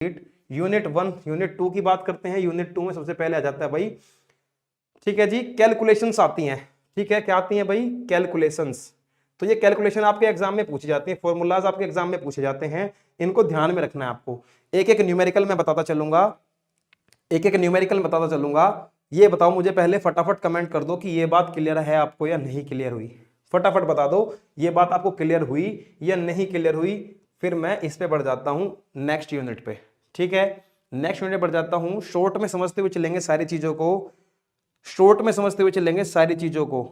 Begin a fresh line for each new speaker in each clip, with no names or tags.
Unit 1 unit 2 की बात करते हैं। यूनिट 2 में सबसे पहले आ जाता है भाई, ठीक है जी, कैलकुलेशंस आती हैं। ठीक है, क्या आती हैं भाई? कैलकुलेशंस। तो ये कैलकुलेशन आपके एग्जाम में पूछी जाती है, फॉर्मूलाज आपके एग्जाम में पूछे जाते हैं, इनको ध्यान में रखना है आपको। एक एक न्यूमेरिकल में बताता चलूंगा, एक एक न्यूमेरिकल बताता चलूंगा। ये बताओ मुझे पहले फटाफट कमेंट कर दो कि ये बात क्लियर है आपको या नहीं क्लियर हुई। फटाफट बता दो ये बात आपको क्लियर हुई या नहीं क्लियर हुई, फिर मैं इस पे बढ़ जाता हूं नेक्स्ट यूनिट पे। ठीक है, नेक्स्ट यूनिट बढ़ जाता हूं। शॉर्ट में समझते हुए चलेंगे सारी चीजों को, शॉर्ट में समझते हुए चलेंगे सारी चीजों को।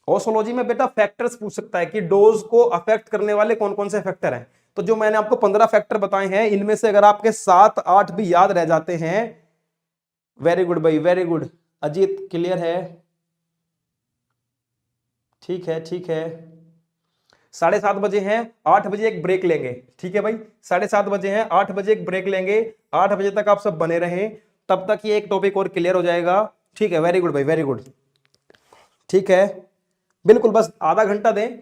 ओसोलॉजी में बेटा फैक्टर्स पूछ सकता है कि डोज को अफेक्ट करने वाले कौन कौन से फैक्टर हैं। तो जो मैंने आपको 15 फैक्टर बताए हैं, इनमें से अगर आपके 7-8 भी याद रह जाते हैं, वेरी गुड भाई, वेरी गुड। अजीत क्लियर है? ठीक है, ठीक है। 7:30 बजे हैं, 8 बजे एक ब्रेक लेंगे। ठीक है भाई, 7:30 बजे हैं, 8 बजे एक ब्रेक लेंगे। 8 बजे तक आप सब बने रहें, तब तक ये एक टॉपिक और क्लियर हो जाएगा। ठीक है, वेरी गुड भाई, वेरी गुड। ठीक है, बिल्कुल, बस आधा घंटा दें,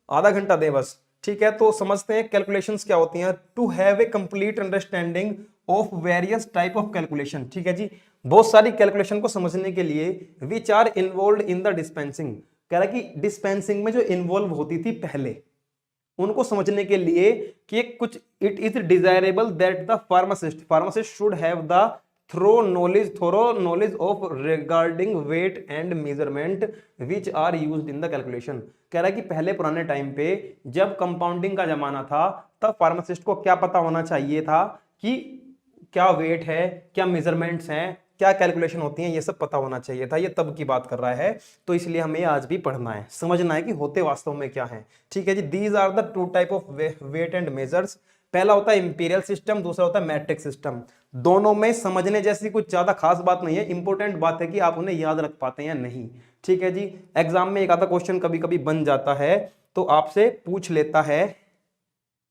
आधा घंटा दें बस। ठीक है, तो समझते हैं कैलकुलेशंस क्या होती हैं। To have a complete understanding of various type of calculation. ठीक है जी, बहुत सारी कैलकुलेशन को समझने के लिए which are involve in the dispensing, कह रहा है कि डिस्पेंसिंग में जो इन्वॉल्व होती थी पहले, उनको समझने के लिए कि कुछ it is desirable that the pharmacist should have the thorough knowledge of regarding weight and measurement which are used in the calculation. कह रहा है कि पहले पुराने टाइम पे जब कंपाउंडिंग का जमाना था, तब फार्मासिस्ट को क्या पता होना चाहिए था कि क्या वेट है, क्या मेजरमेंट्स हैं, क्या कैलकुलेशन होती हैं, ये सब पता होना चाहिए था। ये तब की बात कर रहा है, तो इसलिए हमें आज भी पढ़ना है, समझना है कि होते वास्तव में क्या है। ठीक है जी, these are the two type of weight and measures. पहला होता है इंपीरियल सिस्टम, दूसरा होता है मैट्रिक सिस्टम। दोनों में समझने जैसी कुछ ज्यादा खास बात नहीं है, इंपॉर्टेंट बात है कि आप उन्हें याद रख पाते हैं या नहीं। ठीक है जी, एग्जाम में एक आधा क्वेश्चन कभी कभी बन जाता है, तो आपसे पूछ लेता है,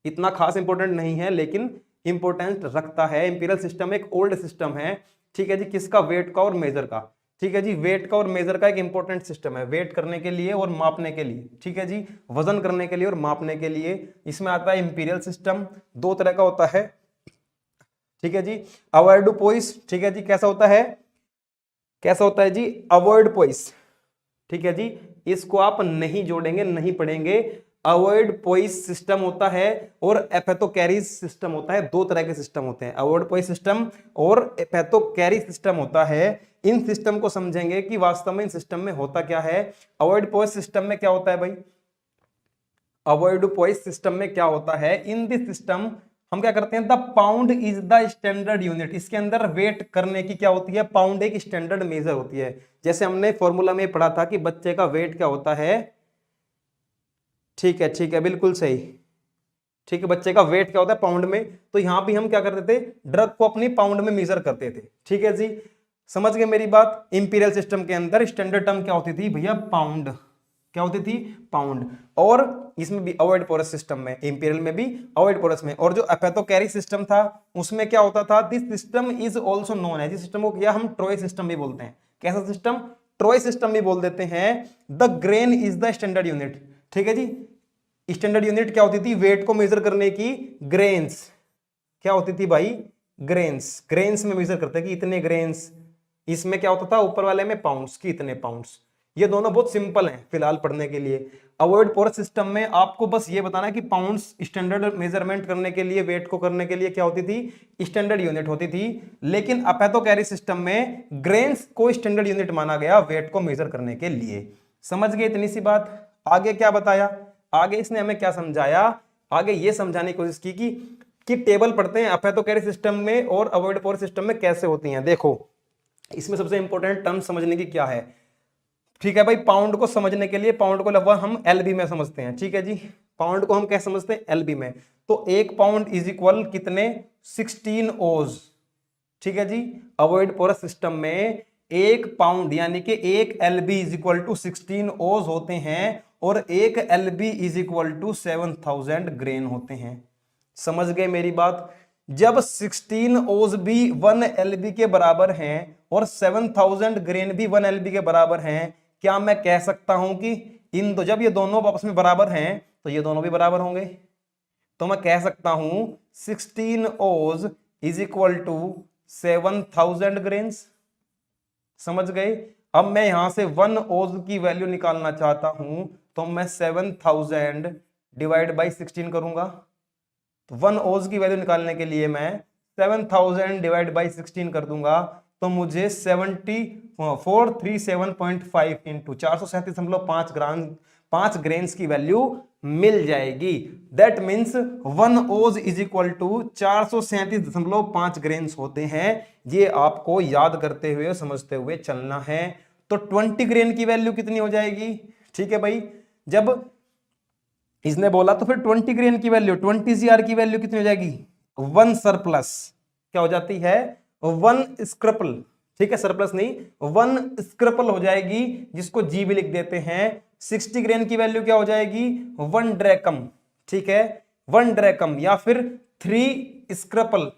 इतना खास इंपॉर्टेंट नहीं है लेकिन इंपॉर्टेंस रखता है। इंपीरियल सिस्टम एक ओल्ड सिस्टम है। ठीक है जी, किसका? वेट का और मेजर का। ठीक है जी, वेट का और मेजर का एक इंपॉर्टेंट सिस्टम है, वेट करने के लिए और मापने के लिए। ठीक है जी, वजन करने के लिए और मापने के लिए। इसमें आता है इंपीरियल सिस्टम, दो तरह का होता है। ठीक है जी, अवॉइडुपोइस। ठीक है जी, कैसा होता है? कैसा होता है जी? अवॉइडुपोइस। ठीक है जी, इसको आप नहीं जोड़ेंगे, नहीं पढ़ेंगे। अवॉइड पोइस सिस्टम होता है और एपेथोकैरिज सिस्टम होता है। दो तरह के सिस्टम होते हैं, अवॉइड पोइस सिस्टम और एपेथोकैरिज सिस्टम होता है। इन सिस्टम को समझेंगे कि वास्तव में इन सिस्टम में होता क्या है। अवॉइड पोइस सिस्टम में क्या होता है भाई? अवॉइड पोइस सिस्टम में क्या होता है? इन दिस सिस्टम हम क्या करते हैं, the pound is the standard unit. इसके अंदर वेट करने की क्या होती है? पाउंड एक स्टैंडर्ड मेजर होती है। जैसे हमने फॉर्मूला में पढ़ा था कि बच्चे का वेट क्या होता है। ठीक है, ठीक है, बिल्कुल सही। ठीक है, बच्चे का वेट क्या होता है पाउंड में, तो यहां भी हम क्या करते थे, ड्रग को अपनी पाउंड में मेजर करते थे। ठीक है जी, समझ गए मेरी बात। इंपीरियल सिस्टम के अंदर स्टैंडर्ड टर्म क्या होती थी भैया? पाउंड। क्या होती थी? पाउंड। और इसमें भी अवॉइड पोरस सिस्टम में, इंपीरियल में भी, अवॉइड पोरस में। और जो एपेथोकैरी सिस्टम था उसमें क्या होता था? This system is also known है, जिस सिस्टम को किया हम ट्रॉय सिस्टम भी बोलते हैं। कैसा सिस्टम? ट्रॉय सिस्टम भी बोल देते हैं। The grain is the standard unit. ठीक है जी, स्टैंडर्ड यूनिट क्या होती थी वेट को मेजर करने की? ग्रेन्स। क्या होती थी भाई? ग्रेन्स। ग्रेन्स में मेजर करते कि इतने ग्रेन्स। इसमें क्या होता था ऊपर वाले में? पाउंड्स की इतने पाउंड्स। ये दोनों बहुत सिंपल हैं फिलहाल पढ़ने के लिए। अवॉइड पोरस सिस्टम में आपको बस ये बताना है कि पाउंड्स स्टैंडर्ड मेजरमेंट करने के लिए, वेट को करने के लिए क्या होती थी? स्टैंडर्ड यूनिट होती थी। लेकिन एपेथोकैरी सिस्टम में ग्रेन्स को स्टैंडर्ड यूनिट माना गया वेट को मेजर करने के लिए। समझ गए इतनी सी बात? आगे क्या बताया? आगे इसने हमें क्या समझाया? आगे ये समझाने की कोशिश की कि टेबल पढ़ते हैं एपेथोकैरी सिस्टम में और अवॉइड पोरस सिस्टम में कैसे होती हैं। देखो, इसमें सबसे इंपॉर्टेंट टर्म समझने की क्या है। ठीक है भाई, पाउंड को समझने के लिए, पाउंड को लगभग हम एलबी में समझते हैं। ठीक है जी, पाउंड को हम कैसे समझते हैं? एलबी में। तो एक पाउंड इज इक्वल कितने? 16 ओज। ठीक है जी, अवॉइड पोरस सिस्टम में एक पाउंड यानी कि एक एलबी इज इक्वल टू 16 ओज होते हैं और एक LB is equal to 7000 grain होते हैं। समझ गए मेरी बात? जब 16 ओज भी 1 एलबी के बराबर हैं और 7000 ग्रेन भी 1 एलबी के बराबर हैं, क्या मैं कह सकता हूं कि इन दो, जब ये दोनों आपस में बराबर हैं तो ये दोनों भी बराबर होंगे। तो मैं कह सकता हूं 16 ओज इज इक्वल टू 7000 ग्रेन्स। समझ गए। अब मैं यहां से 1 ओज की वैल्यू निकालना चाहता हूं, तो मैं 7000 डिवाइड बाई 16 करूंगा। तो 1 ओज की वैल्यू निकालने के लिए मैं 7000 डिवाइड बाई 16 कर दूंगा, तो मुझे 437.5 इंटू 437.5 ग्राम 5 ग्रेन्स की वैल्यू मिल जाएगी। दैट मीन्स 1 ओज इज इक्वल टू 437.5 ग्रेन्स होते हैं। ये आपको याद करते हुए समझते हुए चलना है। तो 20 ग्रेन की वैल्यू कितनी हो जाएगी? ठीक है भाई, जब इसने बोला तो फिर 20 ग्रेन की वैल्यू 20 CR की वैल्यू कितनी हो जाएगी? 1 सरप्लस क्या हो जाती है? 1 स्क्रपल। ठीक है, सरप्लस नहीं, 1 स्क्रपल हो जाएगी, जिसको जी भी लिख देते हैं। 60 ग्रेन की वैल्यू क्या हो जाएगी? 1 ड्रैकम। ठीक है, 1 ड्रैकम या फिर 3 स्क्रपल।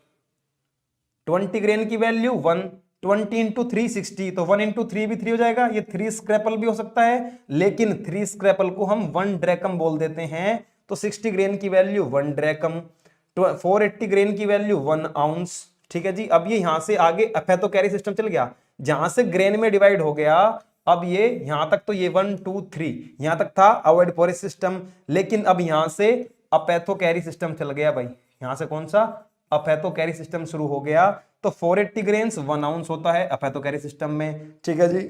20 ग्रेन की वैल्यू 1, 20 इंटू 360, तो 1 इंटू 3 भी 3 हो जाएगा। ये 3 स्क्रैपल भी हो सकता है, लेकिन 3 स्क्रैपल को हम 1 ड्रैकम बोल देते हैं। तो 60 ग्रेन की वैल्यू 1 ड्रैकम, 480 ग्रेन की वैल्यू 1 आउंस। ठीक है जी। अब ये यहां से आगे अपेथो कैरी सिस्टम चल गया, जहां से ग्रेन में डिवाइड हो गया। अब ये यहां तक तो ये 1 2 3 यहां तक था अवॉइड पोरिस सिस्टम, लेकिन अब यहां से अपेथो कैरी सिस्टम चल गया भाई। यहां से कौन सा? अपेथो कैरी सिस्टम शुरू हो गया। तो 480 ग्रेन्स 1 आउंस होता है अपेथो कैरी सिस्टम में। ठीक है जी।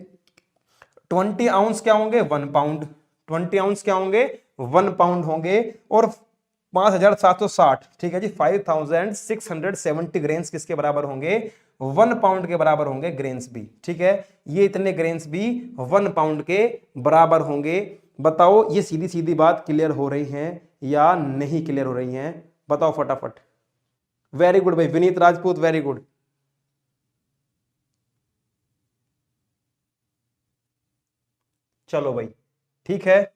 20 आउंस क्या होंगे? 1 पाउंड। 20 आउंस क्या होंगे? 1 पाउंड होंगे। और 5760, ठीक है जी, 5670 ग्रेन्स किसके बराबर होंगे? 1 पाउंड के बराबर होंगे ग्रेन्स भी। ठीक है, ये इतने ग्रेन्स भी 1 पाउंड के बराबर होंगे। बताओ ये सीधी सीधी बात क्लियर हो रही है या नहीं क्लियर हो रही है? बताओ फटाफट। वेरी गुड भाई, विनीत राजपूत, वेरी गुड। चलो भाई, ठीक है।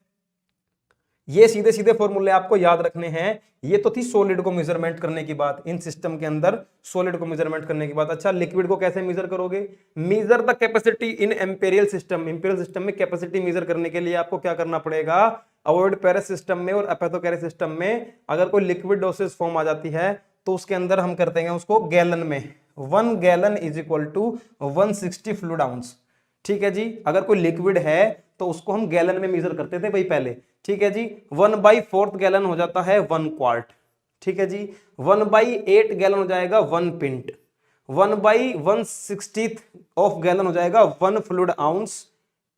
ये सीधे सीधे फॉर्मूले आपको याद रखने हैं। ये तो थी सॉलिड को मेजरमेंट करने की बात, इन सिस्टम के अंदर सॉलिड को मेजरमेंट करने की बात। अच्छा, लिक्विड को कैसे मेजर करोगे? Measure the capacity in imperial system. Imperial system में कैपेसिटी मेजर करने के लिए आपको क्या करना पड़ेगा? अवॉइड पेरिस सिस्टम में और अपेथोकैरिस सिस्टम में अगर कोई लिक्विड डोसेज फॉर्म आ जाती है, तो उसके अंदर हम करते हैं उसको गैलन में। 1 gallon is equal to 160 fluid ounce. ठीक है जी। अगर कोई लिक्विड है तो उसको हम गैलन में मेजर करते थे भाई पहले। ठीक है जी। 1/4 गैलन हो जाता है 1 क्वार्ट। ठीक है जी। 1/8 गैलन हो जाएगा 1 पिंट। 1/160 ऑफ गैलन हो जाएगा 1 फ्लूइड आउंस।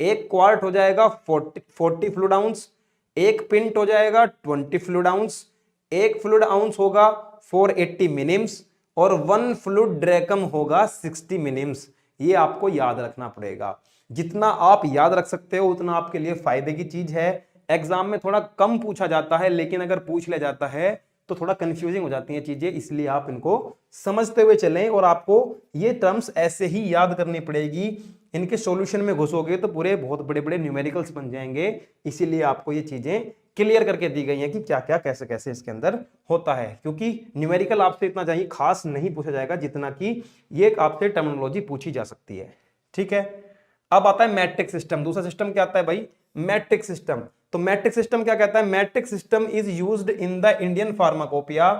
1 क्वार्ट हो जाएगा 40 फ्लूइड आउंस। 1 पिंट हो जाएगा 20 फ्लूइड आउंस। 1 फ्लूइड आउंस होगा 480 मिनिम्स, और 1 फ्लूइड ड्रैकम होगा 60 मिनिम्स। ये आपको याद रखना पड़ेगा। जितना आप याद रख सकते हो उतना आपके लिए फायदे की चीज है। एग्जाम में थोड़ा कम पूछा जाता है, लेकिन अगर पूछ लिया जाता है तो थोड़ा कंफ्यूजिंग हो जाती हैं चीजें, इसलिए आप इनको समझते हुए चलें। और आपको ये टर्म्स ऐसे ही याद करनी पड़ेगी। इनके सॉल्यूशन में घुसोगे तो पूरे बहुत बड़े बड़े न्यूमेरिकल्स बन जाएंगे। इसीलिए आपको ये चीजें क्लियर करके दी गई हैं कि क्या क्या कैसे कैसे इसके अंदर होता है, क्योंकि न्यूमेरिकल आपसे इतना चाहिए खास नहीं पूछा जाएगा जितना कि ये आपसे टर्मिनोलॉजी पूछी जा सकती है। ठीक है। अब आता है मैट्रिक सिस्टम। दूसरा सिस्टम क्या आता है भाई? Metric system. तो मैट्रिक सिस्टम क्या कहता है? Metric system is used in the Indian pharmacopoeia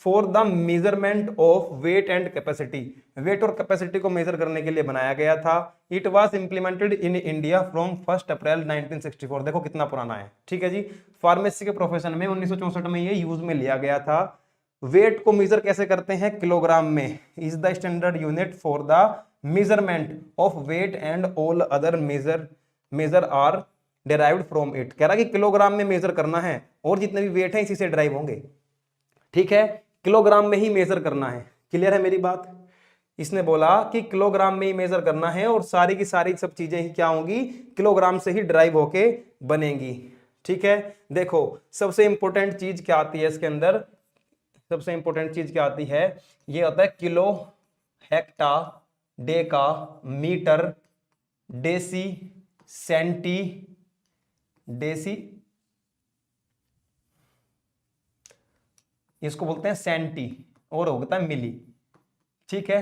for the measurement of weight and capacity. Weight और कैपेसिटी को मेजर करने के लिए बनाया गया था। It was implemented in India from 1 April 1964। देखो कितना पुराना है। ठीक है जी। फार्मेसी के प्रोफेशन में 1964 में ये यूज में लिया गया था। वेट को मेजर कैसे करते हैं? किलोग्राम में। Is the standard unit for the measurement of weight and all other measure are derived from it. कह रहा कि किलोग्राम में मेजर करना है, और जितने भी वेट है इसी से डिराइव होंगे। ठीक है, किलोग्राम में ही मेजर करना है। क्लियर है मेरी बात? इसने बोला कि किलोग्राम में ही मेजर करना है, और सारी की सारी सब चीजें ही क्या होंगी? किलोग्राम से ही डिराइव होके बनेंगी। ठीक है। देखो सबसे इंपॉर्टेंट चीज क्या आती है इसके अंदर? सबसे इंपॉर्टेंट चीज क्या आती है? ये होता है kilo, hecto, deca, metre, deci, centi, deci, इसको बोलते हैं सेंटी, और होता है मिली। ठीक है।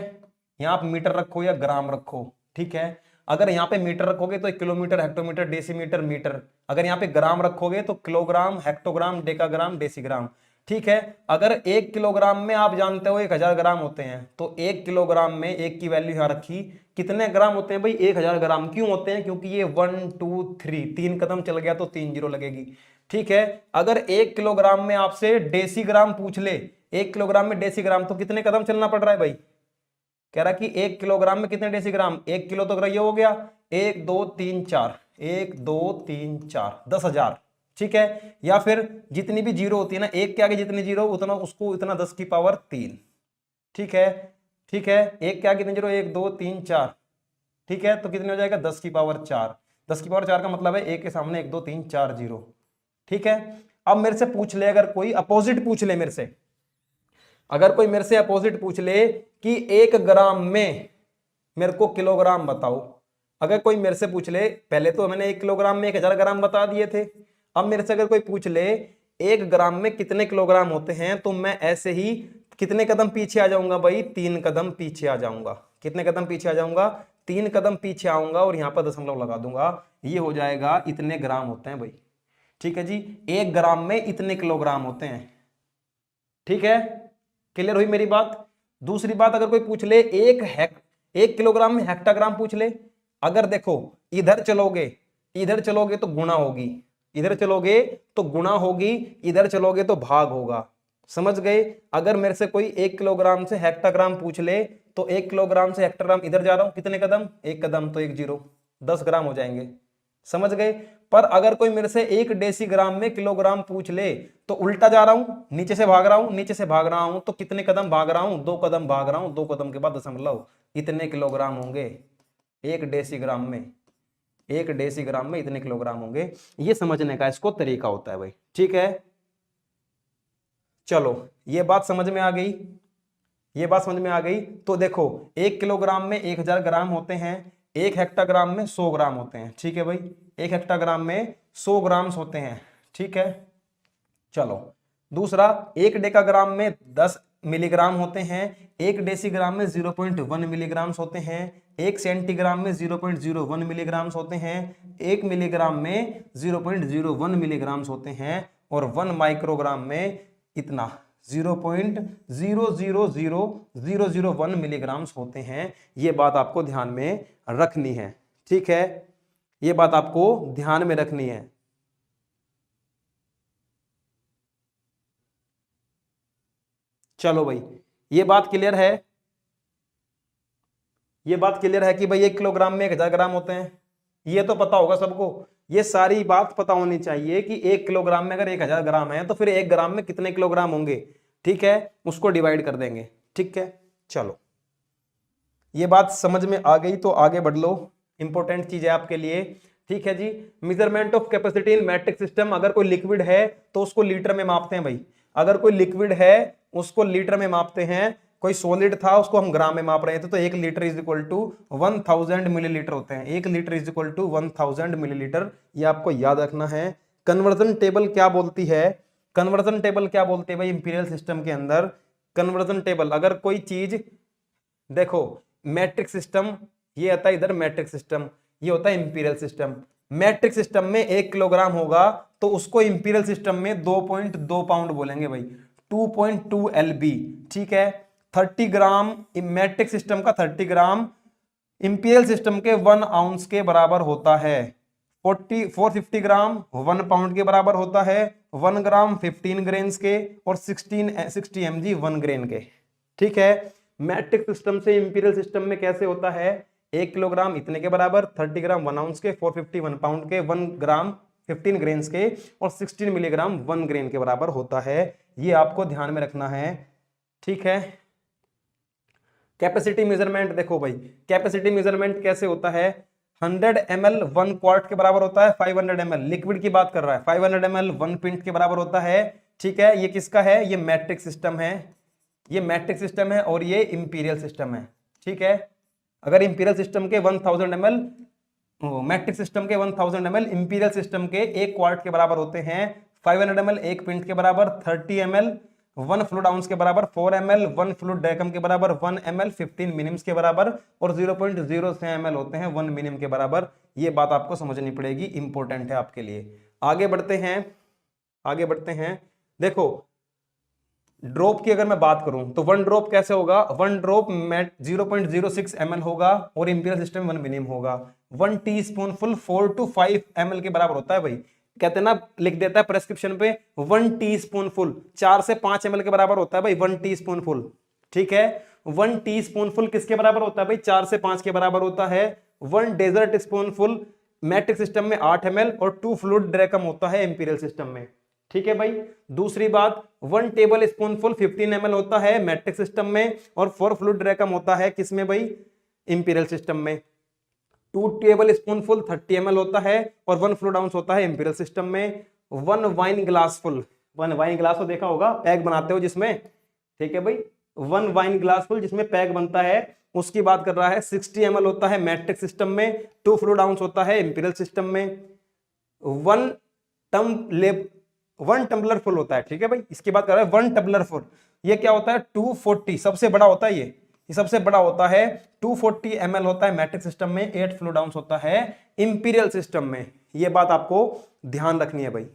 यहां आप मीटर रखो या ग्राम रखो। ठीक है। अगर यहाँ पे मीटर रखोगे तो किलोमीटर, हेक्टोमीटर, डेसीमीटर, मीटर। अगर यहाँ पे ग्राम रखोगे तो किलोग्राम, हेक्टोग्राम, डेकाग्राम, डेसीग्राम। ठीक है, अगर 1 किलोग्राम में आप जानते हो 1000 ग्राम होते हैं, तो 1 किलोग्राम में 1 की वैल्यू यहाँ रखी, कितने ग्राम होते हैं भाई? 1000 ग्राम। क्यों होते हैं? क्योंकि ये 1 2 3 3 कदम चल गया तो 3 जीरो लगेगी। ठीक है, अगर 1 किलोग्राम में आपसे डेसीग्राम पूछ ले, 1 किलोग्राम में डेसीग्राम, तो कितने कदम चलना पड़ रहा है भाई? कह रहा कि 1 किलोग्राम में कितने डेसीग्राम? 1 किलो तो ये हो गया 1 2 3 4, 1 2 3 4, 10,000। ठीक है, या फिर जितनी भी जीरो होती है ना, 1 के आगे जितनी जीरो उतना, उसको इतना 10 की पावर 3। ठीक है, ठीक है, 1 के आगे कितने जीरो? 1 2 3 4। ठीक है, तो कितने हो जाएगा? 10 की पावर 4। 10 की पावर 4 का मतलब है 1 के सामने 1 2 3 4 जीरो। ठीक है, अब मेरे से पूछ ले, अगर कोई अपोजिट पूछ ले मेरे से, अगर कोई मेरे से अपोजिट पूछ ले कि 1 ग्राम में मेरे को किलोग्राम बताओ। अगर कोई मेरे से पूछ ले, पहले तो मैंने 1 किलोग्राम में 1000 ग्राम बता दिए थे, अब मेरे से अगर कोई पूछ ले 1 ग्राम में कितने किलोग्राम होते हैं, तो मैं ऐसे ही कितने कदम पीछे आ जाऊंगा भाई? 3 कदम पीछे आ जाऊंगा। कितने कदम पीछे आ जाऊंगा? 3 कदम पीछे आऊंगा और यहां पर दशमलव लगा दूंगा। ये हो जाएगा इतने ग्राम होते हैं भाई। ठीक है जी, 1 ग्राम में इतने किलोग्राम होते हैं। ठीक है, क्लियर हुई मेरी बात? दूसरी बात, अगर कोई पूछ ले 1 किलोग्राम में हेक्टाग्राम पूछ ले। अगर देखो इधर चलोगे तो गुणा होगी, इधर चलोगे तो गुणा होगी, इधर चलोगे तो भाग होगा। समझ गए? अगर मेरे से कोई 1 किलोग्राम से हेक्टाग्राम पूछ ले, तो 1 किलोग्राम से हेक्टाग्राम इधर जा रहा हूं, कितने कदम? 1 कदम, तो 1 जीरो, 10 ग्राम हो जाएंगे। समझ गए? पर अगर कोई मेरे से 1 डेसीग्राम में किलोग्राम पूछ ले, तो उल्टा जा रहा हूं, नीचे से भाग रहा हूं, नीचे से भाग रहा हूं, तो कितने कदम भाग रहा हूं? 2 कदम भाग रहा हूं, 2 कदम के बाद दशमलव, इतने किलोग्राम होंगे 1 डेसीग्राम में। 1 डेसीग्राम में इतने किलोग्राम होंगे। ये समझने का इसको तरीका होता है भाई। ठीक है, चलो ये बात समझ में आ गई, ये बात समझ में आ गई। तो देखो 1 किलोग्राम में 1000 ग्राम होते हैं, 1 हेक्टाग्राम में 100 ग्राम होते हैं। ठीक है भाई, 1 हेक्टाग्राम में 100 ग्राम्स होते हैं। ठीक है, चलो दूसरा, 1 डेकाग्राम में 10 मिलीग्राम होते हैं, 1 डेसीग्राम में 0.1 मिलीग्राम्स होते हैं, 1 सेंटीग्राम में 0.01 मिलीग्राम्स होते हैं, 1 मिलीग्राम में 0.01 मिलीग्राम्स होते हैं, और 1 माइक्रोग्राम में इतना 0.000001 मिलीग्राम्स होते हैं। ये बात आपको ध्यान में रखनी है। ठीक है, ये बात आपको ध्यान में रखनी है। चलो भाई, ये बात क्लियर है? ये बात क्लियर है कि भाई 1 किलोग्राम में 1000 ग्राम होते हैं। ये तो पता होगा सबको, ये सारी बात पता होनी चाहिए कि 1 किलोग्राम में अगर 1000 ग्राम है, तो फिर 1 ग्राम में कितने किलोग्राम होंगे। ठीक है, उसको डिवाइड कर देंगे। ठीक है, चलो ये बात समझ में आ गई तो आगे बढ़ लो, इंपॉर्टेंट चीज है आपके लिए। ठीक है जी, measurement of capacity in metric system. अगर कोई लिक्विड है तो उसको लीटर में मापते हैं भाई। अगर कोई लिक्विड है उसको लीटर में मापते हैं, कोई सॉलिड था उसको हम ग्राम में माप रहे थे, तो 1 litre is equal to 1000 millilitre होते हैं। 1 litre is equal to 1000 millilitre, ये आपको याद रखना है। कन्वर्जन टेबल क्या बोलती है? कन्वर्जन टेबल क्या बोलती है भाई इंपीरियल सिस्टम के अंदर? कन्वर्जन टेबल, अगर कोई चीज, देखो मैट्रिक सिस्टम ये आता है इधर, मैट्रिक सिस्टम ये होता है इंपीरियल सिस्टम। मैट्रिक सिस्टम में 1 किलोग्राम होगा तो उसको इंपीरियल सिस्टम में 2.2 पाउंड बोलेंगे भाई, 2.2 LB। ठीक है, 30 ग्राम मैट्रिक सिस्टम का 30 ग्राम इंपीरियल सिस्टम के 1 आउंस के बराबर होता है। 450 ग्राम 1 पाउंड के बराबर होता है, 1 ग्राम 15 ग्रेन्स के, और 60 mg 1 ग्रेन के। ठीक है, मैट्रिक सिस्टम से इंपीरियल सिस्टम में कैसे होता है? 1 किलोग्राम इतने के बराबर, 30 ग्राम 1 आउंस के, 450 1 पाउंड के, 1 ग्राम 15 ग्रेन्स के, और 16 मिलीग्राम 1 ग्रेन के बराबर होता है। ये आपको ध्यान में रखना है। ठीक है, कैपेसिटी मेजरमेंट देखो भाई, कैपेसिटी मेजरमेंट कैसे होता है? 100 ml 1 क्वार्ट के बराबर होता है, 500 ml लिक्विड की बात कर रहा है, 500 ml 1 पिंट के बराबर होता है। ठीक है, ये किसका है? ये मैट्रिक सिस्टम है, ये मैट्रिक सिस्टम है, और ये इंपीरियल सिस्टम है। ठीक है, अगर इंपीरियल सिस्टम के 1000 ml, मैट्रिक सिस्टम के 1000 ml इंपीरियल सिस्टम के 1 क्वार्ट के बराबर होते हैं, 500 ml 1 पिंट के बराबर, 30 ml 1 फ्लूइड आउंस के बराबर 4 ml, 1 फ्लूइड ड्रैकम के बराबर 1 ml, 15 मिनिम्स के बराबर, और 0.06 ml होते हैं 1 मिनिम के बराबर। ये बात आपको समझनी पड़ेगी, इंपॉर्टेंट है आपके लिए। आगे बढ़ते हैं। देखो ड्रॉप की अगर मैं बात करूं तो 1 ड्रॉप कैसे होगा, 1 ड्रॉप 0.06 ml होगा और इंपीरियल सिस्टम 1 मिनिम होगा। 1 टी स्पून 4 to 5 ml के बराबर होता है भाई। कहते हैं ना, लिख देता है प्रेस्क्रिप्शन पे 1 टी स्पून 4 से 5 ml के बराबर होता है भाई 1 टी स्पून। ठीक है, 1 टी स्पून किसके बराबर होता है भाई, 4 से 5 के बराबर होता है। 1 डेजर्ट स्पून मैट्रिक सिस्टम में 8 ml और 2 फ्लूइड ड्रैकम होता है इंपीरियल सिस्टम में। ठीक है भाई। दूसरी बात, 1 टेबल स्पून 15 ml होता है मैट्रिक सिस्टम में, और 4 फ्लूइड ड्रैकम होता है किसमें भाई, इंपीरियल सिस्टम में। 2 टेबल स्पून 30 ml होता है और 1 फ्लूइड आउंस होता है इंपीरियल सिस्टम में। 1 वाइन ग्लास 1 वाइन ग्लास तो देखा होगा, पैक बनाते हो जिसमें, ठीक है भाई, 1 वाइन ग्लास जिसमें पैक बनता है, उसकी बात कर रहा है। 60 ml होता है मैट्रिक सिस्टम में, 2 फ्लूइड आउंस होता है इंपीरियल सिस्टम में। 1 टम्बलर फुल होता है, ठीक है भाई, इसकी बात कर रहा है 1 टम्बलर फुल। ये क्या होता है, 240, सबसे बड़ा होता है ये सबसे बड़ा होता है। 240 ml होता है मैट्रिक सिस्टम में, 8 फ्लूइड आउंस होता है इंपीरियल सिस्टम में। ये बात आपको ध्यान रखनी है भाई,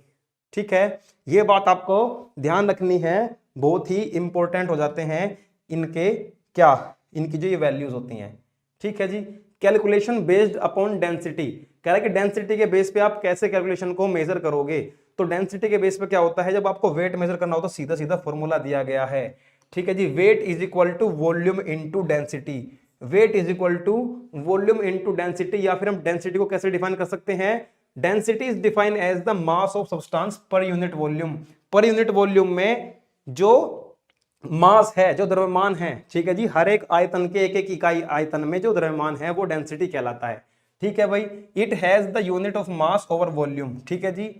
ठीक है, ये बात आपको ध्यान रखनी है, बहुत ही इंपॉर्टेंट हो जाते हैं इनकी जो ये वैल्यूज होती हैं। ठीक है जी। कैलकुलेशन बेस्ड अपॉन डेंसिटी, कह रहा है कि डेंसिटी के बेस पे आप कैसे कैलकुलेशन को मेजर करोगे। तो डेंसिटी के बेस पे क्या होता है, जब आपको वेट मेजर करना हो तो सीधा सीधा फॉर्मूला दिया गया है। ठीक है जी, weight is equal to volume into density. Weight is equal to volume into density, या फिर हम डेंसिटी को कैसे डिफाइन कर सकते हैं, density is defined as the mass of substance per unit volume. Per unit volume में जो मास है, जो द्रव्यमान है, ठीक है जी, हर एक आयतन के एक एक इकाई आयतन में जो द्रव्यमान है वो डेंसिटी कहलाता है। ठीक है भाई, it has the unit of mass over volume. ठीक है जी,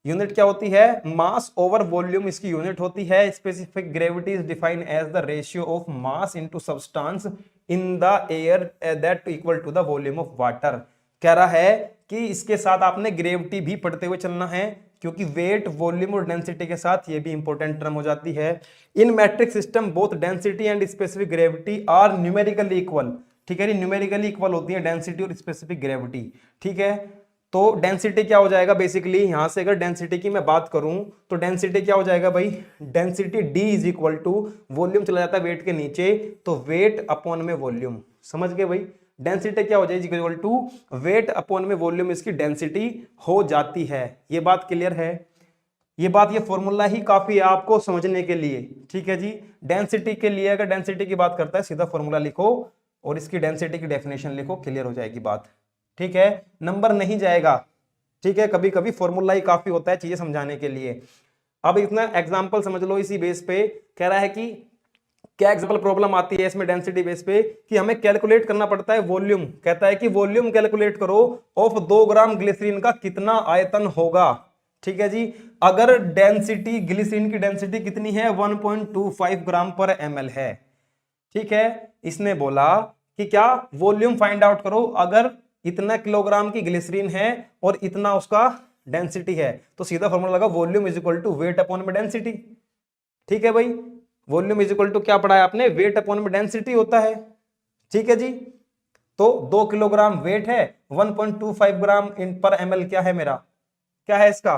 यूनिट क्या होती है, मास ओवर वॉल्यूम इसकी यूनिट होती है। Specific gravity is defined as the ratio of mass into substance in the air that equal to the volume of water. कह रहा है कि इसके साथ आपने ग्रेविटी भी पढ़ते हुए चलना है, क्योंकि वेट, वॉल्यूम और डेंसिटी के साथ ये भी इंपॉर्टेंट टर्म हो जाती है। In metric system both density and specific gravity are numerically equal. ठीक है, न्यूमेरिकली इक्वल होती है डेंसिटी और स्पेसिफिक ग्रेविटी। ठीक है, तो डेंसिटी क्या हो जाएगा, बेसिकली यहां से अगर डेंसिटी की मैं बात करूं तो डेंसिटी क्या हो जाएगा भाई, density D is equal to volume चला जाता है वेट के नीचे, तो वेट अपॉन में वॉल्यूम। समझ गए भाई, डेंसिटी क्या हो जाएगी, इक्वल टू वेट अपॉन में वॉल्यूम इसकी डेंसिटी हो जाती है। ये बात क्लियर है, ये फॉर्मूला ही काफी है आपको समझने के लिए। ठीक है जी, डेंसिटी के लिए अगर डेंसिटी की बात करता है सीधा फॉर्मूला लिखो और इसकी डेंसिटी की डेफिनेशन लिखो, क्लियर हो जाएगी बात। ठीक है, नंबर नहीं जाएगा। ठीक है, कभी कभी फॉर्मूला ही काफी होता है चीजें समझाने के लिए। अब इतना एग्जांपल समझ लो इसी बेस पे। कह रहा है कि क्या एग्जांपल प्रॉब्लम आती है इसमें डेंसिटी बेस पे, कि हमें कैलकुलेट करना पड़ता है वॉल्यूम। कहता है कि वॉल्यूम कैलकुलेट करो ऑफ 2 ग्राम ग्लिसरीन का कितना आयतन होगा। ठीक है जी, अगर डेंसिटी, ग्लिसरीन की डेंसिटी कितनी है, 1.25 ग्राम पर ml है। ठीक है, इसने बोला कि क्या वॉल्यूम फाइंड आउट करो, अगर इतना किलोग्राम की ग्लिसरीन है और इतना उसका डेंसिटी है, तो सीधा फॉर्मूला लगा volume is equal to weight upon में डेंसिटी। ठीक है भाई, वॉल्यूम इज इक्वल टू क्या पढ़ा है आपने, वेट अपॉन में डेंसिटी होता है। ठीक है जी, तो 2 किलोग्राम वेट है, 1.25 ग्राम इन पर ml क्या है मेरा, क्या है इसका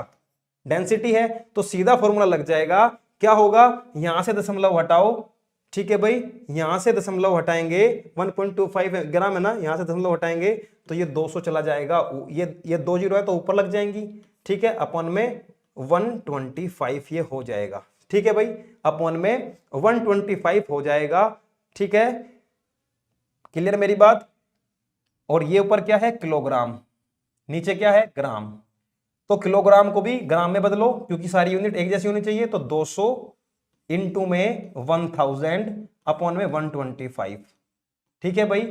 डेंसिटी है, तो सीधा फॉर्मूला लग जाएगा। क्या होगा, यहां से दशमलव हटाओ। ठीक है भाई, यहां से दशमलव हटाएंगे, 1.25 ग्राम है ना, यहां से दशमलव हटाएंगे तो ये 200 चला जाएगा, ये 2 जीरो है तो ऊपर लग जाएंगी। ठीक है, अपॉन में 125 ये हो जाएगा। ठीक है भाई, अपॉन में 125 हो जाएगा। ठीक है, क्लियर मेरी बात। और ये ऊपर क्या है, किलोग्राम, नीचे क्या है, ग्राम। तो किलोग्राम को भी ग्राम में बदलो, क्योंकि सारी यूनिट एक जैसी होनी चाहिए, तो 200 इंटू में 1000 अपॉन में 125। ठीक है भाई,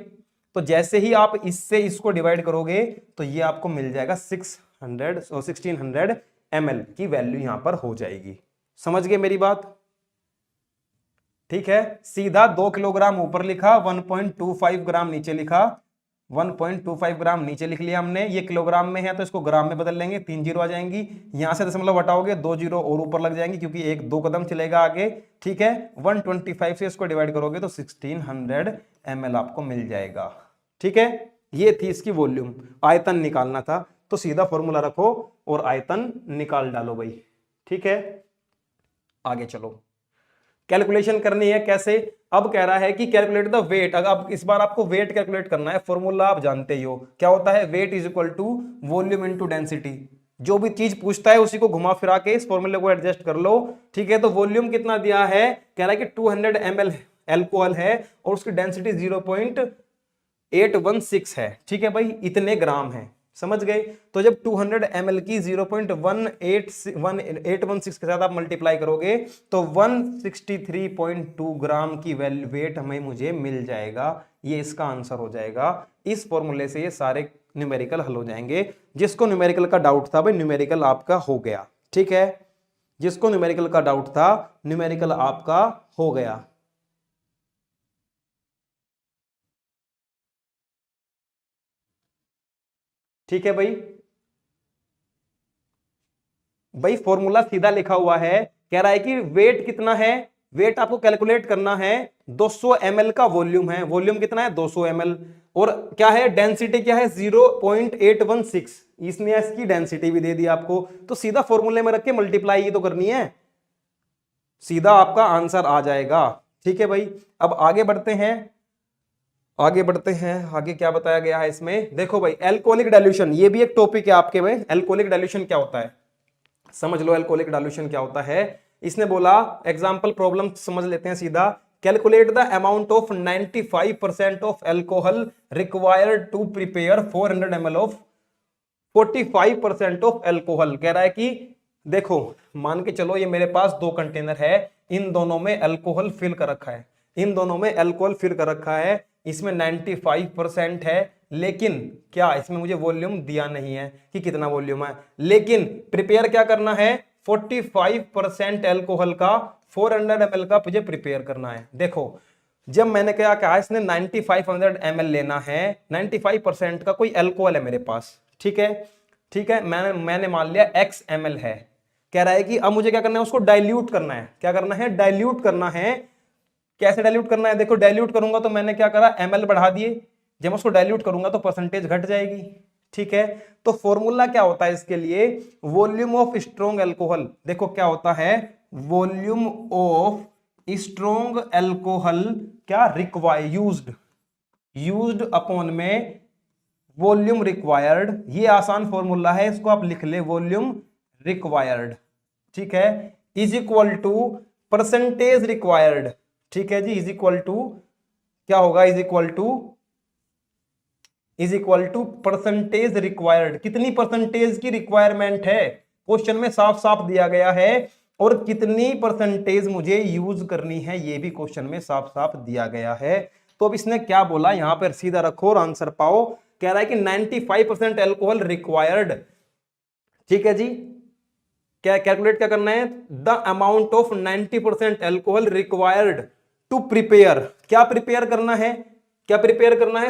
तो जैसे ही आप इससे इसको डिवाइड करोगे तो ये आपको मिल जाएगा 1600 ml की वैल्यू यहां पर हो जाएगी। समझ गए मेरी बात। ठीक है, सीधा 2 किलोग्राम ऊपर लिखा, 1.25 ग्राम नीचे लिखा, 1.25 ग्राम नीचे लिख लिया हमने, ये किलोग्राम में है तो इसको ग्राम में बदल लेंगे, 3 जीरो आ जाएंगी, यहां से दशमलव हटाओगे 2 जीरो और ऊपर लग जाएंगी क्योंकि एक 2 कदम चलेगा आगे, ठीक है। 125 से इसको डिवाइड करोगे तो 1600 ml आपको मिल जाएगा, ठीक है। ये थी इसकी वॉल्यूम, आयतन निकालना था तो सीधा फॉर्मूला रखो और आयतन निकाल डालो भाई, ठीक है। आगे चलो, कैलकुलेशन करनी है कैसे, अब कह रहा है कि कैलकुलेट द वेट। अगर इस बार आपको वेट कैलकुलेट करना है, फॉर्मूला आप जानते ही हो क्या होता है, weight is equal to volume into density. जो भी चीज पूछता है उसी को घुमा फिरा के इस फॉर्मूले को एडजस्ट कर लो, ठीक है। तो वॉल्यूम कितना दिया है, कह रहा है कि 200 ml एल्कोहल है और उसकी डेंसिटी 0.816 है, ठीक है भाई, इतने ग्राम है, समझ गए। तो जब 200 ml की 0.18116 के साथ आप मल्टीप्लाई करोगे तो 163.2 ग्राम की वेट हमें मुझे मिल जाएगा, ये इसका आंसर हो जाएगा। इस फॉर्मूले से ये सारे न्यूमेरिकल हल हो जाएंगे। जिसको न्यूमेरिकल का डाउट था भाई, न्यूमेरिकल आपका हो गया, ठीक है। जिसको न्यूमेरिकल का डाउट था, न्यूमेरिकल आपका हो गया। ठीक है भाई फॉर्मूला सीधा लिखा हुआ है, कह रहा है कि वेट कितना है, वेट आपको कैलकुलेट करना है, 200 ml का वॉल्यूम है, वॉल्यूम कितना है 200 ml, और क्या है डेंसिटी क्या है 0.816, इसने इसकी डेंसिटी भी दे दी आपको, तो सीधा फॉर्मूले में रख के मल्टीप्लाई ही तो करनी है, सीधा आपका आंसर आ जाएगा, ठीक है भाई। अब आगे बढ़ते हैं, आगे क्या बताया गया है इसमें, देखो भाई एल्कोहलिक डाइल्यूशन, ये भी एक टॉपिक है आपके में, एल्कोहलिक डाइल्यूशन क्या होता है समझ लो, एल्कोहलिक डाइल्यूशन क्या होता है। इसने बोला एग्जांपल प्रॉब्लम समझ लेते हैं सीधा, calculate the amount of 95% of alcohol required to prepare 400 ml of 45% of alcohol. कह रहा है कि देखो मान के चलो ये मेरे पास 2 कंटेनर है, इन दोनों में अल्कोहल फिल कर रखा है, इन दोनों में अल्कोहल फिल कर रखा है, इसमें 95% है, लेकिन क्या इसमें मुझे वॉल्यूम दिया नहीं है कि कितना वॉल्यूम है, लेकिन प्रिपेयर क्या करना है 45% एल्कोहल का 400 ml का मुझे प्रिपेयर करना है। देखो जब मैंने क्या कहा इसने 9500 ml लेना है, 95% का कोई एल्कोहल है मेरे पास, ठीक है, मैंने मान लिया x ml है, कह रहा है कि अब मुझे क्या करना है उसको डाइल्यूट करना है, क्या करना है डाइल्यूट करना है। कैसे डाइल्यूट करना है, देखो डाइल्यूट करूंगा तो मैंने क्या करा ml बढ़ा दिए, जब मैं उसको डाइल्यूट करूंगा तो परसेंटेज घट जाएगी, ठीक है। तो फॉर्मूला क्या होता है इसके लिए, वॉल्यूम ऑफ स्ट्रॉन्ग एल्कोहल, देखो क्या होता है वॉल्यूम ऑफ स्ट्रॉन्ग एल्कोहल क्या रिक्वायर यूज्ड अपॉन में वॉल्यूम रिक्वायर्ड, ये आसान फॉर्मूला है, इसको आप लिख ले वॉल्यूम रिक्वायर्ड, ठीक है, is equal to percentage required, ठीक है जी, इज इक्वल टू क्या होगा, is equal to percentage required, कितनी परसेंटेज की रिक्वायरमेंट है क्वेश्चन में साफ साफ दिया गया है, और कितनी परसेंटेज मुझे यूज करनी है ये भी क्वेश्चन में साफ साफ दिया गया है। तो अब इसने क्या बोला यहां पर सीधा रखो और आंसर पाओ, कह रहा है कि 95% एल्कोहल रिक्वायर्ड, ठीक है जी, क्या कैलकुलेट क्या करना है, the amount of 90% alcohol required to prepare, क्या प्रिपेयर करना है,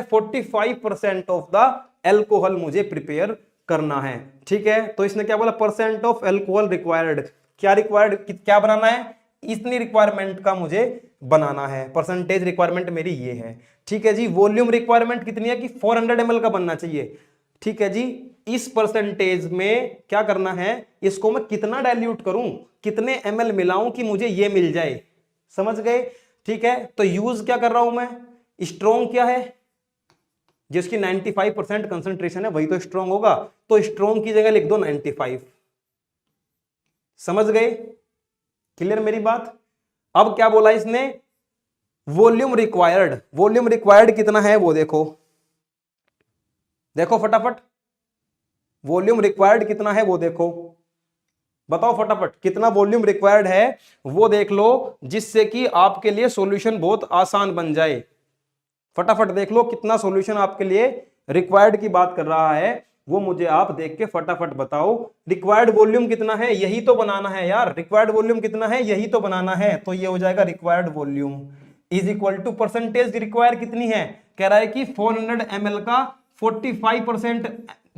45% ऑफ द एल्कोहल मुझे प्रिपेयर करना है, ठीक है। तो इसने क्या बोला परसेंट ऑफ एल्कोहल रिक्वायर्ड, क्या रिक्वायर्ड क्या बनाना है, इतनी रिक्वायरमेंट का मुझे बनाना है, परसेंटेज रिक्वायरमेंट मेरी ये है, ठीक है जी। वॉल्यूम रिक्वायरमेंट कितनी है कि 400 ml का बनना चाहिए, ठीक है जी। इस परसेंटेज में क्या करना है, इसको मैं कितना डाइल्यूट करूं, कितने ml मिलाऊं कि मुझे ये मिल जाए, समझ गए, ठीक है। तो यूज क्या कर रहा हूं मैं, स्ट्रॉन्ग क्या है, जिसकी 95% कंसंट्रेशन है वही तो स्ट्रॉन्ग होगा, तो स्ट्रॉन्ग की जगह लिख दो 95, समझ गए, क्लियर मेरी बात। अब क्या बोला इसने, वॉल्यूम रिक्वायर्ड कितना है वो देखो फटाफट, वॉल्यूम रिक्वायर्ड कितना है वो देखो, बताओ फटाफट कितना वॉल्यूम रिक्वायर्ड है वो देख लो, जिससे कि आपके लिए सॉल्यूशन बहुत आसान बन जाए। फटाफट देख लो कितना सॉल्यूशन आपके लिए रिक्वायर्ड की बात कर रहा है, वो मुझे आप देख के फटाफट बताओ। रिक्वायर्ड वॉल्यूम कितना है, यही तो बनाना है यार, रिक्वायर्ड वॉल्यूम कितना है यही तो बनाना है, तो ये हो जाएगा required volume is equal to percentage require कितनी है, कह रहा है कि 400 ml का 45%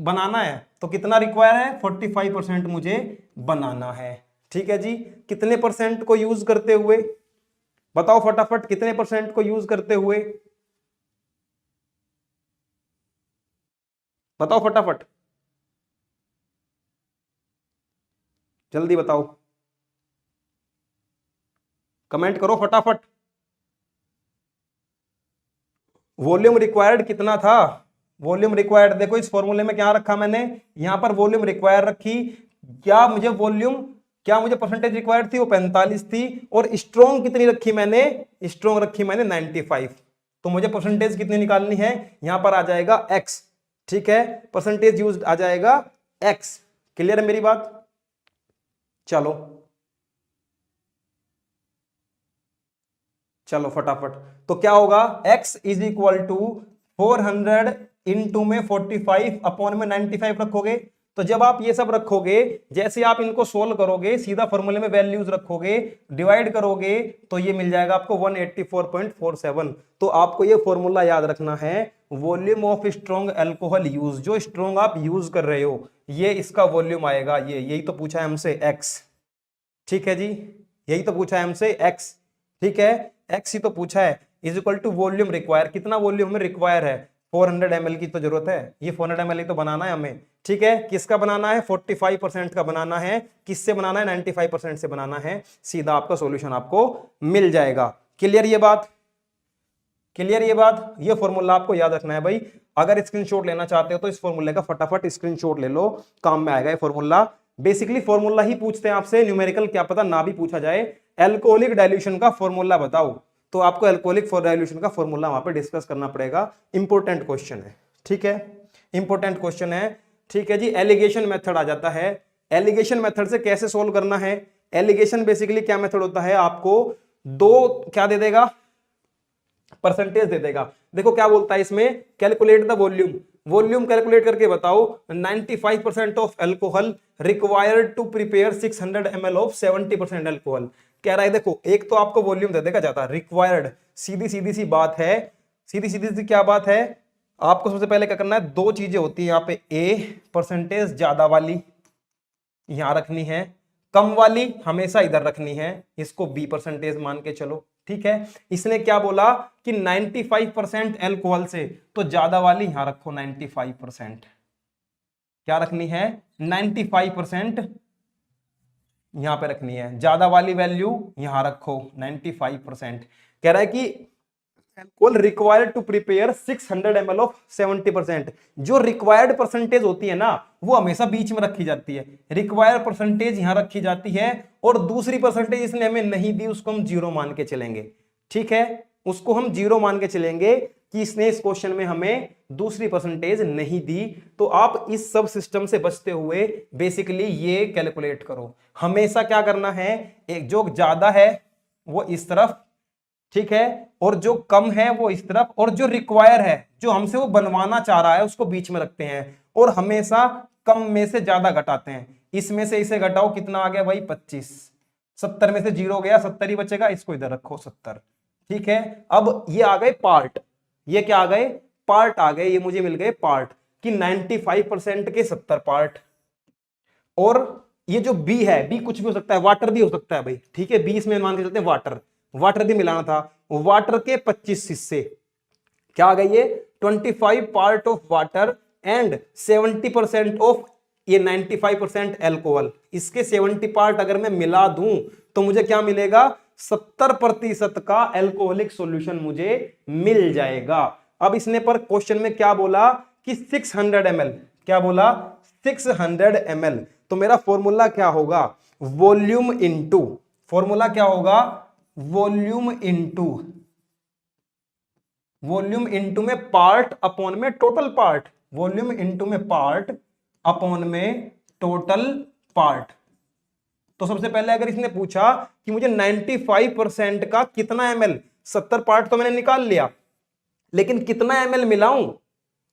बनाना है, तो कितना रिक्वायर है, 45% मुझे बनाना है। ठीक है जी, कितने परसेंट को यूज करते हुए, बताओ फटाफट, कितने परसेंट को यूज करते हुए, बताओ फटाफट, जल्दी बताओ, कमेंट करो फटाफट। वॉल्यूम रिक्वायर्ड कितना था, वॉल्यूम रिक्वायर्ड देखो इस फॉर्मूले में क्या रखा मैंने, यहां पर वॉल्यूम रिक्वायर रखी, क्या मुझे वॉल्यूम, क्या मुझे परसेंटेज रिक्वायर्ड थी, वो 45 थी, और स्ट्रॉन्ग कितनी रखी मैंने, स्ट्रॉन्ग रखी मैंने 95, तो मुझे परसेंटेज कितनी निकालनी है, यहां पर आ जाएगा x, ठीक है, परसेंटेज यूज आ जाएगा x। क्लियर है मेरी बात, चलो चलो फटाफट, तो क्या होगा, x is equal to 400 into में 45 अपॉन में 95 रखोगे, तो जब आप ये सब रखोगे, जैसे आप इनको सोल्व करोगे, सीधा फॉर्मूले में वैल्यूज रखोगे, डिवाइड करोगे, तो ये मिल जाएगा आपको 184.47। तो आपको ये फॉर्मूला याद रखना है, volume of strong alcohol use, जो स्ट्रॉन्ग आप यूज कर रहे हो, ये इसका वॉल्यूम आएगा, ये यही तो पूछा है हमसे x। ठीक है जी, यही तो पूछा है हमसे x, ठीक है, x ही तो पूछा है, is equal to volume require, कितना वॉल्यूम हमें रिक्वायर है, 400 ml की तो जरूरत है, ये 400 ml ही तो बनाना है हमें। ठीक है, किसका बनाना है, 45% का बनाना है, किससे बनाना है, 95% से बनाना है, सीधा आपका सॉल्यूशन आपको मिल जाएगा। क्लियर ये बात, क्लियर ये बात, ये फॉर्मूला आपको याद रखना है भाई। अगर स्क्रीनशॉट लेना चाहते हो तो इस फॉर्मूले का फटाफट स्क्रीनशॉट ले लो, काम में आएगा ये फॉर्मूला। बेसिकली फॉर्मूला ही पूछते हैं आपसे, न्यूमेरिकल क्या पता ना भी पूछा जाए, एल्कोहलिक डाइल्यूशन का फॉर्मूला बताओ, तो आपको एल्कोहलिक डाइल्यूशन का फॉर्मूला वहां पे डिस्कस करना पड़ेगा, इंपॉर्टेंट क्वेश्चन है। ठीक है, इंपॉर्टेंट क्वेश्चन है। ठीक है जी, एलिगेशन मेथड आ जाता है, एलिगेशन मेथड से कैसे सोल्व करना है, एलिगेशन बेसिकली क्या मेथड होता है, आपको दो क्या दे देगा, परसेंटेज दे देगा। देखो क्या बोलता है इसमें, calculate the volume, volume calculate करके बताओ, 95% of alcohol required to prepare 600 ml of 70% alcohol. कह रहा है देखो, एक तो आपको वॉल्यूम दे देगा ज्यादा, रिक्वायर्ड, सीधी सीधी सी बात है, सीधी सीधी सी क्या बात है, आपको सबसे पहले क्या करना है, दो चीजें होती है यहाँ पे, ए परसेंटेज ज्यादा वाली यहां रखनी है, कम वाली हमेशा इधर रखनी है, इसको बी परसेंटेज मान के चलो। ठीक है, इसने क्या बोला कि 95% अल्कोहल से, तो ज्यादा वाली यहां रखो 95%, क्या रखनी है, 95% यहां पे रखनी है, ज्यादा वाली वैल्यू यहां रखो 95%। कह रहा है कि alcohol required to prepare 600 ml of 70%, जो रिक्वायर्ड परसेंटेज होती है ना, वो हमेशा बीच में रखी जाती है, रिक्वायर्ड परसेंटेज यहां रखी जाती है, और दूसरी परसेंटेज इसने हमें नहीं दी, उसको हम जीरो मान के चलेंगे। ठीक है, उसको हम जीरो मान के चलेंगे कि इसने इस क्वेश्चन में हमें दूसरी परसेंटेज नहीं दी। तो आप इस सब सिस्टम से बचते हुए बेसिकली ये कैलकुलेट करो, हमेशा क्या करना है, एक जो ज्यादा है वो इस तरफ, ठीक है, और जो कम है वो इस तरफ, और जो रिक्वायर है, जो हमसे वो बनवाना चाह रहा है, उसको बीच में रखते हैं, और हमेशा कम में से ज्यादा घटाते हैं। इसमें से इसे घटाओ, कितना आ गया भाई 25, 70 में से जीरो गया, 70 ही बचेगा, इसको इधर रखो 70। ठीक है, अब ये आ गए पार्ट, ये क्या आ गए, पार्ट आ गए, ये मुझे मिल गए पार्ट कि 95% के 70 पार्ट। और ये जो बी है, बी कुछ भी हो सकता है, वाटर भी हो सकता है भाई, ठीक है, बी इसमें मान के चलते हैं वाटर, वाटर भी मिलाना था, वाटर के 25 हिस्से, क्या आ गई ये 25 part of water and 70% of ये 95% अल्कोहल, इसके 70 पार्ट अगर मैं मिला दूं तो मुझे क्या मिलेगा, 70% का अल्कोहलिक सॉल्यूशन मुझे मिल जाएगा। अब इसने पर क्वेश्चन में क्या बोला कि 600 ml, क्या बोला 600 ml, तो मेरा फॉर्मूला क्या होगा, वॉल्यूम इनटू, फॉर्मूला क्या होगा, वॉल्यूम इनटू, वॉल्यूम इनटू में पार्ट अपॉन में टोटल पार्ट, वॉल्यूम इनटू में पार्ट अपॉन में टोटल पार्ट। तो सबसे पहले अगर इसने पूछा कि मुझे 95% का कितना ml, 70 पार्ट तो मैंने निकाल लिया, लेकिन कितना ml मिलाऊं,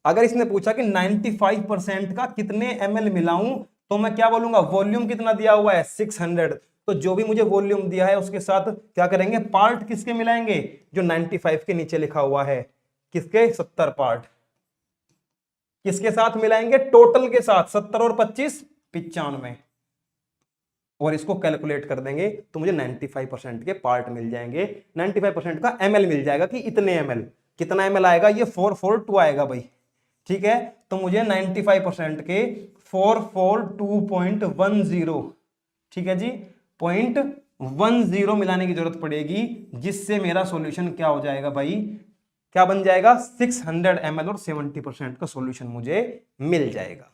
अगर इसने पूछा कि 95% का कितने ml मिलाऊं, तो मैं क्या बोलूंगा, वॉल्यूम कितना दिया हुआ है 600, तो जो भी मुझे वॉल्यूम दिया है उसके साथ क्या करेंगे, पार्ट किसके मिलाएंगे, जो 95 के नीचे लिखा हुआ है, किसके 70 पार्ट किसके साथ मिलाएंगे, टोटल के साथ, 70 और 25 95, और इसको कैलकुलेट कर देंगे तो मुझे 95% के पार्ट मिल जाएंगे, 95% का ml मिल जाएगा कि इतने ml, कितना ml आएगा, ये 442 आएगा भाई, ठीक है। तो मुझे 95% के 442.10, ठीक है जी, 0.10 मिलाने की जरूरत पड़ेगी, जिससे मेरा सॉल्यूशन क्या हो जाएगा भाई, क्या बन जाएगा, 600 ml और 70% का सॉल्यूशन मुझे मिल जाएगा।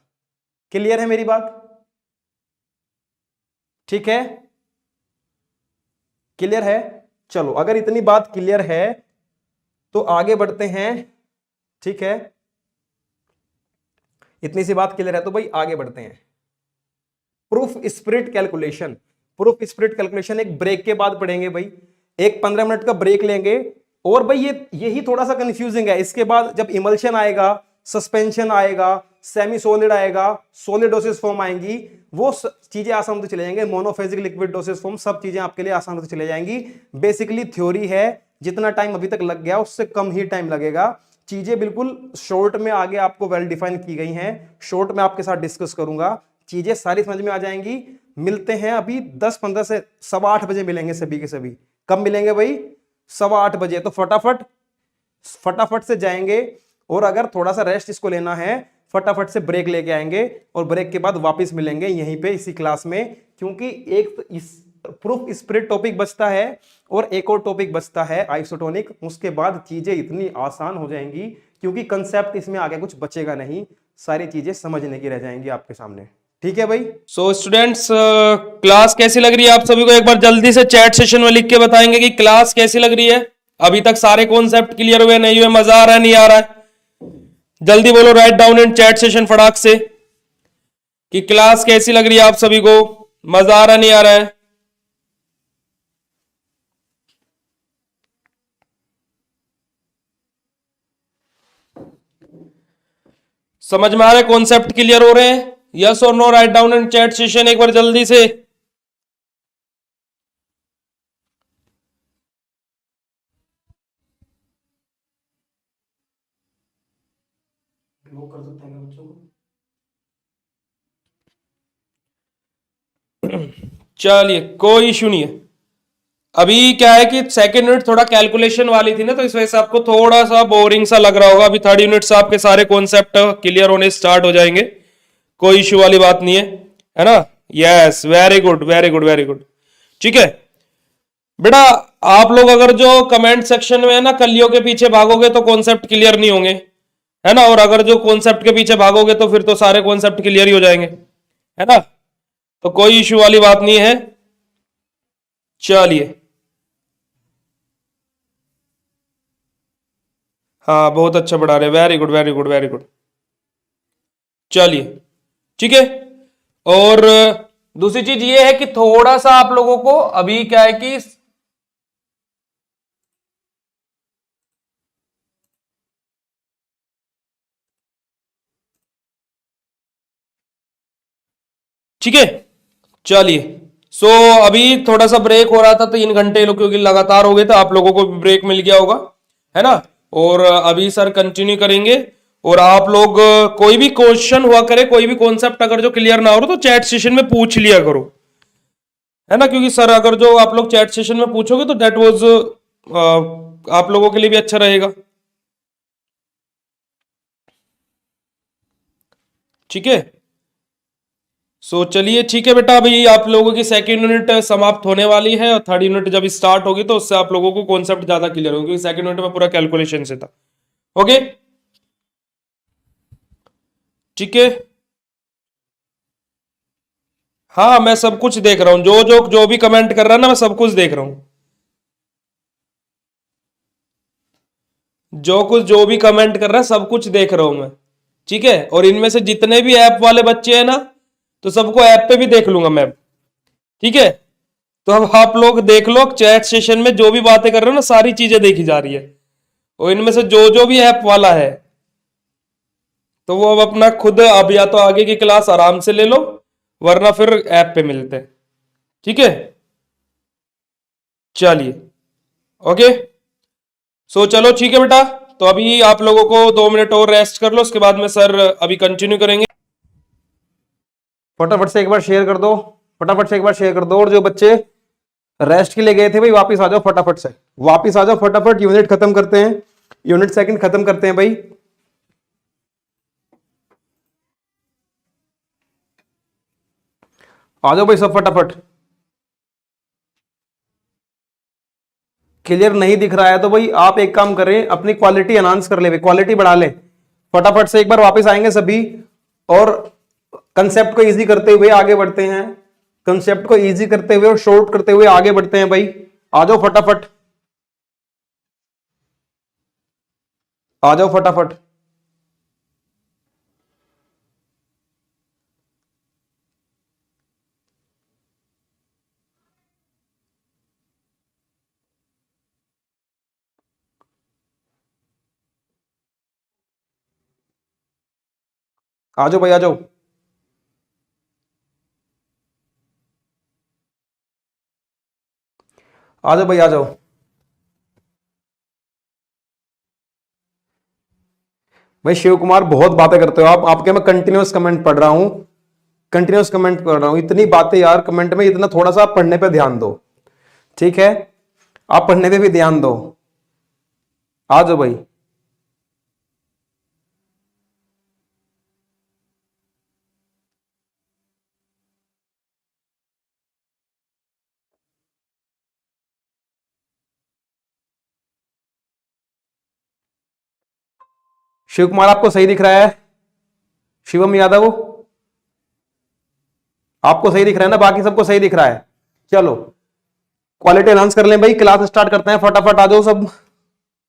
क्लियर है मेरी बात, ठीक है, क्लियर है। चलो अगर इतनी बात क्लियर है तो आगे बढ़ते हैं, ठीक है, इतनी सी बात क्लियर है तो भाई आगे बढ़ते हैं। Proof spirit calculation, proof spirit calculation एक ब्रेक के बाद पढ़ेंगे भाई, एक 15 मिनट का ब्रेक लेंगे। और भाई यही थोड़ा सा कंफ्यूजिंग है, इसके बाद जब इमल्शन आएगा, सस्पेंशन आएगा, सेमी सॉलिड आएगा, सॉलिड डोसेज फॉर्म आएंगी, वो चीजें आसान होते चले जाएंगे, मोनोफेजिक लिक्विड डोसेज फॉर्म, सब चीजें आपके लिए आसान होते चले जाएंगी। बेसिकली थ्योरी है, जितना टाइम अभी तक लग गया उससे कम ही टाइम लगेगा, चीजें बिल्कुल शॉर्ट में आगे आपको वेल डिफाइन की गई हैं, शॉर्ट में आपके साथ डिस्कस करूंगा, चीजें सारी समझ में आ जाएंगी। मिलते हैं अभी 10-15 से 8:15 बजे मिलेंगे सभी के सभी। कब मिलेंगे भाई, 8:15 बजे। तो फटाफट से जाएंगे, और अगर थोड़ा सा रेस्ट इसको लेना है फटाफट से ब्रेक लेके आएंगे, और ब्रेक के बाद वापस मिलेंगे यहीं पे इसी क्लास में, क्योंकि एक इस प्रूफ स्प्रिट टॉपिक बचता है और एक और टॉपिक बचता है आइसोटोनिक, उसके बाद चीजें इतनी आसान हो जाएंगी, क्योंकि कंसेप्ट इसमें आगे कुछ बचेगा नहीं, सारी चीजें समझने की रह जाएंगी आपके सामने, ठीक है भाई।
सो स्टूडेंट्स, क्लास कैसी लग रही है आप सभी को, एक बार जल्दी से चैट सेशन में लिख के बताएंगे कि क्लास कैसी लग रही है। अभी तक सारे कॉन्सेप्ट क्लियर हुए नहीं हुए, मजा आ रहा है नहीं आ रहा है, जल्दी बोलो, right down in chat session फटाक से कि क्लास कैसी लग रही है आप सभी को, मजा आ रहा नहीं आ रहा है। समझ में आ रहे, कॉन्सेप्ट क्लियर हो रहे हैं, यस और no, write down in chat session एक बार जल्दी से।
वो कर सकते हैं बच्चों को।
चलिए कोई इशू नहीं है। अभी क्या है कि सेकंड यूनिट थोड़ा कैलकुलेशन वाली थी ना, तो इस वजह से आपको थोड़ा सा बोरिंग सा लग रहा होगा। अभी थर्ड यूनिट से आपके सारे कॉन्सेप्ट क्लियर होने स्टार्ट हो जाएंगे, कोई इशू वाली बात नहीं है ना। Yes, very good very good very good, ठीक है बेटा। आप लोग अगर जो कमेंट सेक्शन में है ना कलियों के पीछे भागोगे तो कॉन्सेप्ट क्लियर नहीं होंगे, है ना, और अगर जो कॉन्सेप्ट के पीछे भागोगे तो फिर तो सारे कॉन्सेप्ट क्लियर ही हो जाएंगे, है ना, तो कोई इशू वाली बात नहीं है। चलिए, हाँ बहुत अच्छा पढ़ा रहे, very good very good very good. चलिए ठीक है, और दूसरी चीज ये है कि थोड़ा सा आप लोगों को अभी क्या है कि ठीक है, चलिए। सो अभी थोड़ा सा ब्रेक हो रहा था, 3 घंटे लोग क्योंकि लगातार हो गए थे, आप लोगों को भी ब्रेक मिल गया होगा, है ना। और अभी सर कंटिन्यू करेंगे, और आप लोग कोई भी क्वेश्चन हुआ करे, कोई भी कॉन्सेप्ट अगर जो क्लियर ना हो रहा तो चैट सेशन में पूछ लिया करो, है ना, क्योंकि सर अगर जो आप लोग चैट सेशन में पूछोगे तो दैट वाज आप लोगों के लिए भी अच्छा रहेगा, ठीक है। सो चलिए ठीक है बेटा, अभी आप लोगों की सेकंड यूनिट समाप्त होने वाली है, और थर्ड यूनिट जब स्टार्ट होगी तो उससे आप लोगों को कॉन्सेप्ट ज्यादा क्लियर होगा, क्योंकि सेकंड यूनिट में पूरा कैलकुलेशन से था। ओके ठीक है, हाँ मैं सब कुछ देख रहा हूं, जो भी कमेंट कर रहा है ना, मैं सब कुछ देख रहा हूं, जो भी कमेंट कर रहा है सब कुछ देख रहा हूं मैं, ठीक है। और इनमें से जितने भी ऐप वाले बच्चे हैं ना, तो सबको ऐप पे भी देख लूंगा मैं, ठीक है। तो अब आप लोग देख लो, चैट सेशन में जो भी बातें कर रहे हो ना, सारी चीजें देखी जा रही है, और इनमें से जो भी ऐप वाला है तो वो अब अपना खुद, अब या तो आगे की क्लास आराम से ले लो, वरना फिर ऐप पे मिलते हैं, ठीक है। चलिए, ओके। सो चलो ठीक है बेटा, तो अभी आप लोगों को 2 मिनट और रेस्ट कर लो, उसके बाद में सर अभी कंटिन्यू करेंगे।
फटाफट से एक बार शेयर कर दो, फटाफट से एक बार शेयर कर दो। और जो बच्चे रेस्ट के लिए गए थे भाई वापस आ जाओ, फटाफट से वापस आ जाओ, फटाफट यूनिट खत्म करते हैं, यूनिट सेकंड खत्म करते हैं भाई। आ जाओ भाई सब फटाफट। क्लियर नहीं दिख रहा है तो भाई आप एक काम करें, अपनी क्वालिटी एनहांस कर ले, क्वालिटी बढ़ा ले। फटाफट से एक बार वापस आएंगे सभी, और कंसेप्ट को इजी करते हुए आगे बढ़ते हैं, कंसेप्ट को इजी करते हुए और शॉर्ट करते हुए आगे बढ़ते हैं भाई। आ जाओ फटाफट, आ जाओ फटाफट। आ जाओ भाई, आ जाओ। आ जाओ भाई, आ जाओ। भाई शिव कुमार बहुत बातें करते हो आप, आपके मैं कंटिन्यूअस कमेंट पढ़ रहा हूं, कंटिन्यूअस कमेंट पढ़ रहा हूं। इतनी बातें यार कमेंट में, इतना थोड़ा सा आप पढ़ने पे ध्यान दो, ठीक है? आप पढ़ने पे भी ध्यान दो। आ जाओ भाई। शिव कुमार आपको सही दिख रहा है? शिवम यादव आपको सही दिख रहा है ना? बाकी सबको सही दिख रहा है? चलो क्वालिटी एनहांस कर लें भाई, क्लास स्टार्ट करते हैं। फटाफट आ जाओ सब,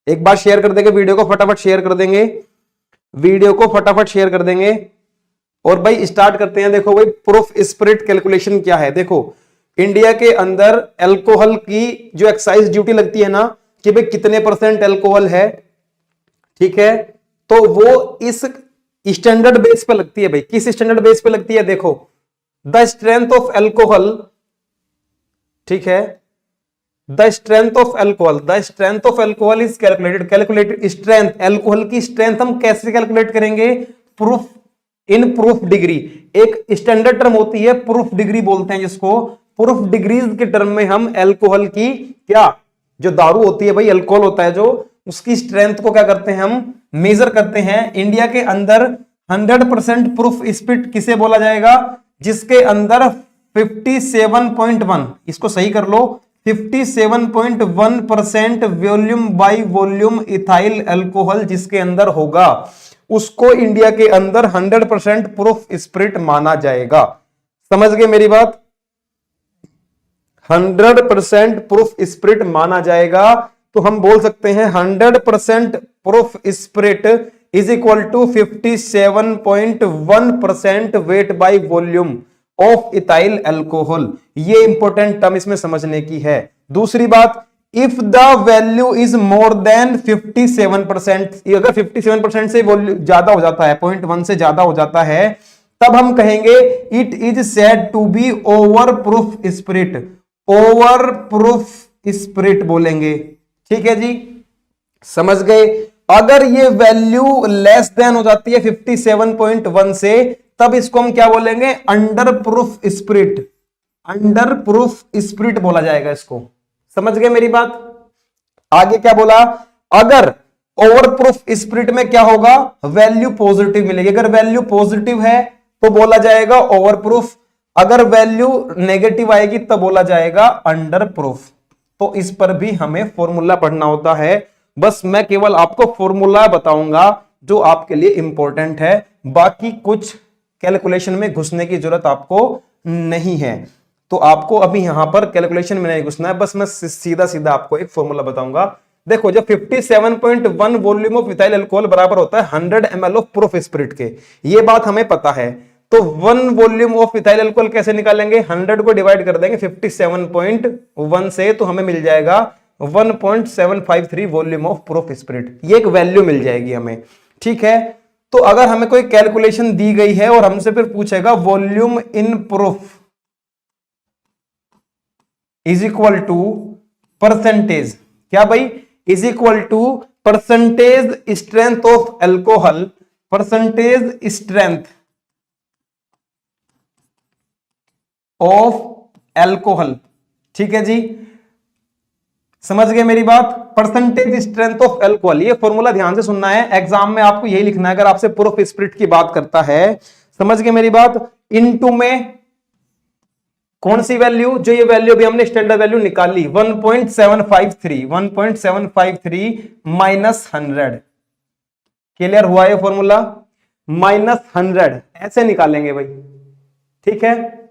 एक बार शेयर कर देंगे वीडियो को, फटाफट शेयर कर देंगे वीडियो को, फटाफट शेयर कर देंगे। और भाई स्टार्ट करते हैं। देखो भाई प्रूफ स्प्रिट कैलकुलेशन क्या है। देखो इंडिया के अंदर अल्कोहल की जो एक्साइज ड्यूटी लगती है ना, कि भाई कितने % अल्कोहल है, ठीक है? तो वो इस स्टैंडर्ड बेस पे लगती है भाई। किस स्टैंडर्ड बेस पे लगती है? देखो द स्ट्रेंथ ऑफ अल्कोहल, ठीक है? The strength of alcohol, the strength of alcohol is calculated strength, alcohol की स्ट्रेंथ हम कैसे कैलकुलेट करेंगे? प्रूफ, इन प्रूफ डिग्री। एक स्टैंडर्ड टर्म होती है प्रूफ डिग्री बोलते हैं जिसको। प्रूफ डिग्रीज के टर्म में हम अल्कोहल की, क्या जो दारू होती है भाई, अल्कोहल होता है जो, उसकी स्ट्रेंथ को क्या करते हैं हम? मेजर करते हैं। इंडिया के अंदर 100% प्रूफ स्पिरिट किसे बोला जाएगा? जिसके अंदर 57.1, इसको सही कर लो, 57.1% volume by volume ethyl alcohol जिसके अंदर होगा, उसको इंडिया के अंदर 100% प्रूफ स्पिरिट माना जाएगा। समझ गए मेरी बात? 100% प्रूफ स्पिरिट माना जाएगा। तो हम बोल सकते हैं 100% proof spirit is equal to 57.1% weight by volume of ethyl alcohol. ये इंपॉर्टेंट टर्म इसमें समझने की है। दूसरी बात, if the value is more than 57%, अगर 57% से वॉल्यूम ज्यादा हो जाता है, 0.1 से ज्यादा हो जाता है, तब हम कहेंगे it is said to be over proof spirit. Over proof spirit बोलेंगे, ठीक है जी? समझ गए? अगर ये वैल्यू लेस देन हो जाती है 57.1 से, तब इसको हम क्या बोलेंगे? Under proof spirit. Under proof spirit बोला जाएगा इसको। समझ गए मेरी बात? आगे क्या बोला? अगर ओवर प्रूफ स्पिरिट में क्या होगा? वैल्यू पॉजिटिव मिलेगी। अगर वैल्यू पॉजिटिव है तो बोला जाएगा ओवर प्रूफ, अगर वैल्यू नेगेटिव आएगी तब बोला जाएगा अंडर प्रूफ। तो इस पर भी हमें फॉर्मूला पढ़ना होता है। बस मैं केवल आपको फॉर्मूला बताऊंगा जो आपके लिए इंपॉर्टेंट है, बाकी कुछ कैलकुलेशन में घुसने की जरूरत आपको नहीं है। तो आपको अभी यहां पर कैलकुलेशन में नहीं घुसना है, बस मैं सीधा सीधा आपको एक फॉर्मूला बताऊंगा। देखो जब 57.1 वॉल्यूम ऑफ इथाइल अल्कोहल बराबर होता है 100 ml ऑफ प्रूफ स्पिरिट के, ये बात हमें पता है। तो 1 वॉल्यूम ऑफ इथाइल अल्कोहल कैसे निकालेंगे? 100 को डिवाइड कर देंगे 57.1 से, तो हमें मिल जाएगा 1.753 वॉल्यूम ऑफ प्रूफ स्पिरिट। ये एक वैल्यू मिल जाएगी हमें, ठीक है? तो अगर हमें कोई कैलकुलेशन दी गई है और हमसे फिर पूछेगा volume in proof is equal to percentage, क्या भाई, is equal to percentage strength of alcohol, percentage strength of alcohol. ठीक है जी, समझ गए मेरी बात, परसेंटेज स्ट्रेंथ ऑफ एल्कोहल। ये फॉर्मूला ध्यान से सुनना है, एग्जाम में आपको यही लिखना है अगर आपसे प्रूफ स्प्रिट की बात करता है। समझ गए मेरी बात, इनटू में कौन सी वैल्यू, जो ये वैल्यू भी हमने स्टैंडर्ड वैल्यू निकाली 1.753, 1.753 माइनस 100। क्लियर हुआ ये फॉर्मूला, माइनस 100 ऐसे निकालेंगे भाई। ठीक है,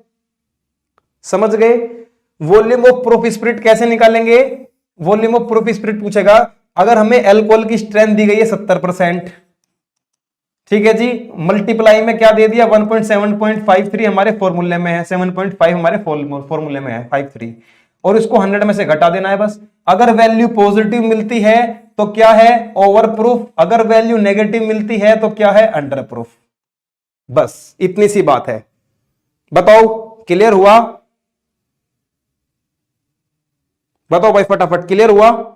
समझ गए। वॉल्यूम ऑफ प्रूफ स्प्रिट कैसे निकालेंगे, वॉल्यूम ऑफ प्रूफ स्प्रिट पूछेगा अगर हमें अल्कोहल की स्ट्रेंथ दी गई है 70%, ठीक है जी, मल्टीप्लाई में क्या दे दिया 1.753 हमारे फॉर्मूले में है, 7.5 हमारे फॉर्मूले में है 53, और इसको 100 में से घटा देना है बस। अगर वैल्यू पॉजिटिव मिलती है तो क्या है, ओवर प्रूफ, अगर वैल्यू नेगेटिव मिलती है तो क्या है, अंडर प्रूफ। बस इतनी सी बात है, बताओ क्लियर हुआ, बताओ भाई फटाफट, क्लियर हुआ।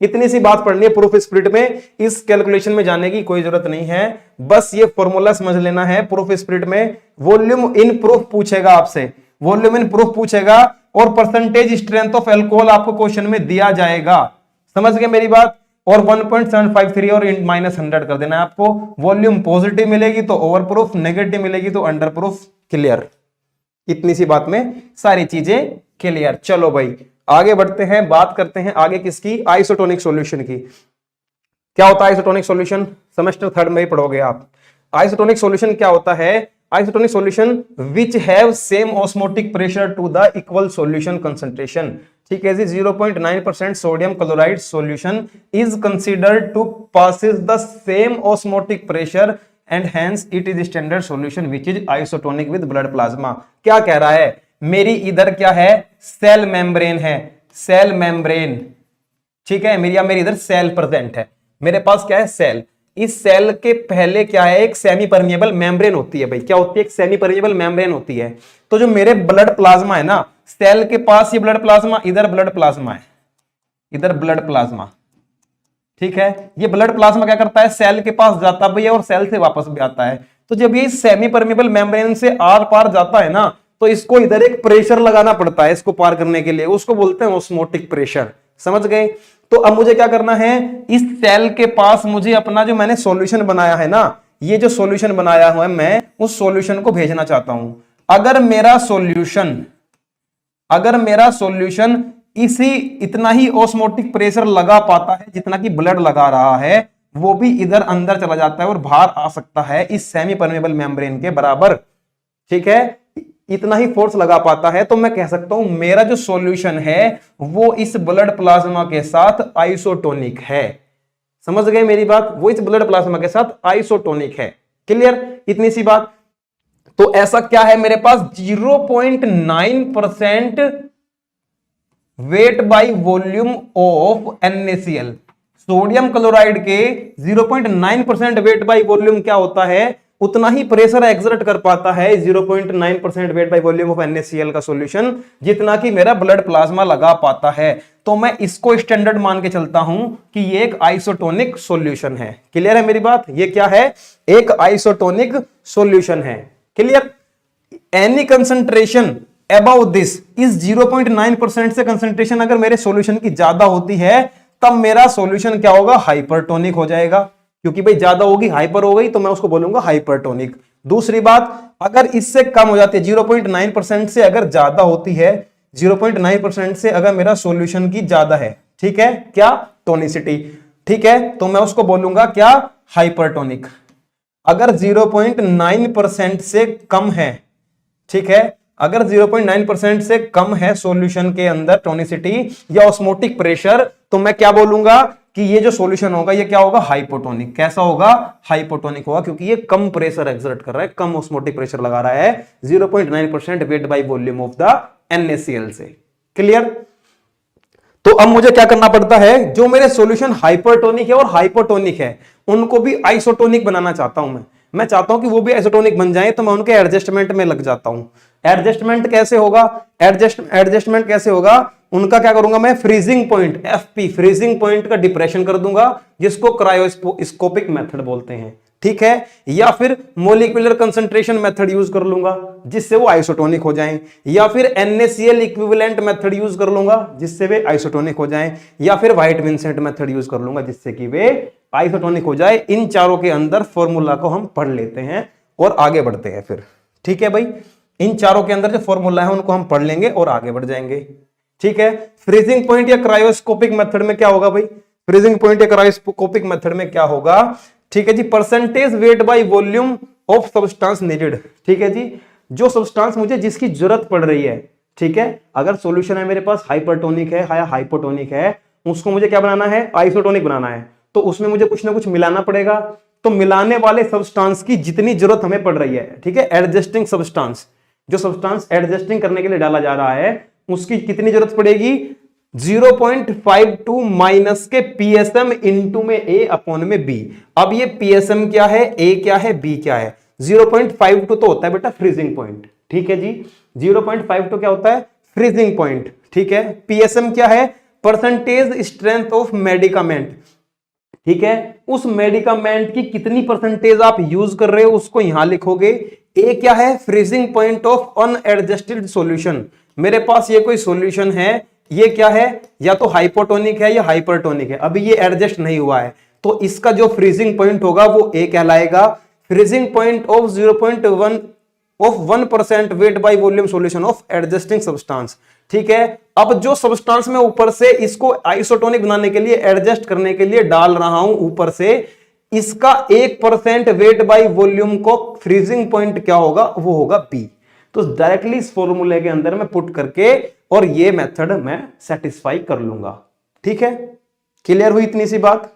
इतनी सी बात पढ़नी है प्रूफ स्प्लिट में, इस कैलकुलेशन में जाने की कोई जरूरत नहीं है, बस ये फॉर्मूला समझ लेना है। प्रूफ स्प्लिट में वॉल्यूम इन प्रूफ पूछेगा आपसे, वॉल्यूम इन प्रूफ पूछेगा, और परसेंटेज स्ट्रेंथ ऑफ एल्कोहल आपको क्वेश्चन में दिया जाएगा। समझ गए मेरी बात, और 1.753 और माइनस 100 कर देना है आपको। वॉल्यूम पॉजिटिव मिलेगी तो ओवर प्रूफ, नेगेटिव मिलेगी तो अंडर प्रूफ। क्लियर, इतनी सी बात में सारी चीजें क्लियर। चलो भाई आगे बढ़ते हैं, बात करते हैं आगे किसकी, आइसोटोनिक सॉल्यूशन की। क्या होता है आइसोटोनिक सॉल्यूशन, सेमेस्टर 3 में ही पढ़ोगे आप। आइसोटोनिक सॉल्यूशन क्या होता है, isotonic solution which have same osmotic pressure to the equal solution concentration. ठीक है जी, 0.9% sodium chloride solution is considered to possess the same osmotic pressure and hence it is standard solution which is isotonic with blood plasma. क्या कह रहा है, मेरी इधर क्या है, सेल मेम्ब्रेन है, सेल मेम्ब्रेन, ठीक है, मेरी इधर सेल प्रेजेंट है, मेरे पास क्या है, सेल। इस सेल के पहले क्या है, एक सेमी परमिएबल मेम्ब्रेन होती है भाई, क्या होती है, एक सेमी परमिएबल मेम्ब्रेन होती है। तो जो मेरे ब्लड प्लाज्मा है ना, सेल के पास ये ब्लड प्लाज्मा, इधर ब्लड प्लाज्मा है, इधर ब्लड प्लाज्मा, ठीक है। ये ब्लड प्लाज्मा क्या करता है, सेल के पास जाता भी है और सेल से वापस भी आता है। तो जब ये सेमी परमिएबल मेम्ब्रेन से आर पार जाता है ना, तो इसको इधर एक प्रेशर लगाना पड़ता है इसको पार करने के लिए, उसको बोलते हैं ऑस्मोटिक प्रेशर। समझ गए। तो अब मुझे क्या करना है, इस सेल के पास मुझे अपना जो मैंने सॉल्यूशन बनाया है ना, ये जो सॉल्यूशन बनाया हुआ है, मैं उस सॉल्यूशन को भेजना चाहता हूं। अगर मेरा सॉल्यूशन इसी इतना ही ऑस्मोटिक प्रेशर लगा पाता है जितना कि ब्लड लगा रहा है, वो भी इधर अंदर चला जाता है और बाहर आ सकता है इस सेमी परमेबल मेम्ब्रेन के बराबर, ठीक है, इतना ही फोर्स लगा पाता है, तो मैं कह सकता हूं मेरा जो सॉल्यूशन है वो इस ब्लड प्लाज्मा के साथ आइसोटोनिक है। समझ गए मेरी बात, वो इस ब्लड प्लाज्मा के साथ आइसोटोनिक है। क्लियर, इतनी सी बात। तो ऐसा क्या है मेरे पास, 0.9% wait by volume of NaCl। Sodium chloride के 0.9% वेट बाय वॉल्यूम क्या होता है, उतना ही प्रेशर एक्सर्ट कर पाता है 0.9% wait by volume of NaCl का सॉल्यूशन, जितना कि मेरा ब्लड प्लाज्मा लगा पाता है। तो मैं इसको स्टैंडर्ड मान के चलता हूं कि ये एक आइसोटोनिक सॉल्यूशन है। क्लियर है मेरी बात, ये क्या है, एक आइसोटोनिक सॉल्यूशन है। Clear. Any concentration about this इस 0.9% से कंसंट्रेशन अगर मेरे सॉल्यूशन की ज्यादा होती है, तब मेरा सॉल्यूशन क्या होगा, हाइपरटोनिक हो जाएगा। क्योंकि भाई ज्यादा होगी, हाइपर हो गई, तो मैं उसको बोलूंगा हाइपरटोनिक। दूसरी बात, अगर इससे कम हो जाती है 0.9% से अगर ज्यादा होती है, 0.9% से अगर मेरा सॉल्यूशन की ज्यादा है, ठीक है, क्या, टोनिसिटी, ठीक है, तो मैं उसको बोलूंगा क्या, हाइपरटोनिक। अगर 0.9% से कम है, ठीक है, अगर 0.9% से कम है सॉल्यूशन के अंदर टोनिसिटी या ऑस्मोटिक प्रेशर, तो मैं क्या बोलूंगा कि ये जो सॉल्यूशन होगा ये क्या होगा, हाइपोटोनिक। कैसा होगा, हाइपोटोनिक होगा, क्योंकि ये कम प्रेशर एक्सर्ट कर रहा है, कम ऑस्मोटिक प्रेशर लगा रहा है 0.9% wait by volume of the NaCl से। क्लियर। तो अब मुझे क्या करना पड़ता है, जो मेरे सॉल्यूशन हाइपरटोनिक है और हाइपोटोनिक है, उनको भी आइसोटोनिक बनाना चाहता हूं मैं। मैं चाहता हूं कि वो भी आइसोटोनिक बन जाए, तो मैं उनके एडजस्टमेंट में लग जाता हूं। एडजस्टमेंट कैसे होगा? एडजस्टमेंट कैसे होगा उनका? क्या करूंगा मैं? Freezing point, FP, freezing point का डिप्रेशन कर दूंगा, जिसको क्रायोस्कोपिक मेथड बोलते हैं, ठीक है। या फिर मोलिकुलर कंसंट्रेशन मेथड यूज कर लूंगा, जिससे वो आइसोटोनिक हो जाएं, या फिर NaCl इक्विवेलेंट मेथड यूज कर लूंगा, जिससे वे आइसोटोनिक हो जाएं, या फिर व्हाइट विंसेंट मेथड यूज कर लूंगा, जिससे कि वे आइसोटोनिक हो जाए। इन चारों के अंदर फॉर्मूला को हम पढ़ लेते हैं और आगे बढ़ते हैं फिर, ठीक है भाई। इन चारों के अंदर जो फॉर्मूला है उनको हम पढ़ लेंगे और आगे बढ़ जाएंगे, ठीक है। फ्रीजिंग पॉइंट या क्रायोस्कोपिक मेथड में क्या होगा भाई? फ्रीजिंग पॉइंट या क्रायोस्कोपिक मेथड में क्या होगा, ठीक है जी? Percentage weight by volume of substance needed, ठीक है जी। जो सब्सटेंस मुझे जिसकी जरूरत पड़ रही है, ठीक है। अगर सॉल्यूशन है मेरे पास हाइपरटोनिक है या हाइपोटोनिक है, उसको मुझे क्या बनाना है? आइसोटोनिक बनाना है, तो उसमें मुझे कुछ ना कुछ मिलाना पड़ेगा। तो मिलाने वाले सब्सटेंस की जितनी जरूरत हमें पड़ रही है, ठीक है, एडजस्टिंग सब्सटेंस, जो सब्सटेंस एडजस्टिंग करने के लिए डाला जा रहा है, उसकी कितनी जरूरत पड़ेगी? 0.52 माइनस के पीएसएम इंटू में ए अपॉन में बी। अब ये पीएसएम क्या है, ए क्या है, बी क्या है? 0.52 तो होता है बेटा फ्रीजिंग पॉइंट, ठीक है जी। 0.52 क्या होता है? फ्रीजिंग पॉइंट, ठीक है। पीएसएम क्या है? परसेंटेज स्ट्रेंथ ऑफ मेडिकामेंट, ठीक है। उस मेडिकामेंट की कितनी परसेंटेज आप यूज कर रहे हो उसको यहां लिखोगे। ए क्या है? Freezing point of unadjusted solution. मेरे पास ये कोई सॉल्यूशन है, ये क्या है? या तो हाइपोटोनिक है या हाइपरटोनिक है, अभी ये एडजस्ट नहीं हुआ है, तो इसका जो फ्रीजिंग पॉइंट होगा वो ए कहलाएगा। Freezing point of 0.1 of 1% wait by volume solution of adjusting substance, ठीक है। अब जो सब्सटेंस में ऊपर से इसको आइसोटोनिक बनाने के लिए, एडजस्ट करने के लिए डाल रहा हूं ऊपर से, इसका 1% वेट बाय वॉल्यूम को फ्रीजिंग पॉइंट क्या होगा? वो होगा बी। तो डायरेक्टली इस फॉर्मूले के अंदर मैं पुट करके और ये मेथड मैं सेटिस्फाई कर लूंगा, ठीक है। क्लियर हुई इतनी सी बात?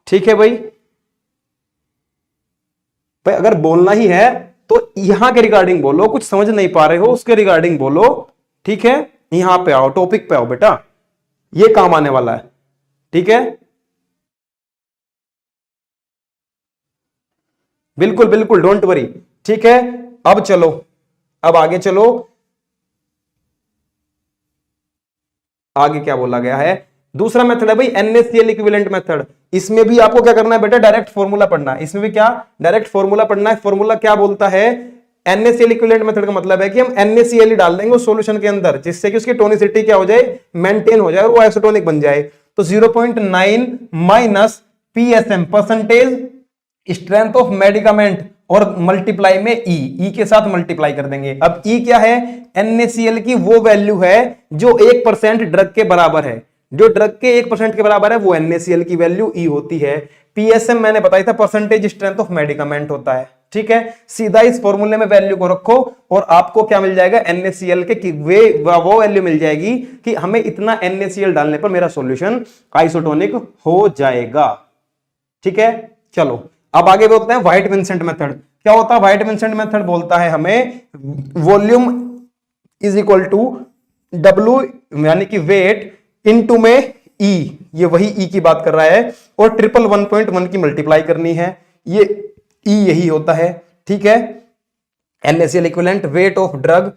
ठीक है भाई। भाई अगर बोलना ही है तो यहां के रिगार्डिंग बोलो, कुछ समझ नहीं पा रहे हो उसके रिगार्डिंग बोलो, ठीक है। यहां पे आओ, टॉपिक पे आओ बेटा, ये काम आने वाला है, ठीक है। बिल्कुल बिल्कुल, डोंट वरी, ठीक है। अब चलो, अब आगे चलो। आगे क्या बोला गया है? दूसरा मेथड है भाई NaCl इक्विवेलेंट मेथड। इसमें भी आपको क्या करना है बेटा? डायरेक्ट फॉर्मूला पढ़ना है। इसमें भी क्या? डायरेक्ट फॉर्मूला पढ़ना है। फॉर्मूला क्या बोलता है? NaCl इक्विवेलेंट मेथड का मतलब है कि हम NaCl ही डाल देंगे उस सॉल्यूशन के अंदर, जिससे कि उसकी टोनिसिटी क्या हो जाए? मेंटेन हो जाए और वो आइसोटोनिक बन जाए। तो 0.9 minus PSM, percentage strength of medicament, और मल्टीप्लाई में ई के साथ मल्टीप्लाई कर देंगे। अब ई क्या है? NaCl की वो वैल्यू है जो 1% ड्रग के बराबर है। जो ड्रग के 1% के बराबर है वो NaCl की वैल्यू ई होती है। पीएसएम मैंने बताया था परसेंटेज स्ट्रेंथ ऑफ मेडिकामेंट होता है, ठीक है। सीधा इस फॉर्मूले में वैल्यू को रखो और आपको क्या मिल जाएगा? NaCl के वो वैल्यू मिल जाएगी कि हमें इतना NaCl डालने पर मेरा सॉल्यूशन आइसोटोनिक हो जाएगा, ठीक है। चलो अब आगे बोलते हैं व्हाइट विंसेंट मेथड। क्या होता है व्हाइट विंसेंट मेथड? बोलता है हमें volume is equal to W यानी कि वेट इनटू में E, ये वही E की बात कर रहा है, और 111 की मल्टीप्लाई करनी है। ये E यही होता है, ठीक है। NaCl equivalent, weight of drug,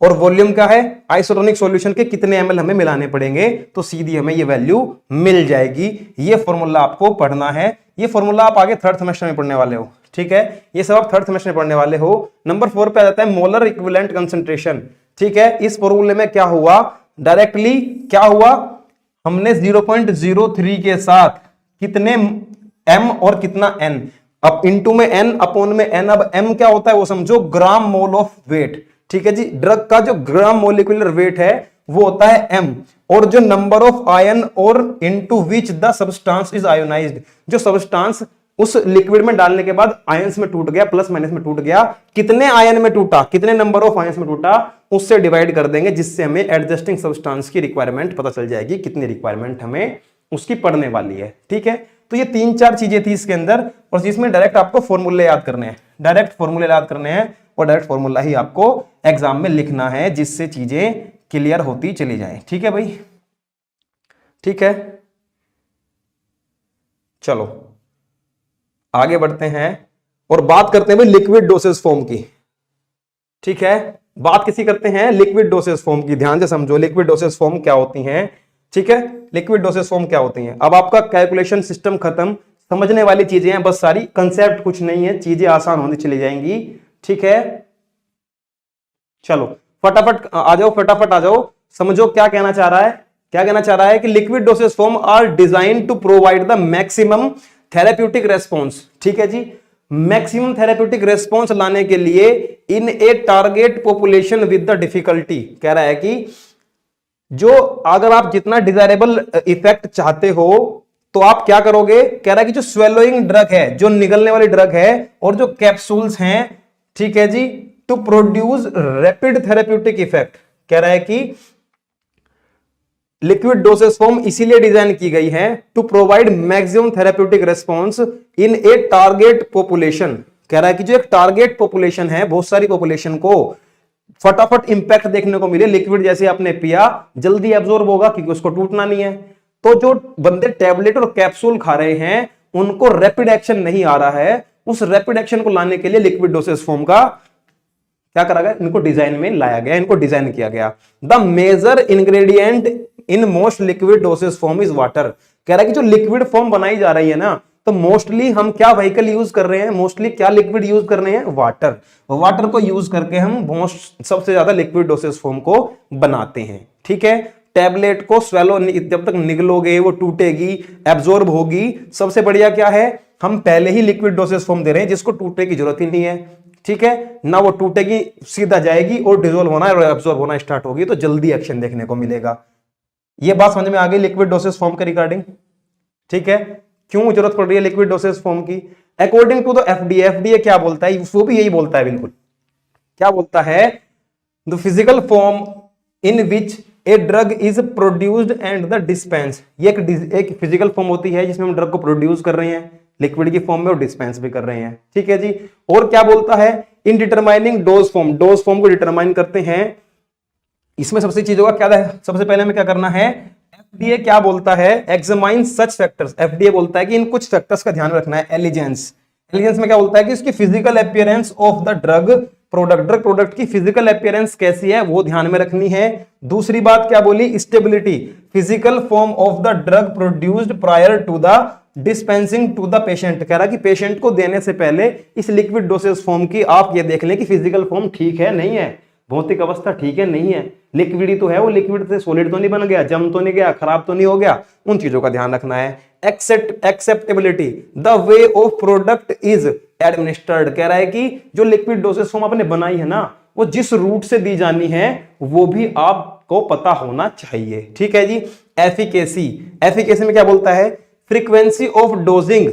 और वॉल्यूम क्या है? आइसोटोनिक सॉल्यूशन के कितने ml हमें मिलाने पड़ेंगे, तो सीधी हमें ये वैल्यू मिल जाएगी। ये फॉर्मूला आपको पढ़ना है। ये फॉर्मूला आप आगे थर्ड सेमेस्टर में पढ़ने वाले हो, ठीक है। ये सब आप थर्ड सेमेस्टर में पढ़ने वाले हो। नंबर 4 पे आ जाता है मोलर इक्विवेलेंट कंसंट्रेशन, ठीक है। इस फॉर्मूले में क्या हुआ? डायरेक्टली क्या हुआ? हमने 0.03 के साथ कितने m और कितना n, अब इनटू में n अपॉन में n। अब m क्या होता है वो समझो, ग्राम मोल ऑफ वेट, ठीक है जी। ड्रग का जो ग्राम मोलिकुलर वेट है वो होता है m, और जो नंबर ऑफ आयन और into which the substance is ionised, जो सब्सटेंस उस लिक्विड में डालने के बाद आयंस में टूट गया, प्लस माइनस में टूट गया, कितने आयन में टूटा, कितने नंबर ऑफ आयंस में टूटा, उससे डिवाइड कर देंगे, जिससे हमें एडजस्टिंग सब्सटेंस की रिक्वायरमेंट पता चल जाएगी, कितनी रिक्वायरमेंट हमें उसकी पड़ने वाली है, ठीक है। तो ये 3-4 चीजें थी इसके अंदर, और जिसमें डायरेक्ट आपको फॉर्मूले याद करने हैं, डायरेक्ट फॉर्मूले याद करने हैं, और डायरेक्ट फॉर्मूला ही आपको एग्जाम में लिखना है, जिससे चीजें क्लियर होती चली जाए। ठीक है भाई, ठीक है, चलो आगे बढ़ते हैं और बात करते हैं भाई लिक्विड डोसेज फॉर्म की। ठीक है, बात किसी करते हैं लिक्विड डोसेज फॉर्म की। ध्यान से समझो लिक्विड डोसेज फॉर्म क्या होती हैं। ठीक है, लिक्विड डोसेज फॉर्म क्या होती हैं। अब आपका कैलकुलेशन सिस्टम खत्म, समझने वाली चीजें हैं बस सारी, कंसेप्ट कुछ नहीं है, चीजें आसान होने चली जाएंगी। ठीक है, चलो फटाफट आ जाओ, फटाफट आ जाओ, समझो क्या कहना चाह रहा है। क्या कहना चाह रहा है कि liquid dosage form are design to provide the maximum therapeutic response. ठीक है जी, मैक्सिमम थेरेप्यूटिक रेस्पॉन्स लाने के लिए in a target population with the difficulty. कह रहा है कि जो अगर आप जितना डिजायरेबल इफेक्ट चाहते हो तो आप क्या करोगे। कह रहा है कि जो स्वेलोइंग ड्रग है, जो निगलने वाली ड्रग है, और जो कैप्सूल्स हैं, ठीक है जी, to produce rapid therapeutic effect. कह रहा है कि लिक्विड डोसेज फॉर्म इसीलिए डिजाइन की गई है to provide maximum therapeutic response in a target population. कह रहा है कि जो एक टारगेट पॉपुलेशन है, बहुत सारी पॉपुलेशन को फटाफट इंपैक्ट देखने को मिले। लिक्विड जैसे आपने पिया जल्दी एब्जॉर्ब होगा क्योंकि उसको टूटना नहीं है। तो जो बंदे टैबलेट और कैप्सूल खा रहे हैं उनको रैपिड एक्शन नहीं आ रहा है, उस रैपिड एक्शन को लाने के लिए लिक्विड डोसेज फॉर्म का क्या करा गया, इनको डिजाइन में लाया गया, इनको डिजाइन किया गया। The major ingredient in most liquid dosage form is water. कह रहा है कि जो लिक्विड फॉर्म बनाई जा रही है ना, तो मोस्टली हम क्या व्हीकल यूज कर रहे हैं, मोस्टली क्या लिक्विड यूज कर रहे हैं, वाटर। वाटर को यूज करके हम सबसे ज्यादा लिक्विड डोसेज फॉर्म को बनाते हैं। ठीक है, टैबलेट को स्वेलो जब तक निगलोगे वो टूटेगी, एब्जॉर्ब होगी। सबसे बढ़िया क्या है, हम पहले ही लिक्विड डोसेज फॉर्म दे रहे हैं जिसको टूटने की जरूरत ही नहीं है। ठीक है ना, वो टूटेगी सीधा जाएगी और डिसोल्व होना और एब्जॉर्ब होना स्टार्ट होगी, तो जल्दी एक्शन देखने को मिलेगा। ये बात समझ में आ गई लिक्विड डोसेज फॉर्म के रिगार्डिंग। ठीक है, क्यों जरूरत पड़ रही है लिक्विड डोसेज फॉर्म की। According to the FDA, FDA क्या बोलता है, वो भी यही बोलता है बिल्कुल। क्या बोलता है, the physical form in which a drug is produced and the dispense. ये एक फिजिकल फॉर्म होती है जिसमें हम ड्रग को प्रोड्यूस कर रहे हैं लिक्विड की फॉर्म में और डिस्पेंस भी कर रहे हैं। ठीक है जी, और क्या बोलता है, in determining dose form, dose form को डिटरमाइन करते हैं। इसमें सबसे चीजों का क्या है, सबसे पहले हमें क्या करना है, एफडीए क्या बोलता है, एग्जामाइन सच फैक्टर्स। एफडीए बोलता है कि इन कुछ फैक्टर्स का ध्यान रखना है। एलिजेंस, एलिजेंस में क्या बोलता है कि इसकी physical appearance of the drug product, drug product की फिजिकल अपीयरेंस कैसी है वो ध्यान में रखनी है। दूसरी बात क्या बोली, stability, physical form of the drug produced prior to the dispensing to the patient. कह रहा कि पेशेंट को देने से पहले इस लिक्विड डोसेज फॉर्म की आप ये देख लें कि फिजिकल फॉर्म ठीक है नहीं है, भौतिक अवस्था ठीक है नहीं है, लिक्विड ही तो है, वो लिक्विड से सॉलिड तो नहीं बन गया, जम तो नहीं गया, खराब तो नहीं हो गया, उन चीजों का ध्यान रखना है। Acceptability, the way of product is administered. कह रहा है कि जो लिक्विड डोसेज फॉर्म आपने बनाई है ना, वो जिस रूट से दी जानी है वो भी आपको पता होना चाहिए। ठीक है जी, एफिकेसी, एफिकेसी में क्या बोलता है, फ्रीक्वेंसी ऑफ डोजिंग,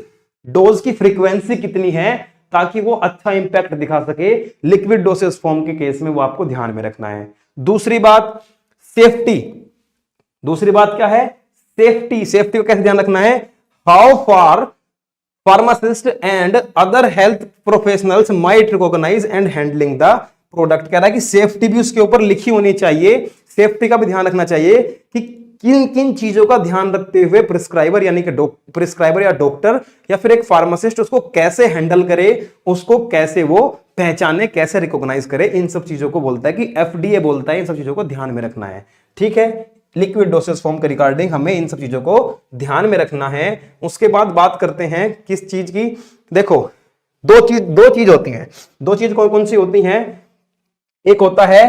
डोज की फ्रीक्वेंसी कितनी है ताकि वो अच्छा इंपैक्ट दिखा सके, लिक्विड डोसेज फॉर्म के केस में वो आपको ध्यान में रखना है। दूसरी बात सेफ्टी, दूसरी बात क्या है, सेफ्टी, सेफ्टी को कैसे ध्यान रखना है, how far pharmacist and other health professionals might recognise and handling the product. कह रहा है कि सेफ्टी भी उसके ऊपर लिखी होनी चाहिए, सेफ्टी का भी ध्यान रखना चाहिए कि किन किन चीजों का ध्यान रखते हुए प्रिस्क्राइबर यानी कि प्रिस्क्राइबर या डॉक्टर या फिर एक फार्मासिस्ट उसको कैसे हैंडल करे, उसको कैसे वो पहचाने, कैसे रिकॉग्नाइज करे, इन सब चीजों को बोलता है कि एफडीए बोलता है इन सब चीजों को ध्यान में रखना है। ठीक है, लिक्विड डोसेज फॉर्म के रिगार्डिंग हमें इन सब चीजों को ध्यान में रखना है। उसके बाद बात करते हैं किस चीज की, देखो दो चीज होती हैं, दो चीज कौन कौन सी होती हैं, एक होता है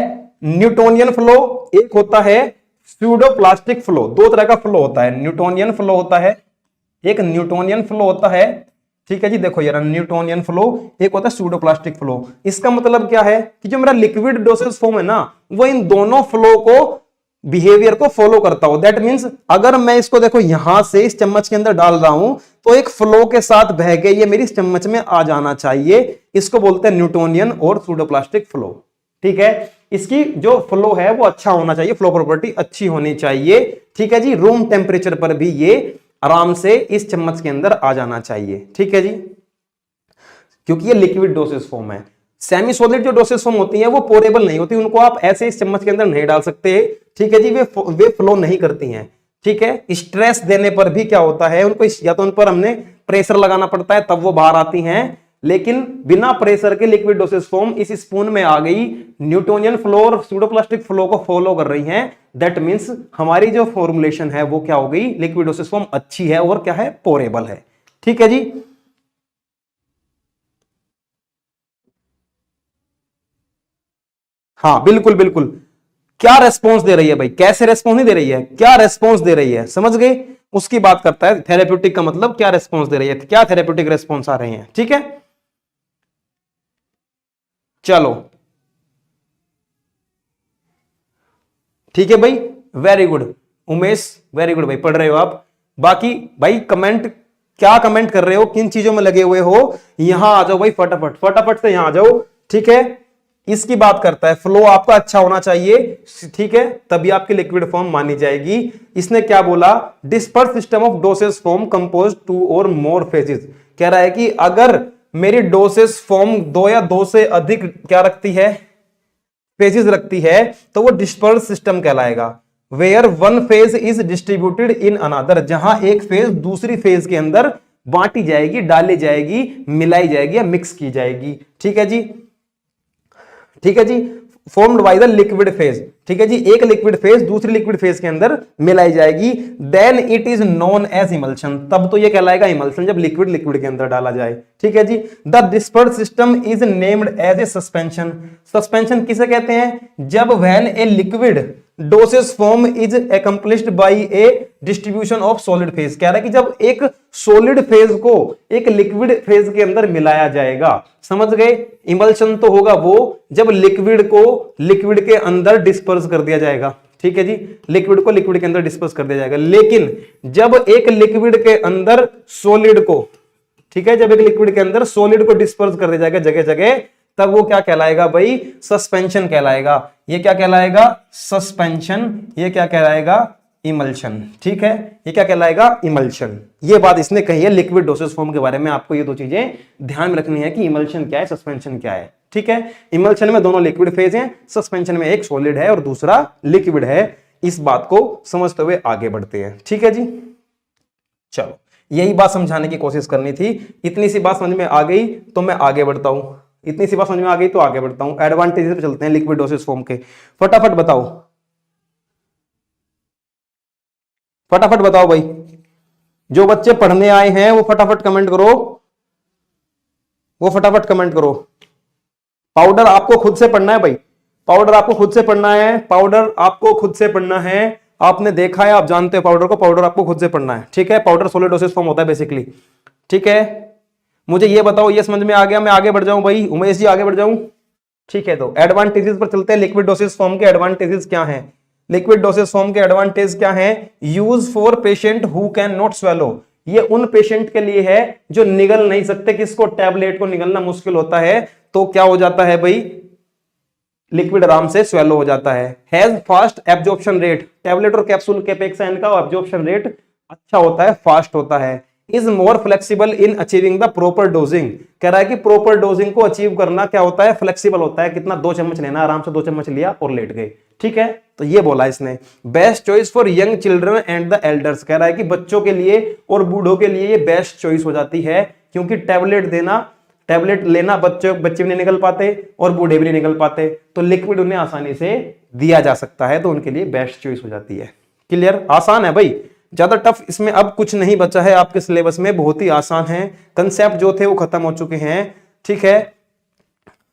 न्यूटोनियन फ्लो, एक होता है स्यूडोप्लास्टिक फ्लो। दो तरह का फ्लो होता है, न्यूटोनियन फ्लो होता है, एक न्यूटोनियन फ्लो होता है। ठीक है जी, देखो यार न्यूटोनियन फ्लो, एक होता है स्यूडोप्लास्टिक फ्लो। इसका मतलब क्या है कि जो मेरा लिक्विड डोसेज फॉर्म है ना, वो इन दोनों फ्लो को बिहेवियर को फॉलो करता हो। दैट मींस अगर मैं इसको देखो यहां से इस चम्मच के अंदर डाल रहा हूं तो एक फ्लो के साथ बह के ये मेरी चम्मच में आ जाना चाहिए, इसको बोलते हैं न्यूटोनियन और स्यूडोप्लास्टिक फ्लो। ठीक है, इसकी जो फ्लो है वो अच्छा होना चाहिए, फ्लो प्रॉपर्टी अच्छी होनी चाहिए। ठीक है जी, रूम टेम्परेचर पर भी ये आराम से इस चम्मच के अंदर आ जाना चाहिए। ठीक है जी, क्योंकि ये लिक्विड डोसेज फॉर्म है। सेमी सॉलिड जो डोसेज फॉर्म होती हैं वो पोरेबल नहीं होती, उनको आप ऐसे इस चम्मच के अंदर नहीं डाल सकते, ठीक है जी, वे फ्लो नहीं करती हैं, ठीक है। स्ट्रेस देने पर भी क्या होता है, उनको या तो उन पर हमने प्रेशर लगाना पड़ता है तब वो बाहर आती हैं, लेकिन बिना प्रेशर के लिक्विड डोसेज फॉर्म इस स्पून में आ गई, न्यूटोनियन फ्लो और सूडोप्लास्टिक फ्लो को फॉलो कर रही हैं, दैट मींस हमारी जो फॉर्मुलेशन है वो क्या हो गई, लिक्विड डोसेज फॉर्म अच्छी है और क्या है, पोरेबल है, ठीक है जी। हाँ बिल्कुल बिल्कुल, क्या रेस्पॉन्स दे रही है भाई, कैसे रेस्पॉन्स नहीं दे रही है, क्या रेस्पॉन्स दे रही है, समझ गए, उसकी बात करता है। थेरेप्यूटिक का मतलब क्या रेस्पॉन्स दे रही है, क्या थेरेप्यूटिक रेस्पॉन्स आ रहे हैं, ठीक है। चलो ठीक है भाई, very good Umesh, very good भाई, पढ़ रहे हो आप। बाकी भाई कमेंट, क्या कमेंट कर रहे हो, किन चीजों में लगे हुए हो, यहां आ जाओ भाई, फटाफट फटाफट से यहां आ जाओ, ठीक है। इसकी बात करता है, फ्लो आपका अच्छा होना चाहिए, ठीक है, तभी आपकी लिक्विड फॉर्म मानी जाएगी। इसने क्या बोला, disperse system of dosage form compose 2 और मोर फेजेस, कह रहा है कि अगर मेरी डोसेज फॉर्म 2 या 2 से अधिक क्या रखती है, फेजेस रखती है, तो वो डिस्पर्स सिस्टम कहलाएगा। Where one phase is distributed in another, जहां एक फेज दूसरी फेज के अंदर बांटी जाएगी, डाली जाएगी, मिलाई जाएगी या मिक्स की जाएगी, ठीक है जी, ठीक है जी। Formed by the liquid phase, ठीक है जी, एक लिक्विड फेज दूसरी लिक्विड फेज के अंदर मिलाई जाएगी, then it is known as emulsion, तब तो ये कहलाएगा इमल्शन जब लिक्विड लिक्विड के अंदर डाला जाए, ठीक है जी। The disperse system is named as a suspension, suspension किसे कहते हैं, जब when a liquid dosage form is accomplished by a distribution of solid phase, कह रहा है कि जब एक सॉलिड फेज को एक लिक्विड फेज के अंदर मिलाया जाएगा, समझ गए। इमल्शन तो होगा वो जब लिक्विड को लिक्विड के अंदर डिस्पर्स कर दिया जाएगा, ठीक है जी, लिक्विड को लिक्विड के अंदर डिस्पर्स कर दिया जाएगा। लेकिन जब एक लिक्विड के अंदर सॉलिड को, ठीक है, जब एक लिक्विड के अंदर सॉलिड को डिस्पर्स कर दिया जाएगा जगह जगह, तब वो क्या कहलाएगा भाई, सस्पेंशन कहलाएगा। ये क्या कहलाएगा, सस्पेंशन, ये क्या कहलाएगा, इमल्शन, ठीक है, ये क्या कहलाएगा, इमल्शन। ये बात इसने कही है लिक्विड डोसेज फॉर्म के बारे में, आपको ये दो चीजें ध्यान में रखनी है कि इमल्शन क्या है, सस्पेंशन क्या है, ठीक है। इमल्शन में दोनों लिक्विड फेज हैं, सस्पेंशन में एक सॉलिड है और दूसरा लिक्विड है, इस बात को समझते हुए आगे बढ़ते हैं, ठीक है जी। चलो यही बात समझाने की कोशिश करनी थी, इतनी सी बात समझ में आ गई तो मैं आगे बढ़ता हूं, इतनी सी बात समझ में आ गई तो आगे बढ़ता हूं। एडवांटेजेस पे चलते हैं लिक्विड डोसेज फॉर्म के, फटाफट बताओ, फटाफट बताओ भाई, जो बच्चे पढ़ने आए हैं वो फटाफट कमेंट करो, वो फटाफट कमेंट करो। पाउडर आपको खुद से पढ़ना है भाई, पाउडर आपको खुद से पढ़ना है, पाउडर आपको खुद से पढ़ना है, आपने देखा है, आप जानते हो पाउडर को, पाउडर आपको खुद से पढ़ना है, ठीक है। पाउडर सॉलिड डोसेज फॉर्म होता है बेसिकली, ठीक है। मुझे ये बताओ, ये समझ में आ गया, मैं आगे बढ़ जाऊं भाई, उमेश जी आगे बढ़ जाऊं, ठीक है। तो एडवांटेजेस पर चलते हैं, लिक्विड डोसेज फॉर्म के एडवांटेजेस क्या हैं, लिक्विड डोसेज फॉर्म के एडवांटेज क्या है, use for patient who can not swallow, ये उन पेशेंट के लिए है जो निगल नहीं सकते, किसको, टैबलेट को निगलना मुश्किल होता है, तो क्या हो जाता है भाई, लिक्विड आराम से स्वेलो हो जाता है। Has fast absorption rate, tablet और कैप्सूल के अपेक्षा इनका एब्जॉर्प्शन रेट अच्छा होता है, फास्ट होता है। Is more flexible in achieving the proper dosing, कह रहा है कि प्रॉपर डोजिंग को अचीव करना क्या होता है, फ्लेक्सिबल होता है, कितना 2 चम्मच लेना, आराम से 2 चम्मच लिया और लेट गए, ठीक है। तो ये बोला इसने। Best choice for young children and the elders, कह रहा है कि बच्चों के लिए और बूढ़ों के लिए ये बेस्ट चॉइस हो जाती है, क्योंकि टैबलेट लेना बच्चे भी नहीं निकल पाते और बूढ़े भी नहीं निकल पाते, तो लिक्विड उन्हें आसानी से दिया जा सकता है, तो उनके लिए बेस्ट चॉइस हो जाती है। क्लियर, आसान है भाई, ज्यादा टफ इसमें अब कुछ नहीं बचा है आपके सिलेबस में, बहुत ही आसान है, कंसेप्ट जो थे वो खत्म हो चुके हैं, ठीक है।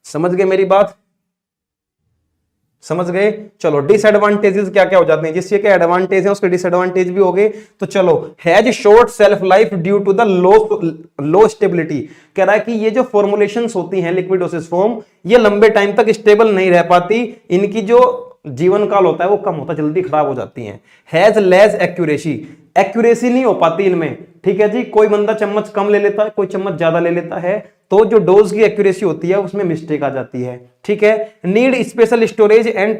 समझ गए मेरी बात, समझ गए। चलो डिसएडवांटेजेस क्या क्या हो जाते हैं, जिसके क्या एडवांटेज है उसके डिसएडवांटेज भी हो गए। तो चलो, has short shelf life due to the low stability, कह रहा है कि ये जो फॉर्मुलेशंस होती हैं लिक्विड डोसेज फॉर्म, ये लंबे टाइम तक स्टेबल नहीं रह पाती, इनकी जो जीवन काल होता है वो कम होता है, जल्दी खराब हो जाती हैं। हैज लेस एक्यूरेसी, एक्यूरेसी नहीं हो पाती इनमें, ठीक है जी। कोई बंदा चम्मच कम ले लेता है, कोई चम्मच ज्यादा ले लेता है, तो जो डोज की एक्यूरेसी होती है उसमें मिस्टेक आ जाती है, ठीक है। Need special storage and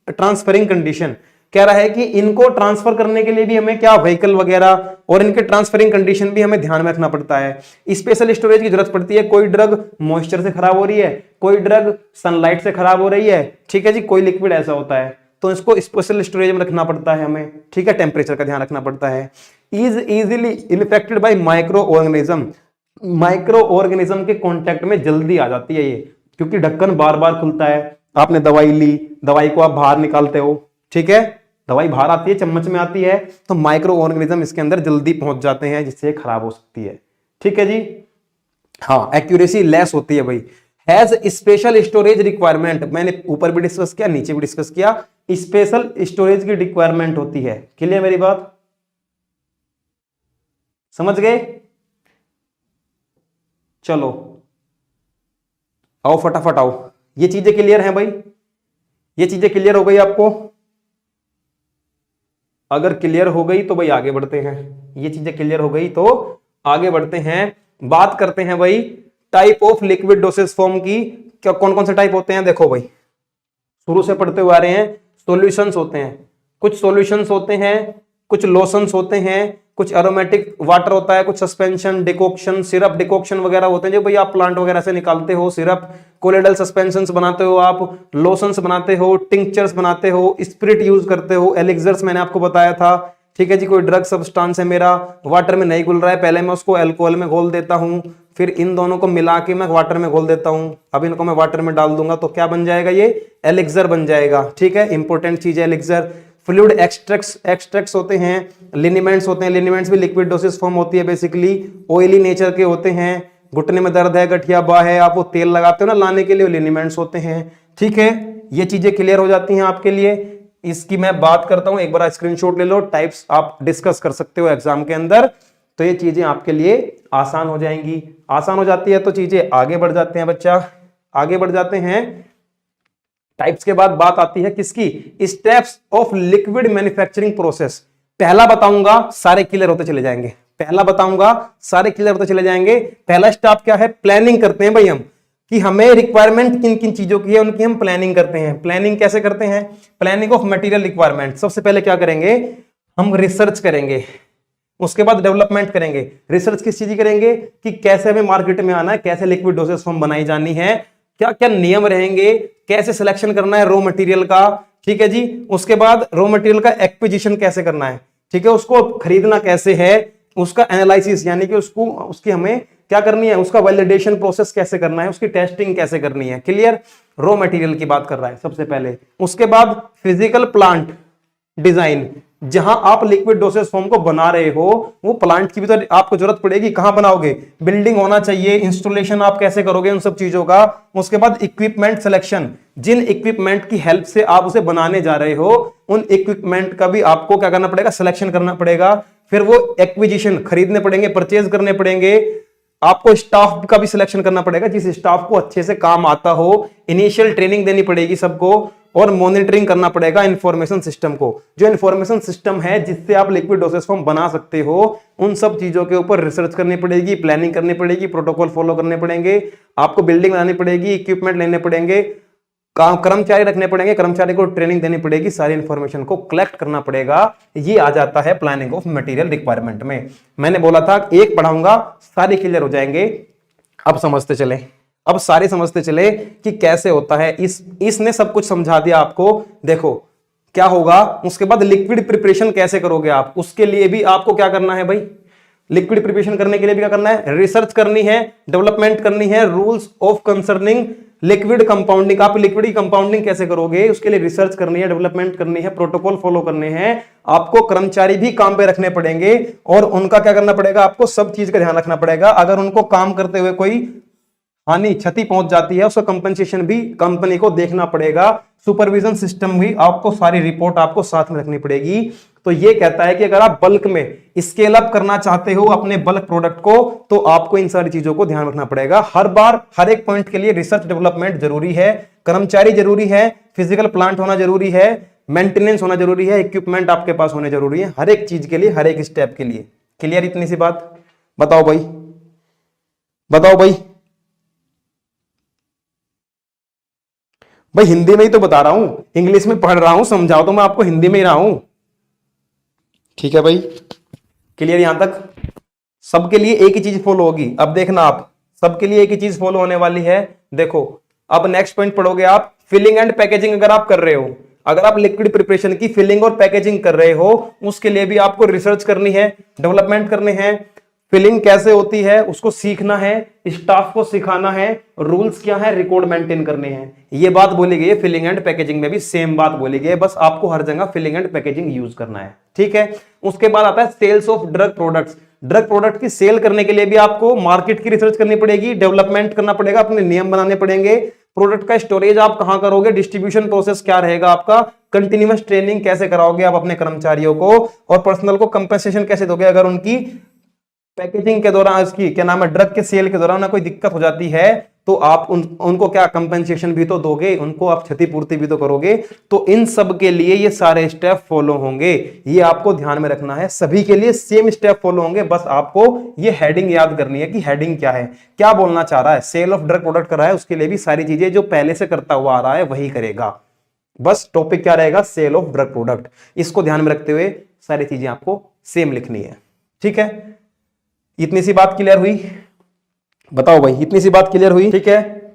transferring condition, कह रहा है कि इनको ट्रांसफर करने के लिए भी हमें क्या व्हीकल वगैरह और इनके ट्रांसफरिंग कंडीशन भी हमें ध्यान में रखना पड़ता है। स्पेशल स्टोरेज की जरूरत पड़ती है। कोई ड्रग मॉइस्चर से खराब हो रही है, कोई ड्रग सनलाइट से खराब हो रही है, ठीक है जी, कोई लिक्विड ऐसा होता है तो इसको स्पेशल स्टोरेज में रखना पड़ता है हमें, ठीक है। टेम्परेचर का ध्यान रखना पड़ता है। Is easily infected by micro organism, micro organism के कांटेक्ट में जल्दी आ जाती है ये, क्योंकि ढक्कन बार बार खुलता है। आपने दवाई ली, दवाई को आप बाहर निकालते हो, ठीक है, दवाई बाहर आती है, चम्मच में आती है, तो माइक्रो ऑर्गेनिज्म इसके अंदर जल्दी पहुंच जाते हैं, जिससे खराब हो सकती है, ठीक है जी। हाँ, एक्यूरेसी लेस होती है भाई। हैज स्पेशल स्टोरेज रिक्वायरमेंट, मैंने ऊपर भी डिस्कस किया, नीचे भी डिस्कस किया, स्पेशल स्टोरेज की रिक्वायरमेंट होती है। क्लियर मेरी बात, समझ गए? चलो आओ फटाफट आओ, ये चीजें क्लियर हैं भाई, ये चीजें क्लियर हो गई आपको? अगर क्लियर हो गई तो भाई आगे बढ़ते हैं। ये चीजें क्लियर हो गई तो आगे बढ़ते हैं। बात करते हैं भाई type of liquid dosage form की। क्या कौन कौन से टाइप होते हैं? देखो भाई, शुरू से पढ़ते हुए आ रहे हैं। सॉल्यूशंस होते हैं, कुछ सॉल्यूशंस होते हैं, कुछ लोशंस होते हैं, कुछ एरोमेटिक वाटर होता है, कुछ सस्पेंशन, डिकॉक्शन, सिरप डिकॉक्शन वगैरह होते हैं जो भाई आप प्लांट वगैरह से निकालते हो। सिरप, कोलोइडल सस्पेंशंस बनाते हो आप, लोशंस बनाते हो, टिंक्चर्स बनाते हो, स्पिरिट यूज करते हो, एलिक्सर्स मैंने आपको बताया था, ठीक है जी। कोई ड्रग सब्सटेंस है मेरा, वाटर में नहीं घुल रहा है, पहले मैं उसको अल्कोहल में घोल देता हूं, फिर इन दोनों को मिला के मैं वाटर में घोल देता हूं, अब इनको मैं वाटर में डाल दूंगा तो क्या बन जाएगा? ये एलिक्सर बन जाएगा, ठीक है। इंपॉर्टेंट चीज है एलिक्सर। फ्लूइड एक्सट्रैक्ट्स होते हैं, लिनिमेंट्स होते हैं, लिनिमेंट्स भी लिक्विड डोसेज फॉर्म होती है, बेसिकली ऑयली नेचर के होते हैं। घुटने में दर्द है, गठिया बा है, आप वो तेल लगाते हो ना लाने के लिए, लिनिमेंट्स होते हैं, ठीक है। ये चीजें क्लियर हो जाती हैं आपके लिए। इसकी मैं बात करता हूं, एक बार स्क्रीनशॉट ले लो, टाइप्स आप डिस्कस कर सकते हो एग्जाम के अंदर, तो ये चीजें आपके लिए आसान हो जाएंगी। आसान हो जाती है तो चीजें आगे बढ़ जाते हैं बच्चा, आगे बढ़ जाते हैं। टाइप्स के बाद बात आती है किसकी? Steps of liquid manufacturing process. पहला बताऊंगा, सारे क्लियर होते चले जाएंगे। पहला बताऊंगा, सारे क्लियर होते चले जाएंगे। पहला स्टेप क्या है? प्लानिंग करते हैं भाई हम, कि हमें रिक्वायरमेंट किन किन चीजों की है, उनकी हम प्लानिंग करते हैं। प्लानिंग कैसे करते हैं? Planning of material requirement. सबसे पहले क्या करेंगे? हम रिसर्च करेंगे, उसके बाद डेवलपमेंट करेंगे। रिसर्च किस चीज की करेंगे? कि कैसे हमें मार्केट में आना है, कैसे लिक्विड डोसेज फॉर्म बनाई जानी है, क्या क्या नियम रहेंगे, कैसे सिलेक्शन करना है रॉ मटेरियल का, ठीक है जी। उसके बाद रॉ मटेरियल का एक्विजिशन कैसे करना है, ठीक है, उसको खरीदना कैसे है, उसका एनालिसिस यानी कि उसकी हमें क्या करनी है, उसका वैलिडेशन प्रोसेस कैसे करना है, उसकी टेस्टिंग कैसे करनी है। क्लियर? रॉ मटेरियल की बात कर रहा है सबसे पहले। उसके बाद फिजिकल प्लांट डिजाइन, जहां आप लिक्विड डोसेज फॉर्म को बना रहे हो, वो प्लांट की भी तो आपको जरूरत पड़ेगी। कहां बनाओगे? बिल्डिंग होना चाहिए, इंस्टॉलेशन आप कैसे करोगे उन सब चीजों का। उसके बाद इक्विपमेंट सिलेक्शन, जिन इक्विपमेंट की हेल्प से आप उसे बनाने जा रहे हो, उन इक्विपमेंट का भी आपको क्या करना पड़ेगा? सिलेक्शन करना पड़ेगा। फिर वो एक्विजिशन, खरीदने पड़ेंगे, परचेज करने पड़ेंगे। आपको स्टाफ का भी सिलेक्शन करना पड़ेगा, जिस स्टाफ को अच्छे से काम आता हो। इनिशियल ट्रेनिंग देनी पड़ेगी सबको, और मॉनिटरिंग करना पड़ेगा इंफॉर्मेशन सिस्टम को। जो इंफॉर्मेशन सिस्टम है जिससे आप लिक्विड डोसेज फॉर्म बना सकते हो, उन सब चीजों के ऊपर रिसर्च करनी पड़ेगी, प्लानिंग करनी पड़ेगी, प्रोटोकॉल फॉलो करने पड़ेंगे, आपको बिल्डिंग बनानी पड़ेगी, इक्विपमेंट लेने पड़ेंगे, कर्मचारी रखने पड़ेंगे, कर्मचारी को ट्रेनिंग देनी पड़ेगी, सारी इंफॉर्मेशन को कलेक्ट करना पड़ेगा। ये आ जाता है प्लानिंग ऑफ मटेरियल रिक्वायरमेंट में। मैंने बोला था एक पढ़ाऊंगा, सारे क्लियर हो जाएंगे। अब समझते चले, अब सारे समझते चले कि कैसे होता है। इसने सब कुछ समझा दिया आपको। देखो क्या होगा, उसके बाद लिक्विड प्रिपरेशन कैसे करोगे आप, उसके लिए भी आपको क्या करना है भाई? लिक्विड प्रिपरेशन करने के लिए भी क्या करना है? रिसर्च करनी है, डेवलपमेंट करनी है। Rules of concerning liquid compounding, आप लिक्विड की कंपाउंडिंग कैसे करोगे, उसके लिए रिसर्च करनी है, डेवलपमेंट करनी है, प्रोटोकॉल फॉलो करने हैं। आपको कर्मचारी भी काम पे रखने पड़ेंगे, और उनका क्या करना पड़ेगा? आपको सब चीज का ध्यान रखना पड़ेगा। अगर उनको काम करते हुए कोई हानि, क्षति पहुंच जाती है, उसका कंपनसेशन भी कंपनी को देखना पड़ेगा। सुपरविजन सिस्टम भी आपको, सारी रिपोर्ट आपको साथ में रखनी पड़ेगी। तो ये कहता है कि अगर आप बल्क में स्केल अप करना चाहते हो अपने बल्क प्रोडक्ट को, तो आपको इन सारी चीजों को ध्यान रखना पड़ेगा। हर बार हर एक पॉइंट के लिए रिसर्च डेवलपमेंट जरूरी है, कर्मचारी जरूरी है, फिजिकल प्लांट होना जरूरी है, मेंटेनेंस होना जरूरी है, इक्विपमेंट आपके पास होने जरूरी है, हर एक चीज के लिए, हर एक स्टेप के लिए। क्लियर इतनी सी बात? बताओ भाई, बताओ भाई। भाई हिंदी में ही तो बता रहा हूं, इंग्लिश में पढ़ रहा हूं, समझाओ तो मैं आपको हिंदी में ही रहा हूं। ठीक है भाई, क्लियर यहां तक? सबके लिए एक ही चीज फॉलो होगी। अब देखना आप, सबके लिए एक ही चीज फॉलो होने वाली है। देखो अब नेक्स्ट पॉइंट पढ़ोगे आप, फिलिंग एंड पैकेजिंग अगर आप कर रहे हो, अगर आप लिक्विड प्रिपरेशन की फिलिंग और पैकेजिंग कर रहे हो, उसके लिए भी आपको रिसर्च करनी है, डेवलपमेंट करने हैं। फिलिंग कैसे होती है उसको सीखना है, स्टाफ को सिखाना है, रूल्स क्या है, रिकॉर्ड मेंटेन करने हैं। ये बात बोली गई है फिलिंग एंड पैकेजिंग में भी, सेम बात बोली गई है, बस आपको हर जगह फिलिंग एंड पैकेजिंग यूज करना है। ठीक है, उसके बाद आता है sales of drug products. Drug product की सेल करने के लिए भी आपको मार्केट की रिसर्च करनी पड़ेगी, डेवलपमेंट करना पड़ेगा, अपने नियम बनाने पड़ेंगे। प्रोडक्ट का स्टोरेज आप कहां करोगे, डिस्ट्रीब्यूशन प्रोसेस क्या रहेगा आपका, कंटिन्यूअस ट्रेनिंग कैसे कराओगे आप अपने कर्मचारियों को, और पर्सनल को कंपेंसेशन कैसे दोगे अगर उनकी पैकेजिंग के दौरान, इसकी क्या नाम है, ड्रग के सेल के दौरान कोई दिक्कत हो जाती है तो आप उनको क्या कंपेंसेशन भी तो दोगे, उनको आप क्षतिपूर्ति भी तो करोगे। तो इन सब के लिए ये सारे स्टेप फॉलो होंगे, ये आपको ध्यान में रखना है। सभी के लिए सेम स्टेप फॉलो होंगे, बस आपको ये हेडिंग याद करनी है कि हेडिंग क्या है, क्या बोलना चाह रहा है। सेल ऑफ ड्रग प्रोडक्ट कर रहा है, उसके लिए भी सारी चीजें जो पहले से करता हुआ आ रहा है वही करेगा। बस टॉपिक क्या रहेगा, सेल ऑफ ड्रग प्रोडक्ट। इसको ध्यान में रखते हुए सारी चीजें आपको सेम लिखनी है। ठीक है, इतनी सी बात क्लियर हुई? बताओ भाई, इतनी सी बात क्लियर हुई? ठीक है,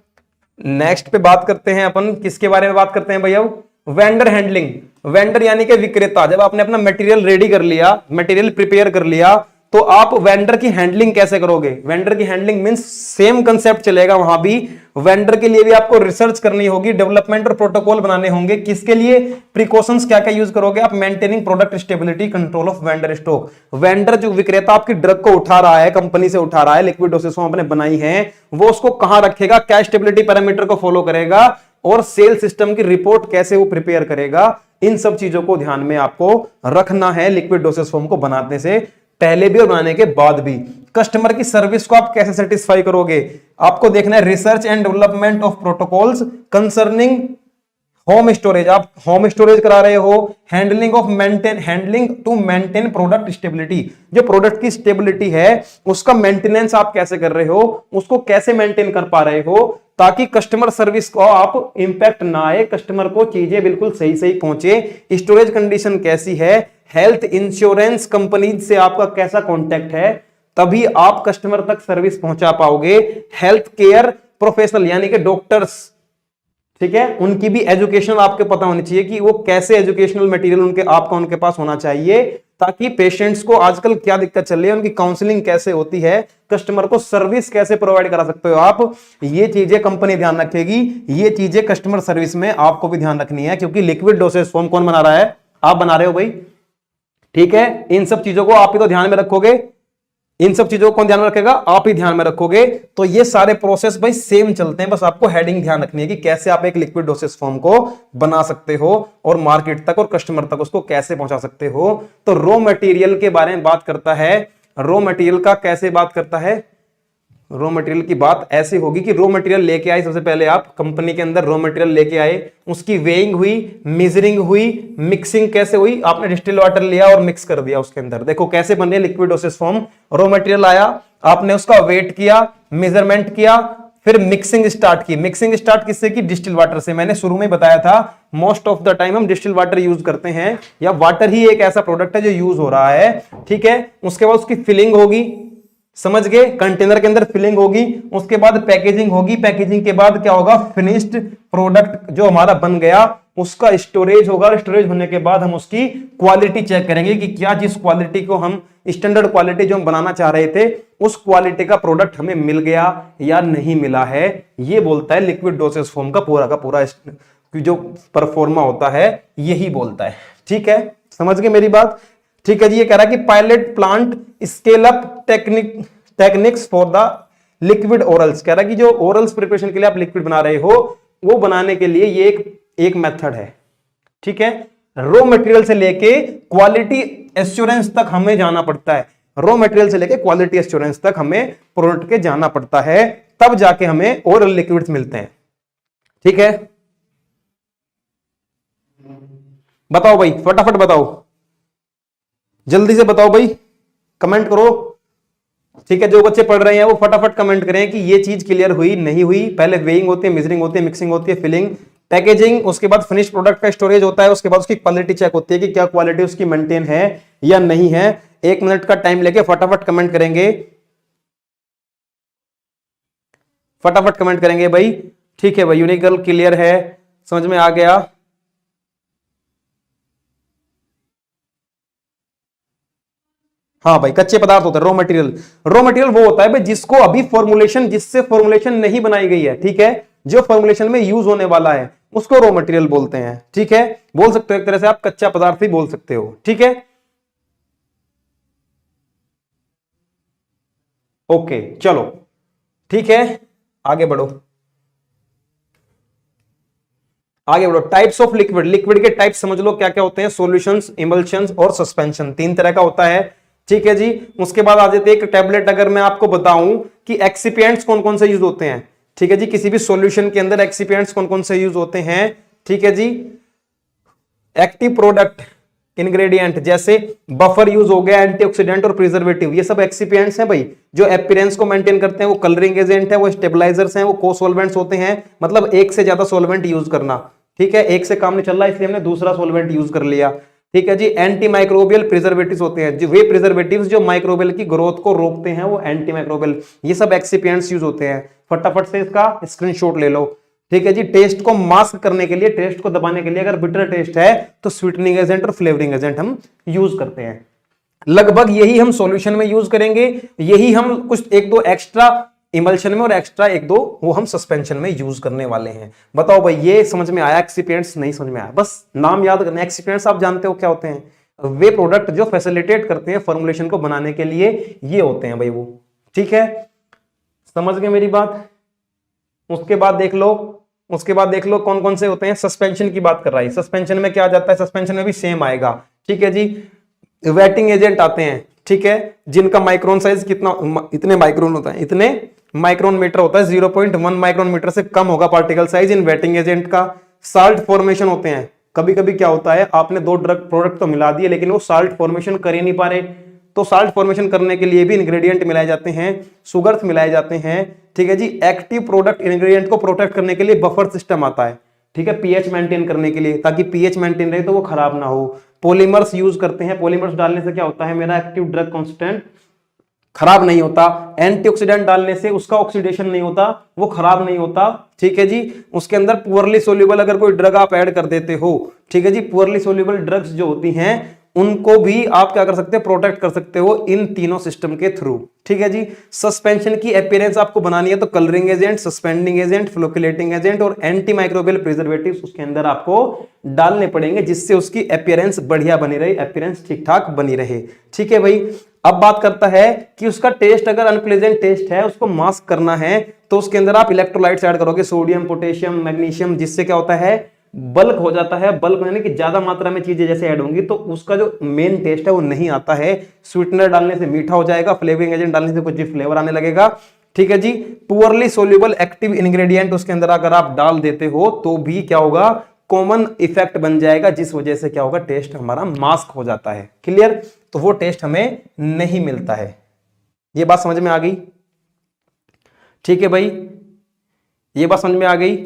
नेक्स्ट पे बात करते हैं अपन, किसके बारे में बात करते हैं भैया? Vendor handling. वेंडर यानी कि विक्रेता। जब आपने अपना मटेरियल रेडी कर लिया, मटेरियल प्रिपेयर कर लिया, तो आप वेंडर की हैंडलिंग कैसे करोगे? वेंडर की हैंडलिंग मींस सेम कंसेप्ट चलेगा वहां भी। वेंडर के लिए भी आपको रिसर्च करनी होगी, डेवलपमेंट और प्रोटोकॉल बनाने होंगे। किसके लिए? प्रिकॉशंस क्या क्या यूज करोगे आप? Maintaining product stability, control of vendor stock. Vendor जो विक्रेता आपकी ड्रग को उठा रहा है, कंपनी से उठा रहा है, लिक्विड डोसेज आपने बनाई है, वो उसको कहां रखेगा, क्या स्टेबिलिटी पैरामीटर को फॉलो करेगा, और सेल सिस्टम की रिपोर्ट कैसे वो प्रिपेयर करेगा। इन सब चीजों को ध्यान में आपको रखना है लिक्विड डोसेज फॉर्म को बनाने से पहले भी और बनाने के बाद भी। कस्टमर की सर्विस को आप कैसे सेटिस्फाई करोगे, आपको देखना है। Research and development of protocols concerning home storage, आप होम स्टोरेज करा रहे हो। Handling to maintain product stability, जो प्रोडक्ट की स्टेबिलिटी है उसका मेंटेनेंस आप कैसे कर रहे हो, उसको कैसे मेंटेन कर पा रहे हो, ताकि कस्टमर सर्विस को आप इंपैक्ट ना आए, कस्टमर को चीजें बिल्कुल सही सही पहुंचे। स्टोरेज कंडीशन कैसी है, हेल्थ इंश्योरेंस कंपनी से आपका कैसा कॉन्टेक्ट है, तभी आप कस्टमर तक सर्विस पहुंचा पाओगे। हेल्थ केयर प्रोफेशनल यानी कि डॉक्टर्स, ठीक है, उनकी भी एजुकेशन आपके पता होनी चाहिए कि वो कैसे एजुकेशनल मटेरियल उनके पास होना चाहिए, ताकि पेशेंट्स को आजकल क्या दिक्कत चल रही है, उनकी काउंसलिंग कैसे होती है, कस्टमर को सर्विस कैसे प्रोवाइड करा सकते हो आप। ये चीजें कंपनी ध्यान रखेगी, ये चीजें कस्टमर सर्विस में आपको भी ध्यान रखनी है, क्योंकि लिक्विड डोसेज फॉर्म कौन बना रहा है? आप बना रहे हो भाई। ठीक है, इन सब चीजों को आप ही तो ध्यान में रखोगे, इन सब चीजों को कौन ध्यान में रखेगा? आप ही ध्यान में रखोगे। तो ये सारे प्रोसेस भाई सेम चलते हैं, बस आपको हेडिंग ध्यान रखनी है कि कैसे आप एक लिक्विड डोसेज फॉर्म को बना सकते हो और मार्केट तक और कस्टमर तक उसको कैसे पहुंचा सकते हो। तो रॉ मटेरियल के बारे में बात करता है, रॉ मटेरियल का कैसे बात करता है? रॉ मटेरियल की बात ऐसी होगी कि रॉ मटेरियल लेके आए, सबसे पहले आप कंपनी के अंदर रॉ मटेरियल लेके आए, उसकी वेइंग हुई, मेजरिंग हुई, मिक्सिंग कैसे हुई, आपने डिस्टिल वाटर लिया और मिक्स कर दिया उसके अंदर। देखो कैसे बन रही है liquid dosage form. Raw material आया, आपने उसका वेट किया, मेजरमेंट किया, फिर मिक्सिंग स्टार्ट की। मिक्सिंग स्टार्ट किससे की? डिस्टिल वाटर से। मैंने शुरू में बताया था मोस्ट ऑफ द टाइम हम डिस्टिल वाटर यूज करते हैं, या वाटर ही एक ऐसा प्रोडक्ट है जो यूज हो रहा है। ठीक है, उसके बाद उसकी फिलिंग होगी, समझ गए, कंटेनर के अंदर फिलिंग होगी, उसके बाद पैकेजिंग होगी, पैकेजिंग के बाद क्या होगा? फिनिश्ड प्रोडक्ट जो हमारा बन गया उसका स्टोरेज होगा, स्टोरेज होने के बाद हम उसकी क्वालिटी चेक करेंगे कि क्या जिस क्वालिटी को हम, स्टैंडर्ड क्वालिटी जो हम बनाना चाह रहे थे, उस क्वालिटी का प्रोडक्ट हमें मिल गया या नहीं मिला है। ये बोलता है लिक्विड डोसेज फॉर्म का पूरा जो परफॉर्मा होता है, यही बोलता है। ठीक है, समझ गए मेरी बात? ठीक है जी, ये कह रहा है कि pilot plant scale up techniques for the liquid orals. कह रहा है कि जो ओरल्स प्रिपरेशन के लिए आप लिक्विड बना रहे हो, वो बनाने के लिए ये एक मेथड है। ठीक है, रॉ मटेरियल से लेके क्वालिटी एश्योरेंस तक हमें जाना पड़ता है, रॉ मटेरियल से लेके क्वालिटी एश्योरेंस तक हमें प्रोडक्ट के जाना पड़ता है, तब जाके हमें ओरल लिक्विड्स मिलते हैं। ठीक है, बताओ भाई, फटाफट बताओ, जल्दी से बताओ भाई, कमेंट करो। ठीक है, जो बच्चे पढ़ रहे हैं वो फटाफट कमेंट करें कि ये चीज क्लियर हुई नहीं हुई। पहले वेइंग होती है, मेजरिंग होती है, मिक्सिंग होती है, फिलिंग, पैकेजिंग, उसके बाद फिनिश प्रोडक्ट का स्टोरेज होता है, उसके बाद उसकी क्वालिटी चेक होती है कि क्या क्वालिटी उसकी मेंटेन है या नहीं है। 1 मिनट का टाइम लेके फटाफट कमेंट करेंगे, फटाफट कमेंट करेंगे भाई। ठीक है भाई, यूनिकल क्लियर है, समझ में आ गया। हाँ भाई, कच्चे पदार्थ होता है, रॉ मटेरियल। रॉ मटेरियल वो होता है भाई जिसको अभी फॉर्मुलेशन, जिससे फॉर्मुलेशन नहीं बनाई गई है, ठीक है, जो फॉर्मुलेशन में यूज होने वाला है उसको रॉ मटेरियल बोलते हैं। ठीक है, बोल सकते हो एक तरह से आप कच्चा पदार्थ भी बोल सकते हो। ठीक है, ओके चलो ठीक है, आगे बढ़ो, आगे बढ़ो। टाइप्स ऑफ लिक्विड, लिक्विड के टाइप समझ लो क्या क्या होते हैं, सॉल्यूशंस, इमल्शंस और सस्पेंशन, 3 तरह का होता है। ठीक है जी, उसके बाद आ जाते हैं एक टैबलेट। अगर मैं आपको बताऊं कि एक्सिपिएंट्स कौन कौन से यूज होते हैं, ठीक है जी, किसी भी सॉल्यूशन के अंदर एक्सिपिएंट्स कौन कौन से यूज होते हैं। ठीक है जी, एक्टिव प्रोडक्ट इंग्रेडिएंट जैसे बफर यूज हो गया, एंटीऑक्सीडेंट और प्रिजर्वेटिव, ये सब एक्सिपिएंट्स हैं भाई, जो अपीयरेंस को मेंटेन करते हैं। वो कलरिंग एजेंट है, वो स्टेबलाइजर्स हैं, वो को-सॉल्वेंट्स होते हैं, मतलब एक से ज्यादा सॉल्वेंट यूज करना। ठीक है, एक से काम नहीं चल रहा इसलिए हमने दूसरा सॉल्वेंट यूज कर लिया। ठीक है जी, एंटी माइक्रोबियल प्रिजर्वेटिव्स होते हैं, जो वे प्रिजर्वेटिव्स जो माइक्रोबियल की ग्रोथ को रोकते हैं, वो एंटी माइक्रोबियल, ये सब एक्सिपिएंट्स यूज होते हैं। फटाफट से इसका स्क्रीनशॉट ले लो। ठीक है जी, टेस्ट को मास्क करने के लिए, टेस्ट को दबाने के लिए, अगर बिटर टेस्ट है तो स्वीटनिंग एजेंट और फ्लेवरिंग एजेंट हम यूज करते हैं। लगभग यही हम सॉल्यूशन में यूज करेंगे, यही हम कुछ 1-2 एक्स्ट्रा इमल्शन में और एक्स्ट्रा 1-2 वो हम सस्पेंशन में यूज करने वाले हैं। बताओ भाई, ये समझ में आया? एक्सिपिएंट्स नहीं समझ में आया? बस नाम याद करना। एक्सिपिएंट्स आप जानते हो क्या होते हैं? वे प्रोडक्ट जो फैसिलिटेट करते हैं फॉर्मुलेशन को बनाने के लिए, ये होते हैं भाई वो। ठीक है, समझ गए मेरी बात? उसके बाद देख लो, उसके बाद देख लो कौन कौन से होते हैं। सस्पेंशन की बात कर रहा है, सस्पेंशन में क्या आ जाता है? सस्पेंशन में भी सेम आएगा। ठीक है जी, वेटिंग एजेंट आते हैं, ठीक है, जिनका माइक्रोन साइज कितना, इतने माइक्रोन होता है, इतने माइक्रोन मीटर होता है, 0.1 माइक्रोन मीटर से कम होगा particle size in waiting agent का। साल्ट फॉर्मेशन होते हैं, कभी कभी क्या होता है, आपने 2 ड्रग प्रोडक्ट तो मिला दिए लेकिन वो साल्ट फॉर्मेशन कर ही नहीं पा रहे, तो साल्ट फॉर्मेशन करने के लिए भी इंग्रेडिएंट मिलाए जाते हैं, सुगर्स मिलाए जाते हैं। ठीक है जी, एक्टिव प्रोडक्ट इंग्रेडिएंट को प्रोटेक्ट करने के लिए बफर सिस्टम आता है, ठीक है, पीएच मेंटेन करने के लिए, ताकि पीएच मेंटेन रहे तो वो खराब ना हो। पॉलीमर्स यूज करते हैं, पॉलीमर्स डालने से क्या होता है, मेरा एक्टिव ड्रग कांस्टेंट खराब नहीं होता। एंटीऑक्सीडेंट डालने से उसका ऑक्सीडेशन नहीं होता, वो खराब नहीं होता। ठीक है जी, उसके अंदर पुअरली सोल्यूबल अगर कोई ड्रग आप ऐड कर देते हो, ठीक है जी, पुअरली सोल्यूबल ड्रग्स जो होती हैं उनको भी आप क्या कर सकते हो, प्रोटेक्ट कर सकते हो इन तीनों सिस्टम के थ्रू। ठीक है जी, सस्पेंशन की अपीयरेंस आपको बनानी है तो colouring agent, suspending agent, फ्लोकुलेटिंग agent और एंटी माइक्रोबियल प्रिजर्वेटिव्स उसके अंदर आपको डालने पड़ेंगे, जिससे उसकी अपीयरेंस बढ़िया बनी रहे, अपीयरेंस ठीक ठाक बनी रहे। ठीक है भाई, अब बात करता है कि उसका टेस्ट अगर अनप्लेजेंट टेस्ट है, उसको मास्क करना है, तो उसके अंदर आप इलेक्ट्रोलाइट्स ऐड करोगे, सोडियम, पोटेशियम, मैग्नीशियम, जिससे क्या होता है, बल्क हो जाता है। बल्क यानी कि ज्यादा मात्रा में चीजें जैसे ऐड होंगी तो उसका जो मेन टेस्ट है वो नहीं आता है। स्वीटनर डालने से मीठा हो जाएगा, फ्लेवरिंग एजेंट डालने से कुछ भी फ्लेवर आने लगेगा। ठीक है जी, पुअरली सोल्यूबल एक्टिव इंग्रेडिएंट उसके अंदर अगर आप डाल देते हो तो भी क्या होगा, कॉमन इफेक्ट बन जाएगा, जिस वजह से क्या होगा, टेस्ट हमारा मास्क हो जाता है। क्लियर? तो वो टेस्ट हमें नहीं मिलता है। ये बात समझ में आ गई? ठीक है भाई, ये बात समझ में आ गई?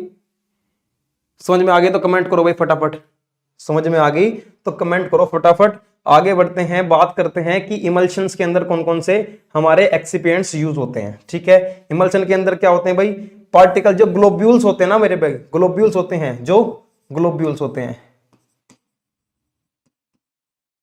समझ में आ गई तो कमेंट करो भाई फटाफट। समझ में आ गई तो कमेंट करो फटाफट। आगे बढ़ते हैं, बात करते हैं कि इमल्शंस के अंदर कौन कौन से हमारे एक्सिपिएंट्स यूज होते हैं। ठीक है, इमल्शन के अंदर क्या होते हैं भाई, पार्टिकल जो ग्लोब्यूल्स होते हैं ना मेरे भाई, ग्लोब्यूल्स होते हैं, जो ग्लोब्यूल्स होते हैं।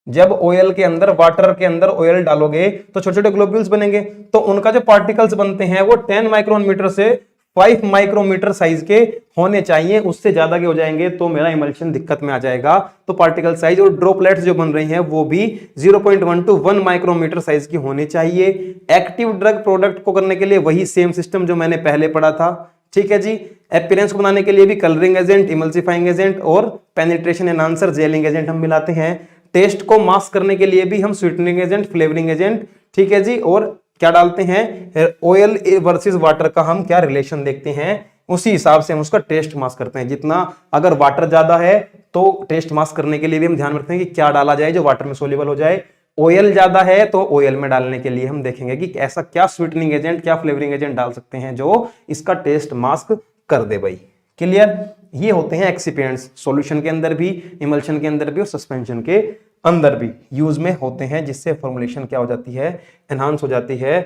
जब ऑयल के अंदर, वाटर के अंदर ऑयल डालोगे तो छोटे छोटे ग्लोब्यूल्स बनेंगे, तो उनका जो पार्टिकल्स बनते हैं वो 10 माइक्रोमीटर से 5 माइक्रोमीटर साइज के होने चाहिए। उससे ज्यादा के हो जाएंगे तो मेरा इमल्शन दिक्कत में आ जाएगा। तो पार्टिकल साइज और ड्रॉपलेट्स जो बन रही हैं वो भी 0.1 to 1 माइक्रोमीटर साइज की होनी चाहिए। एक्टिव ड्रग प्रोडक्ट को करने के लिए वही सेम सिस्टम जो मैंने पहले पढ़ा था। ठीक है जी, अपीयरेंस को बनाने के लिए भी कलरिंग एजेंट, इमल्सिफाइंग एजेंट और पेनिट्रेशन एनहांसर, जेलिंग एजेंट हम मिलाते हैं। टेस्ट को मास्क करने के लिए भी हम स्वीटनिंग एजेंट, फ्लेवरिंग एजेंट, ठीक है जी, और क्या डालते हैं, ऑयल वर्सेस वाटर का हम क्या रिलेशन देखते हैं, उसी हिसाब से हम उसका टेस्ट मास्क करते हैं। जितना अगर वाटर ज्यादा है तो टेस्ट मास्क करने के लिए भी हम ध्यान रखते हैं कि क्या डाला जाए जो वाटर में सोल्यूबल हो जाए। ऑयल ज्यादा है तो ऑयल में डालने के लिए हम देखेंगे कि ऐसा क्या स्वीटनिंग एजेंट, क्या फ्लेवरिंग एजेंट डाल सकते हैं जो इसका टेस्ट मास्क कर दे भाई। क्लियर? ये होते हैं एक्सिपिएंट्स, सॉल्यूशन के अंदर भी, इमल्शन के अंदर भी और सस्पेंशन के अंदर भी यूज में होते हैं, जिससे फॉर्मुलेशन क्या हो जाती है, एनहांस हो जाती है।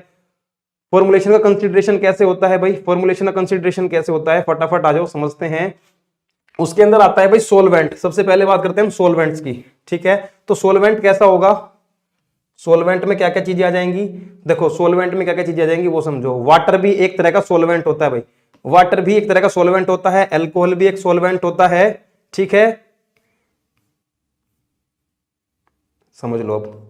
फॉर्मुलेशन का कंसीडरेशन कैसे होता है भाई, फॉर्मुलेशन का कंसीडरेशन कैसे होता है, फटाफट आ जाओ समझते हैं। उसके अंदर आता है भाई सोलवेंट। सबसे पहले बात करते हैं हम सोलवेंट्स की, ठीक है। तो सोलवेंट कैसा होगा, सोलवेंट में क्या क्या चीजें आ जाएंगी, देखो सोलवेंट में क्या क्या चीजें आ जाएंगी वो समझो। वाटर भी एक तरह का सोलवेंट होता है भाई, वाटर भी एक तरह का सोलवेंट होता है, अल्कोहल भी एक सोलवेंट होता है, ठीक है, समझ लो अब,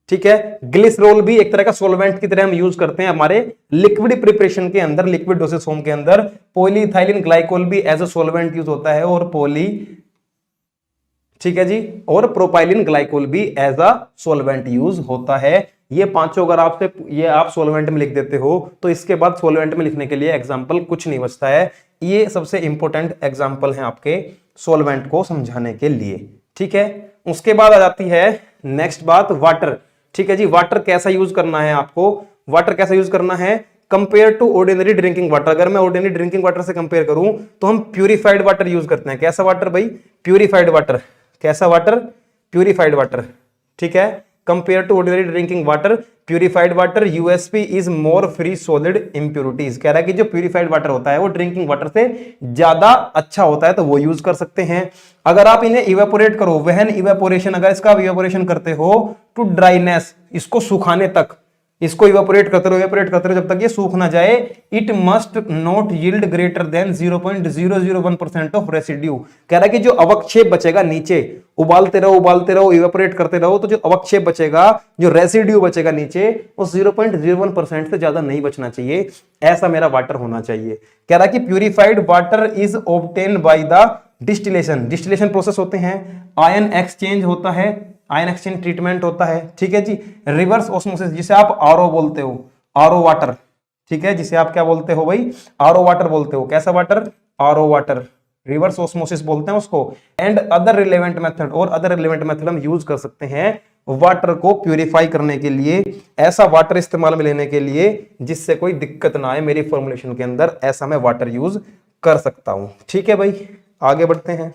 ठीक है। ग्लिसरॉल भी एक तरह का सोलवेंट की तरह हम यूज करते हैं हमारे लिक्विड प्रिपरेशन के अंदर, लिक्विड डोसेज फॉर्म के अंदर। पॉलीइथाइलिन ग्लाइकोल भी एज अ सोलवेंट यूज होता है, और ठीक है जी, और प्रोपाइलिन ग्लाइकोल भी एज अ सोलवेंट यूज होता है। ये पांचों अगर आपसे ये आप सोलवेंट में लिख देते हो तो इसके बाद सोलवेंट में लिखने के लिए एग्जाम्पल कुछ नहीं बचता है। ये सबसे इंपॉर्टेंट एग्जाम्पल है आपके सोलवेंट को समझाने के लिए, ठीक है। उसके बाद आ जाती है नेक्स्ट बात, वाटर, ठीक है जी। वाटर कैसा यूज करना है आपको, वाटर कैसा यूज करना है compare to ordinary drinking water. अगर मैं ऑर्डिनरी ड्रिंकिंग वाटर से कंपेयर करूं तो हम प्यूरिफाइड वाटर यूज करते हैं। कैसा वाटर भाई, प्यूरिफाइड वाटर। कैसा वाटर, प्यूरिफाइड वाटर, ठीक है। Compare to ordinary drinking water, purified water USP is more free solid impurities. कह रहा है कि जो प्यूरिफाइड वाटर होता है वो ड्रिंकिंग वाटर से ज्यादा अच्छा होता है, तो वो यूज कर सकते हैं। अगर आप इन्हें इवेपोरेट करो, वहन इवेपोरेशन, अगर इसका इवेपोरेशन करते हो टू ड्राइनेस, इसको सुखाने तक, इसको इवेपोरेट करते रहो जब तक ये सूख ना जाए। It must not yield greater than 0.001% of residue. कह रहा है कि जो अवक्षेप बचेगा नीचे, उबालते रहो इवेपोरेट करते रहो, तो जो अवक्षेप बचेगा, जो रेसिड्यू बचेगा नीचे, वो 0.01% से ज्यादा नहीं बचना चाहिए। ऐसा मेरा वाटर होना चाहिए। कह रहा है कि purified water is obtain by the distillation, distillation process होते हैं, आयन एक्सचेंज होता है, आयन एक्सचेंज ट्रीटमेंट होता है, ठीक है जी। रिवर्स ऑस्मोसिस, जिसे आप आरओ बोलते हो, आरओ वाटर, ठीक है, जिसे आप क्या बोलते हो भाई, आरओ वाटर बोलते हो। कैसा water, RO water, reverse osmosis बोलते हैं उसको। एंड अदर रिलेवेंट मेथड, और अदर रिलेवेंट मेथड हम यूज कर सकते हैं वाटर को प्यूरिफाई करने के लिए, ऐसा वाटर इस्तेमाल में लेने के लिए जिससे कोई दिक्कत ना आए मेरी फॉर्मुलेशन के अंदर, ऐसा मैं वाटर यूज कर सकता हूं, ठीक है भाई। आगे बढ़ते हैं।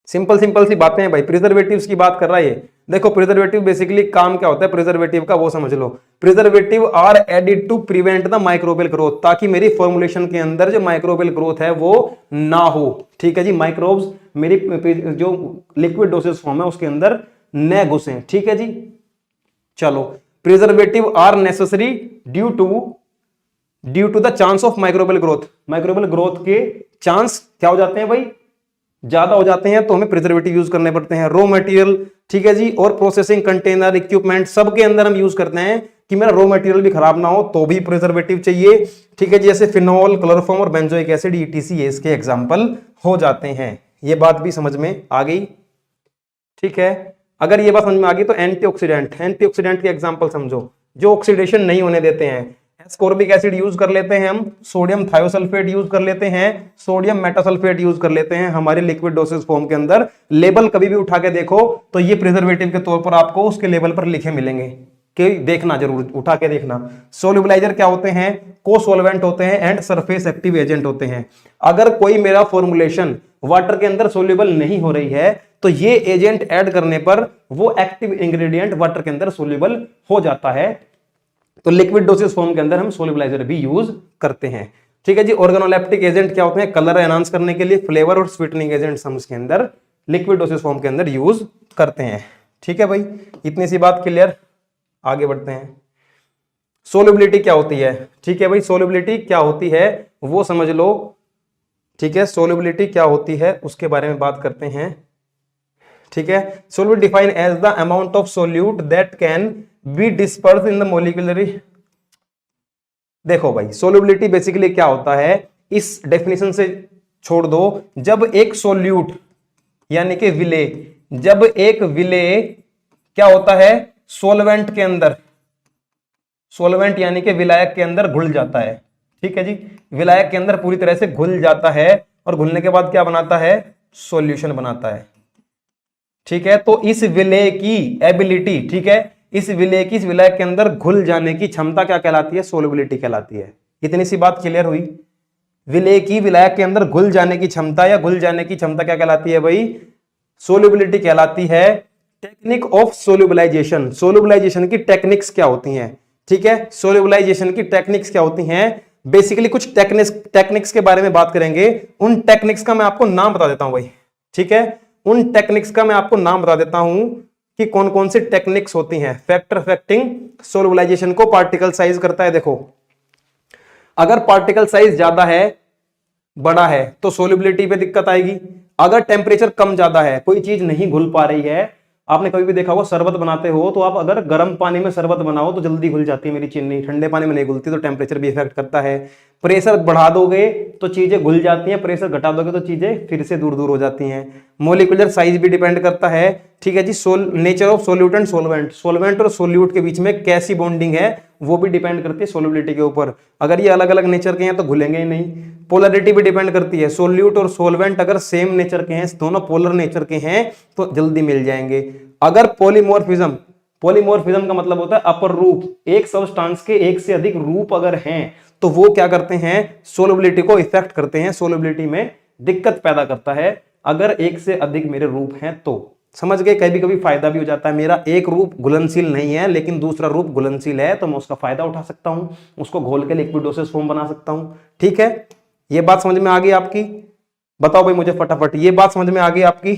सिंपल सी बातें हैं भाई। प्रिजर्वेटिव्स की बात कर रहा है ये, देखो प्रिजर्वेटिव बेसिकली काम क्या होता है प्रिजर्वेटिव का, वो समझ लो। Preservative are added to prevent the microbial growth, ताकि मेरी फॉर्मुलेशन के अंदर जो माइक्रोबियल ग्रोथ है वो ना हो, ठीक है जी। माइक्रोब्स मेरी जो लिक्विड डोसेज फॉर्म है उसके अंदर न घुसे, ठीक है जी। चलो, preservative are necessary due to the chance of microbial growth, microbial growth के चांस क्या हो जाते हैं भाई, ज्यादा हो जाते हैं, तो हमें प्रिजर्वेटिव यूज करने पड़ते हैं। रॉ मटेरियल, ठीक है जी, और प्रोसेसिंग कंटेनर, इक्विपमेंट, सब के अंदर हम यूज करते हैं कि मेरा रॉ मटेरियल भी खराब ना हो तो भी प्रिजर्वेटिव चाहिए, ठीक है जी। जैसे फिनॉल, क्लोरोफॉर्म और बेंजोइक एसिड, ETC, ये इसके एग्जांपल हो जाते हैं। ये बात भी समझ में आ गई, ठीक है। अगर ये बात समझ में आ गई तो एंटीऑक्सीडेंट, एंटीऑक्सीडेंट के एग्जांपल समझो, जो ऑक्सीडेशन नहीं होने देते हैं। एस्कॉर्बिक एसिड यूज कर लेते हैं हम, सोडियम थायोसल्फेट यूज कर लेते हैं, सोडियम मेटासल्फेट यूज कर लेते हैं हमारे लिक्विड डोसेज फॉर्म के अंदर। लेबल कभी भी उठा के देखो तो ये प्रिजर्वेटिव के तौर पर आपको उसके लेबल पर लिखे मिलेंगे, कि देखना जरूर, उठा के देखना। सोल्यूबलाइजर क्या होते हैं, को सोलवेंट होते हैं एंड सरफेस एक्टिव एजेंट होते हैं। अगर कोई मेरा फॉर्मुलेशन वाटर के अंदर सोल्यूबल नहीं हो रही है तो ये एजेंट ऐड करने पर वो एक्टिव इंग्रेडिएंट वाटर के अंदर सोल्यूबल हो जाता है। तो लिक्विड डोसेज फॉर्म के अंदर हम सोल्यूबलाइजर भी यूज करते हैं, ठीक है जी। ऑर्गेनोलेप्टिक एजेंट क्या होते हैं, कलर एनहांस करने के लिए, फ्लेवर और स्वीटनिंग एजेंट्स हम इसके अंदर लिक्विड डोसेज फॉर्म के अंदर यूज करते हैं, ठीक है भाई। इतनी सी बात क्लियर, आगे बढ़ते हैं। सोल्युबिलिटी क्या होती है, ठीक है भाई, सोल्युबिलिटी क्या होती है वो समझ लो, ठीक है। सोल्युबिलिटी क्या होती है उसके बारे में बात करते हैं, ठीक है। Solute define as the amount of solute that can be disperse in the molecularly. देखो भाई, सोल्युबिलिटी बेसिकली क्या होता है, इस डेफिनेशन से छोड़ दो। जब एक सोल्यूट यानी कि विलेय, जब एक विलेय क्या होता है सोलवेंट के अंदर, सोलवेंट यानी कि विलायक के अंदर घुल जाता है, ठीक है जी। विलायक के अंदर पूरी तरह से घुल जाता है और घुलने के बाद क्या बनाता है, सॉल्यूशन बनाता है, ठीक है। तो इस विलेय की एबिलिटी, ठीक है, इस विलेय की, इस विलायक के अंदर घुल जाने की क्षमता क्या कहलाती है, सोल्युबिलिटी कहलाती है। इतनी सी बात क्लियर हुई। विलेय की विलायक के अंदर घुल जाने की क्षमता या घुल जाने की क्षमता क्या कहलाती है भाई? सोल्युबिलिटी कहलाती है। टेक्निक ऑफ सोल्युबलाइजेशन, सोल्युबलाइजेशन की टेक्निक्स क्या होती हैं? ठीक है, सोल्युबलाइजेशन की टेक्निक्स क्या होती हैं? बेसिकली कुछ टेक्निक्स के बारे में बात करेंगे। उन टेक्निक्स का मैं आपको नाम बता देता हूं भाई। ठीक है, उन टेक्निक्स का मैं आपको नाम बता देता हूं कि कौन कौन सी टेक्निक्स होती हैं। फैक्टर अफेक्टिंग सोल्युबलाइजेशन को पार्टिकल साइज करता है। देखो, अगर पार्टिकल साइज ज्यादा है, बड़ा है, तो सोल्युबिलिटी पे दिक्कत आएगी। अगर टेम्परेचर कम ज्यादा है, कोई चीज नहीं घुल पा रही है, आपने कभी भी देखा होगा शरबत बनाते हो तो आप अगर गर्म पानी में शरबत बनाओ तो जल्दी घुल जाती है मेरी चीनी, ठंडे पानी में नहीं घुलती, तो टेम्परेचर भी इफेक्ट करता है। प्रेशर बढ़ा दोगे तो चीजें घुल जाती हैं, प्रेशर घटा दोगे तो चीजें फिर से दूर दूर हो जाती हैं। मोलिकुलर साइज भी डिपेंड करता है। ठीक है जी, nature of solute and solvent, solvent और सोल्यूट के बीच में कैसी बॉन्डिंग है वो भी डिपेंड करती है सोल्युबिलिटी के ऊपर। अगर ये अलग अलग नेचर के हैं तो घुलेंगे ही नहीं। पोलरिटी भी डिपेंड करती है, सोल्यूट और सोलवेंट अगर सेम नेचर के हैं, दोनों पोलर नेचर के हैं, तो जल्दी मिल जाएंगे। अगर पॉलीमॉर्फिज्म, पॉलीमॉर्फिज्म का मतलब होता है अपर रूप, एक सब्सटेंस के एक से अधिक रूप अगर हैं तो वो क्या करते हैं? सोल्युबिलिटी को इफेक्ट करते हैं, सोल्युबिलिटी में दिक्कत पैदा करता है अगर एक से अधिक मेरे रूप हैं तो। समझ गए? कभी कभी फायदा भी हो जाता है, मेरा एक रूप घुलनशील नहीं है लेकिन दूसरा रूप घुलनशील है, तो मैं उसका फायदा उठा सकता हूं, उसको घोल के लिक्विडोसिस फॉर्म बना सकता हूं। ठीक है, ये बात समझ में आ गई आपकी? बताओ भाई मुझे फटाफट, ये बात समझ में आ गई आपकी?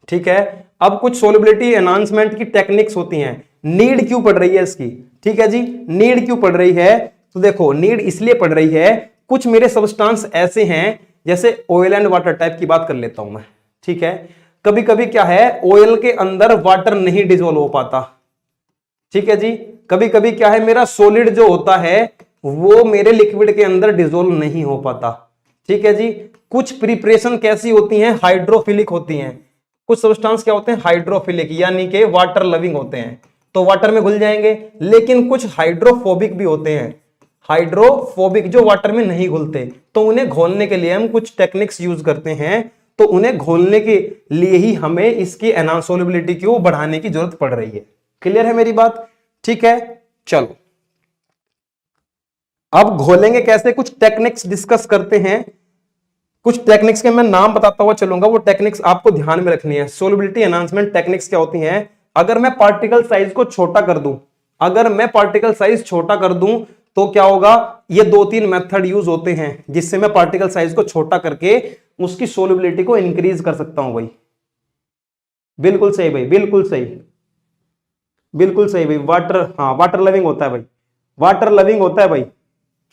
ठीक है, अब कुछ सोल्युबिलिटी एनहांसमेंट की टेक्निक्स होती हैं। नीड क्यों पड़ रही है इसकी? ठीक है जी, नीड क्यों पड़ रही है? तो देखो, नीड इसलिए पड़ रही है, कुछ मेरे सब्सटेंस ऐसे हैं, जैसे ऑयल एंड वाटर टाइप की बात कर लेता हूं मैं। ठीक है, कभी कभी क्या है, ऑयल के अंदर वाटर नहीं डिसॉल्व हो पाता। ठीक है जी, कभी कभी क्या है, मेरा सॉलिड जो होता है वो मेरे लिक्विड के अंदर डिसॉल्व नहीं हो पाता। ठीक है जी, कुछ प्रिपरेशन कैसी होती हैं? हाइड्रोफिलिक होती हैं। कुछ सब्सटेंस क्या होते हैं? हाइड्रोफिलिक, यानी कि वाटर लविंग होते हैं, तो वाटर में घुल जाएंगे। लेकिन कुछ हाइड्रोफोबिक भी होते हैं, हाइड्रोफोबिक जो वाटर में नहीं घुलते, तो उन्हें घोलने के लिए हम कुछ टेक्निक्स यूज करते हैं। तो उन्हें घोलने के लिए ही हमें इसकी सोल्युबिलिटी को बढ़ाने की जरूरत पड़ रही है। क्लियर है मेरी बात? ठीक है, चलो अब घोलेंगे कैसे, कुछ टेक्निक्स डिस्कस करते हैं। कुछ टेक्निक्स के मैं नाम बताता हुआ चलूंगा, वो टेक्निक्स आपको ध्यान में रखनी है। सोल्युबिलिटी एनहांसमेंट टेक्निक्स क्या होती हैं? अगर मैं पार्टिकल साइज को छोटा कर दूं, अगर मैं पार्टिकल साइज छोटा कर दूं तो क्या होगा? ये दो तीन मेथड यूज होते हैं जिससे मैं पार्टिकल साइज को छोटा करके उसकी सोल्युबिलिटी को इंक्रीज कर सकता हूं भाई। बिल्कुल सही भाई, बिल्कुल सही, बिल्कुल सही भाई। वाटर, हाँ वाटर लविंग होता है भाई, वाटर लविंग होता है भाई।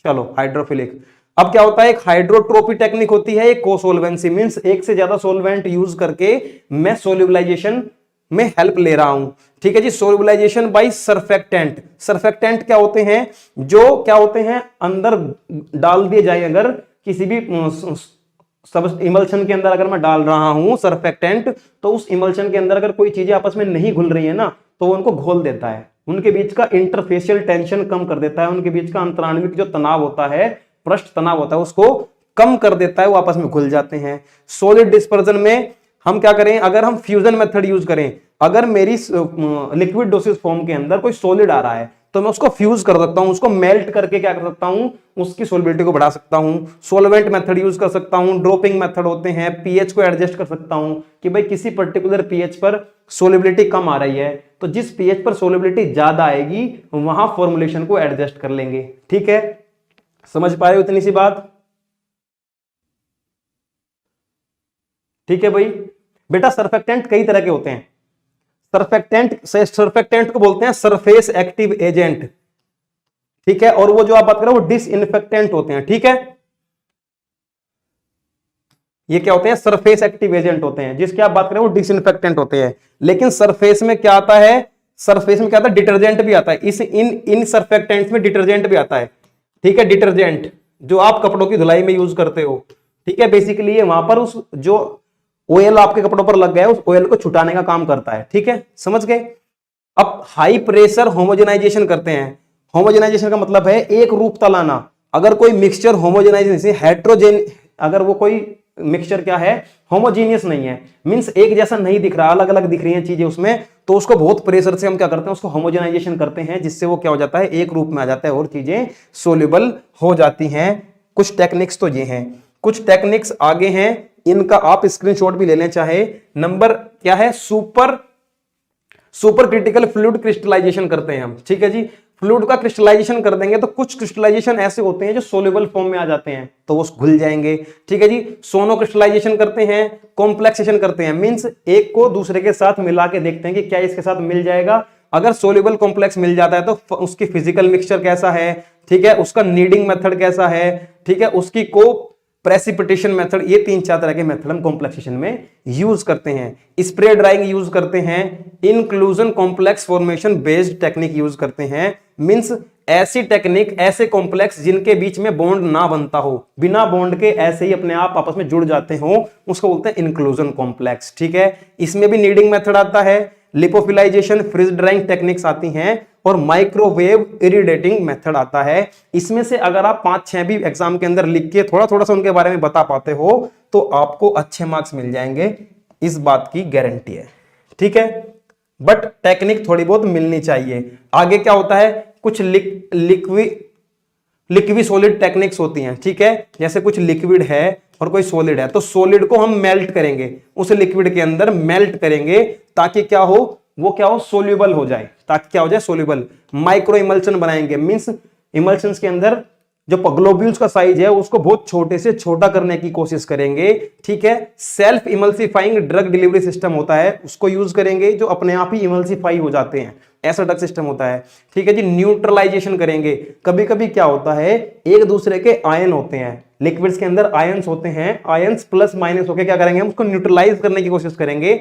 चलो, हाइड्रोफिलिक। अब क्या होता है, एक हाइड्रोट्रोपी टेक्निक होती है, एक कोसोल्वेंसी, मींस एक से ज्यादा सोल्वेंट यूज करके मैं सोल्युबलाइजेशन में हेल्प ले रहा हूं। ठीक है जी, सोल्युबलाइजेशन बाय सरफेक्टेंट। सरफेक्टेंट क्या होते हैं? जो क्या होते हैं, अंदर डाल दिए जाए, अगर किसी भी सब इमल्शन के अंदर अगर मैं डाल रहा हूं सरफेक्टेंट, तो उस इमल्शन के अंदर अगर कोई चीजें आपस में नहीं घुल रही है ना, तो वो उनको घोल देता है, उनके बीच का इंटरफेशियल टेंशन कम कर देता है, उनके बीच का अंतराणविक जो तनाव होता है, पृष्ठ तनाव होता है, उसको कम कर देता है, वो आपस में घुल जाते हैं। सॉलिड डिस्पर्जन में हम क्या करें, अगर हम फ्यूजन मेथड यूज करें, अगर मेरी लिक्विड डोसेज फॉर्म के अंदर कोई सॉलिड आ रहा है तो मैं उसको फ्यूज कर सकता हूं, उसको मेल्ट करके क्या कर सकता हूं, उसकी सोल्युबिलिटी को बढ़ा सकता हूं। सॉल्वेंट मेथड यूज कर सकता हूं, ड्रॉपिंग मेथड होते हैं, पीएच को एडजस्ट कर सकता हूं कि भाई किसी पर्टिकुलर पीएच पर सोल्युबिलिटी कम आ रही है, तो जिस पीएच पर सोल्युबिलिटी ज्यादा आएगी वहां फॉर्मुलेशन को एडजस्ट कर लेंगे। ठीक है, समझ पा रहे हो इतनी सी बात? ठीक है भाई। बेटा सरफेक्टेंट कई तरह के होते हैं। सरफेक्टेंट को बोलते हैं सरफेस एक्टिव एजेंट। ठीक है, और वो जो आप बात कर रहे हो वो डिसइंफेक्टेंट होते हैं। ठीक है, ये क्या होते हैं? सरफेस एक्टिव एजेंट होते हैं। जिसकी आप बात करें वो डिसइंफेक्टेंट होते हैं। लेकिन सरफेस में क्या आता है? सरफेस में क्या आता है? डिटर्जेंट भी आता है। इस इन सरफेक्टेंट्स में डिटर्जेंट भी आता है। ठीक है, डिटर्जेंट जो आप कपड़ों की धुलाई में यूज करते हो। ठीक है, बेसिकली वहां पर उस जो ऑयल आपके कपड़ों पर लग गया है उस ऑयल को छुटाने का काम करता है। ठीक है, समझ गए? अब हाई प्रेशर होमोजेनाइजेशन करते हैं। होमोजेनाइजेशन का मतलब है एक रूपता लाना। अगर कोई मिक्सचर होमोजेनाइजेशन, हेट्रोजेन, अगर वो कोई मिक्सचर क्या है, होमोजीनियस नहीं है, मींस एक जैसा नहीं दिख रहा, अलग अलग दिख रही हैं चीजें उसमें, तो उसको बहुत प्रेशर से हम क्या करते हैं, उसको होमोजेनाइजेशन करते हैं, जिससे वो क्या हो जाता है, एक रूप में आ जाता है और चीजें सोल्यूबल हो जाती हैं। कुछ टेक्निक्स तो ये हैं, कुछ टेक्निक्स आगे हैं, इनका आप स्क्रीनशॉट भी ले लें चाहे। नंबर क्या है, सुपर क्रिटिकल फ्लूइड क्रिस्टलाइजेशन करते हैं हम, ठीक है जी। फ्लूइड का क्रिस्टलाइजेशन कर देंगे तो कुछ क्रिस्टलाइजेशन ऐसे होते हैं जो सोल्यूबल फॉर्म में आ जाते हैं, तो वो घुल जाएंगे, ठीक है जी। सोनो क्रिस्टलाइजेशन करते हैं, कॉम्प्लेक्सेशन करते हैं, मींस एक को दूसरे के साथ मिला के देखते हैं कि क्या इसके साथ मिल जाएगा। अगर सोल्यूबल कॉम्प्लेक्स मिल जाता है तो उसकी फिजिकल मिक्सचर कैसा है, ठीक है, उसका नीडिंग मेथड कैसा है, ठीक है, उसकी को प्रेसिपिटेशन मेथड, ये 3-4 तरह के मेथड हम कॉम्प्लेक्सेशन में यूज करते हैं। स्प्रे ड्राइंग यूज करते हैं, inclusion complex formation based technique use करते हैं, मींस ऐसी टेक्निक, ऐसे कॉम्प्लेक्स जिनके बीच में बॉन्ड ना बनता हो, बिना बॉन्ड के ऐसे ही अपने आप आपस में जुड़ जाते हो, उसको बोलते हैं इंक्लूजन कॉम्प्लेक्स, ठीक है। इसमें भी नीडिंग मेथड आता है, लिपोफिलाइजेशन, फ्रीज ड्राइंग टेक्निक्स आती हैं, और माइक्रोवेव इरिडेटिंग मेथड आता है। इसमें से अगर आप 5-6 भी एग्जाम के अंदर लिख के थोड़ा थोड़ा सा उनके बारे में बता पाते हो तो आपको अच्छे मार्क्स मिल जाएंगे, इस बात की गारंटी है, ठीक है। बट टेक्निक थोड़ी बहुत मिलनी चाहिए। आगे क्या होता है, कुछ लिक्विड सॉलिड टेक्निक्स होती हैं, ठीक है। जैसे कुछ लिक्विड है और कोई सॉलिड है, तो सॉलिड को हम मेल्ट करेंगे, उस लिक्विड के अंदर मेल्ट करेंगे ताकि क्या हो, वो क्या हो, सोल्यूबल हो जाए, ताकि क्या हो जाए, सोल्यूबल। माइक्रो इमल्शन बनाएंगे, मींस इमल्शंस के अंदर जो ग्लोब्यूल्स का साइज है उसको बहुत छोटे से छोटा करने की कोशिश करेंगे, ठीक है। Self emulsifying drug delivery system होता है, उसको यूज करेंगे, जो अपने आप ही इमल्सिफाई हो जाते हैं, ऐसा ड्रग सिस्टम होता है, ठीक है जी। न्यूट्रलाइजेशन करेंगे, कभी कभी क्या होता है, एक दूसरे के आयन होते हैं, लिक्विड्स के अंदर आयंस होते हैं, आयंस प्लस माइनस होकर क्या करेंगे, हम उसको न्यूट्रलाइज करने की कोशिश करेंगे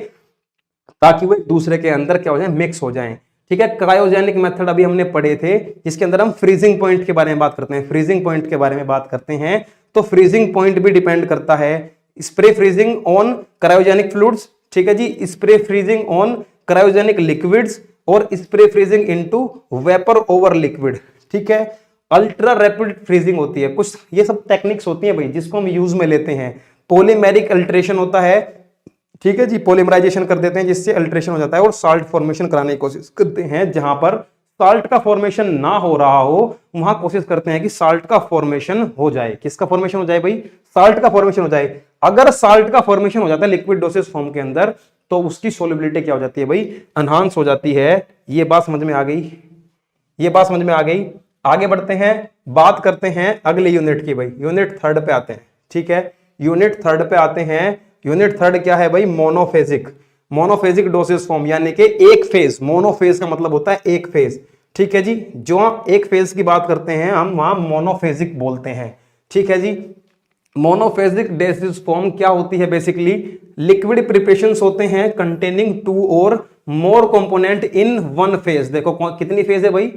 ताकि वो एक दूसरे के अंदर क्या हो जाए, मिक्स हो जाएं, ठीक है। क्रायोजेनिक मेथड अभी हमने पढ़े थे, जिसके अंदर हम फ्रीजिंग पॉइंट के बारे में बात करते हैं, फ्रीजिंग पॉइंट के बारे में बात करते हैं। तो फ्रीजिंग पॉइंट भी डिपेंड करता है, spray freezing on cryogenic fluids, ठीक है जी, spray freezing on cryogenic liquids, और spray freezing into vapour over liquid, ठीक है। अल्ट्रा रैपिड फ्रीजिंग होती है, कुछ ये सब टेक्निक्स होती है भाई जिसको हम यूज में लेते हैं। पॉलीमेरिक अल्ट्रेशन होता है, ठीक है जी, पॉलीमराइजेशन कर देते हैं जिससे अल्ट्रेशन हो जाता है, और साल्ट फॉर्मेशन कराने की कोशिश करते हैं, जहां पर साल्ट का फॉर्मेशन ना हो रहा हो वहां कोशिश करते हैं कि साल्ट का फॉर्मेशन हो जाए। किसका फॉर्मेशन हो जाए भाई, साल्ट का फॉर्मेशन हो जाए। अगर साल्ट का फॉर्मेशन हो जाता है लिक्विड डोसेज फॉर्म के अंदर तो उसकी सोल्युबिलिटी क्या हो जाती है भाई, एनहांस हो जाती है। ये बात समझ में आ गई, ये बात समझ में आ गई। आगे बढ़ते हैं, बात करते हैं अगले यूनिट की भाई, यूनिट 3 पे आते हैं, ठीक है। यूनिट 3 पे आते हैं। यूनिट 3 क्या है भाई, मोनोफेजिक डोसेज फॉर्म, यानी कि एक फेज। मोनोफेज का मतलब होता है एक फेज, ठीक है जी। जो एक फेज की बात करते हैं हम वहां मोनोफेजिक बोलते हैं, ठीक है जी। मोनोफेजिक डोसेज फॉर्म क्या होती है, बेसिकली लिक्विड प्रिपरेशंस होते हैं कंटेनिंग 2 और मोर कंपोनेंट इन वन फेज। देखो कितनी फेज है भाई,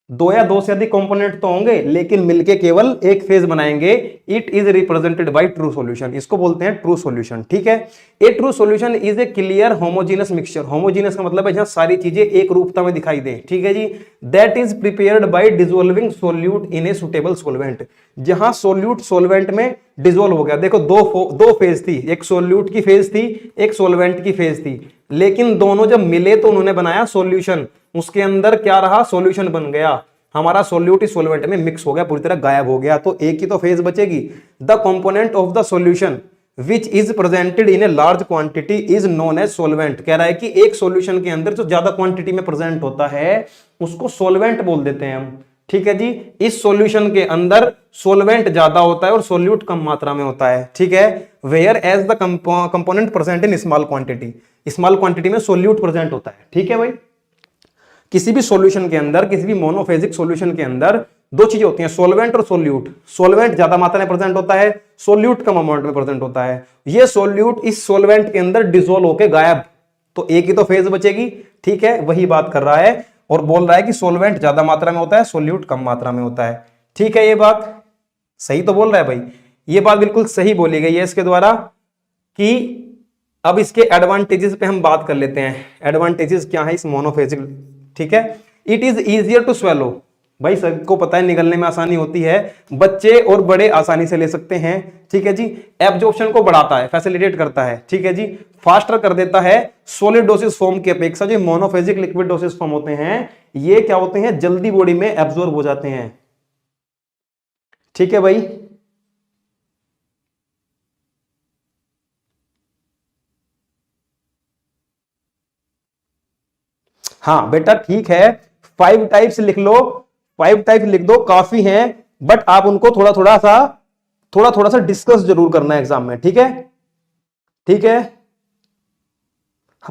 2 या 2 से अधिक कंपोनेंट तो होंगे लेकिन मिलके केवल एक फेज बनाएंगे। It is represented by true solution, इसको बोलते हैं ट्रू सॉल्यूशन, ठीक है। A true solution is a clear homogenous mixture. Homogenous का मतलब है जहां सारी चीजें एक रूपता में दिखाई दे, ठीक है जी। That is prepared by dissolving solute in a suitable solvent, जहां सोल्यूट सोलवेंट में डिसॉल्व हो गया। देखो दो फेज थी, एक सोल्यूट की फेज थी, एक सोलवेंट की फेज थी, लेकिन दोनों जब मिले तो उन्होंने बनाया सॉल्यूशन। उसके अंदर क्या रहा, सॉल्यूशन बन गया। हमारा सोल्यूट इस सोलवेंट में मिक्स हो गया, पूरी तरह गायब हो गया, तो एक ही तो फेज बचेगी। The component of the solution which is presented in a large quantity is known as solvent. कह रहा है कि एक सॉल्यूशन के अंदर जो ज्यादा क्वांटिटी में प्रेजेंट होता है उसको सोलवेंट बोल देते हैं हम, ठीक है जी। इस सॉल्यूशन के अंदर सोलवेंट ज्यादा होता है और सोल्यूट कम मात्रा में होता है, ठीक है। Whereas the component present in small quantity, small quantity में सोल्यूट प्रेजेंट होता है, ठीक है भाई। किसी भी सॉल्यूशन के अंदर, किसी भी मोनोफेजिक सॉल्यूशन के अंदर दो चीजें होती हैं, सोलवेंट और सोल्यूट। सोलवेंट ज्यादा मात्रा में प्रेजेंट होता है, सोल्यूट कम अमाउंट में प्रेजेंट होता है। ये सोल्यूट इस सोलवेंट के अंदर डिसॉल्व होकर गायब, तो एक ही तो फेज बचेगी, ठीक है। वही बात कर रहा है और बोल रहा है कि सोलवेंट ज्यादा मात्रा में होता है, सोल्यूट कम मात्रा में होता है, ठीक है। ये बात सही तो बोल रहा है भाई, ये बात बिल्कुल सही बोली गई है इसके द्वारा। कि अब इसके एडवांटेजेस पे हम बात कर लेते हैं। एडवांटेजेस क्या है इस मोनोफेजिक, ठीक है। It is easier to swallow, भाई सबको पता है निगलने में आसानी होती है, बच्चे और बड़े आसानी से ले सकते हैं। ठीक है जी। एब्जॉर्प्शन को बढ़ाता है, फैसिलिटेट करता है। ठीक है जी। फास्टर कर देता है सॉलिड डोसेज फॉर्म की अपेक्षा। जो मोनोफेजिक लिक्विड डोसेज फॉर्म होते हैं ये क्या होते हैं, जल्दी बॉडी में एब्जॉर्ब हो जाते हैं। ठीक है भाई। हाँ बेटा ठीक है, 5 टाइप्स लिख लो, 5 टाइप्स लिख दो, काफी हैं, बट आप उनको थोड़ा थोड़ा सा डिस्कस जरूर करना है एग्जाम में। ठीक है। ठीक है।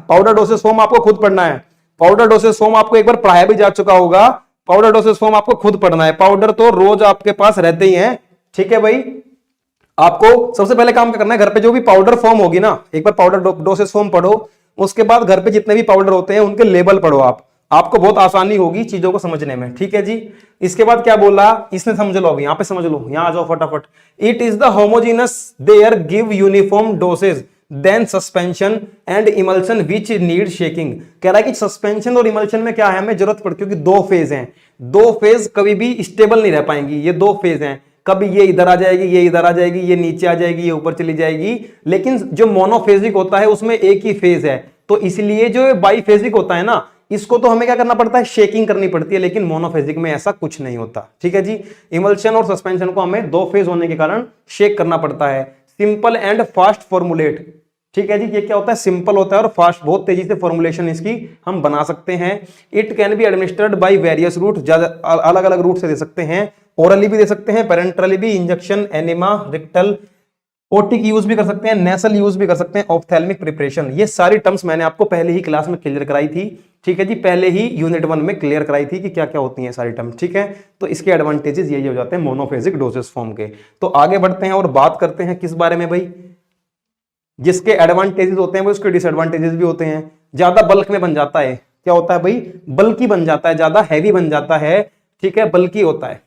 पाउडर डोसेस फॉर्म आपको खुद पढ़ना है। पाउडर डोसेस फॉर्म आपको एक बार पढ़ाया भी जा चुका होगा। पाउडर डोसेस फॉर्म आपको खुद पढ़ना है। पाउडर तो रोज आपके पास रहते ही हैं। ठीक है भाई। आपको सबसे पहले काम क्या करना है, घर पे जो भी पाउडर फॉर्म होगी ना, एक बार पाउडर डोसेस फॉर्म पढ़ो, उसके बाद घर पे जितने भी पाउडर होते हैं उनके लेबल पढ़ो आपको बहुत आसानी होगी चीजों को समझने में। ठीक है जी। इसके बाद क्या बोला, इसने समझ लो, अभी यहां पे समझ लो, यहां आ जाओ फटाफट। It is the homogeneous there give uniform dosage than suspension and emulsion which need shaking. कह रहा है कि सस्पेंशन और इमल्शन में क्या है, हमें जरूरत पड़ती है, क्योंकि दो फेज हैं, दो फेज कभी भी स्टेबल नहीं रह पाएंगी। ये दो फेज हैं, कभी ये इधर आ जाएगी, ये इधर आ जाएगी, ये नीचे आ जाएगी, ये ऊपर चली जाएगी। लेकिन जो मोनोफेजिक होता है उसमें एक ही फेज है, तो इसलिए जो बाईफेजिक होता है ना, इसको तो हमें क्या करना पड़ता है, शेकिंग करनी पड़ती है। लेकिन मोनोफेजिक में ऐसा कुछ नहीं होता। ठीक है जी। इमल्शन और सस्पेंशन को हमें दो फेज होने के कारण शेक करना पड़ता है। Simple and fast formulate. ठीक है जी। ये क्या होता है, सिंपल होता है और फास्ट, बहुत तेजी से फॉर्मुलेशन इसकी हम बना सकते हैं। It can be administered by various route, अलग अलग रूट से दे सकते हैं, ओरली भी दे सकते हैं, पेरेंटरली भी, इंजेक्शन, एनिमा, रिक्टल, ओटी की यूज भी कर सकते हैं, नेसल यूज भी कर सकते हैं, ऑप्थेल्मिक प्रिपरेशन। ये सारी टर्म्स मैंने आपको पहले ही क्लास में क्लियर कराई थी। ठीक है जी। पहले ही यूनिट 1 में क्लियर कराई थी कि क्या क्या होती हैं सारी टर्म्स। ठीक है। तो इसके एडवांटेजेस यही हो जाते हैं मोनोफेजिक डोसेस फॉर्म के। तो आगे बढ़ते हैं और बात करते हैं किस बारे में भाई, जिसके एडवांटेजेस होते हैं वो उसके डिसएडवांटेजेस भी होते हैं। ज्यादा बल्क में बन जाता है, क्या होता है भाई, बल्की बन जाता है, ज्यादा हैवी बन जाता है। ठीक है। बल्की होता है।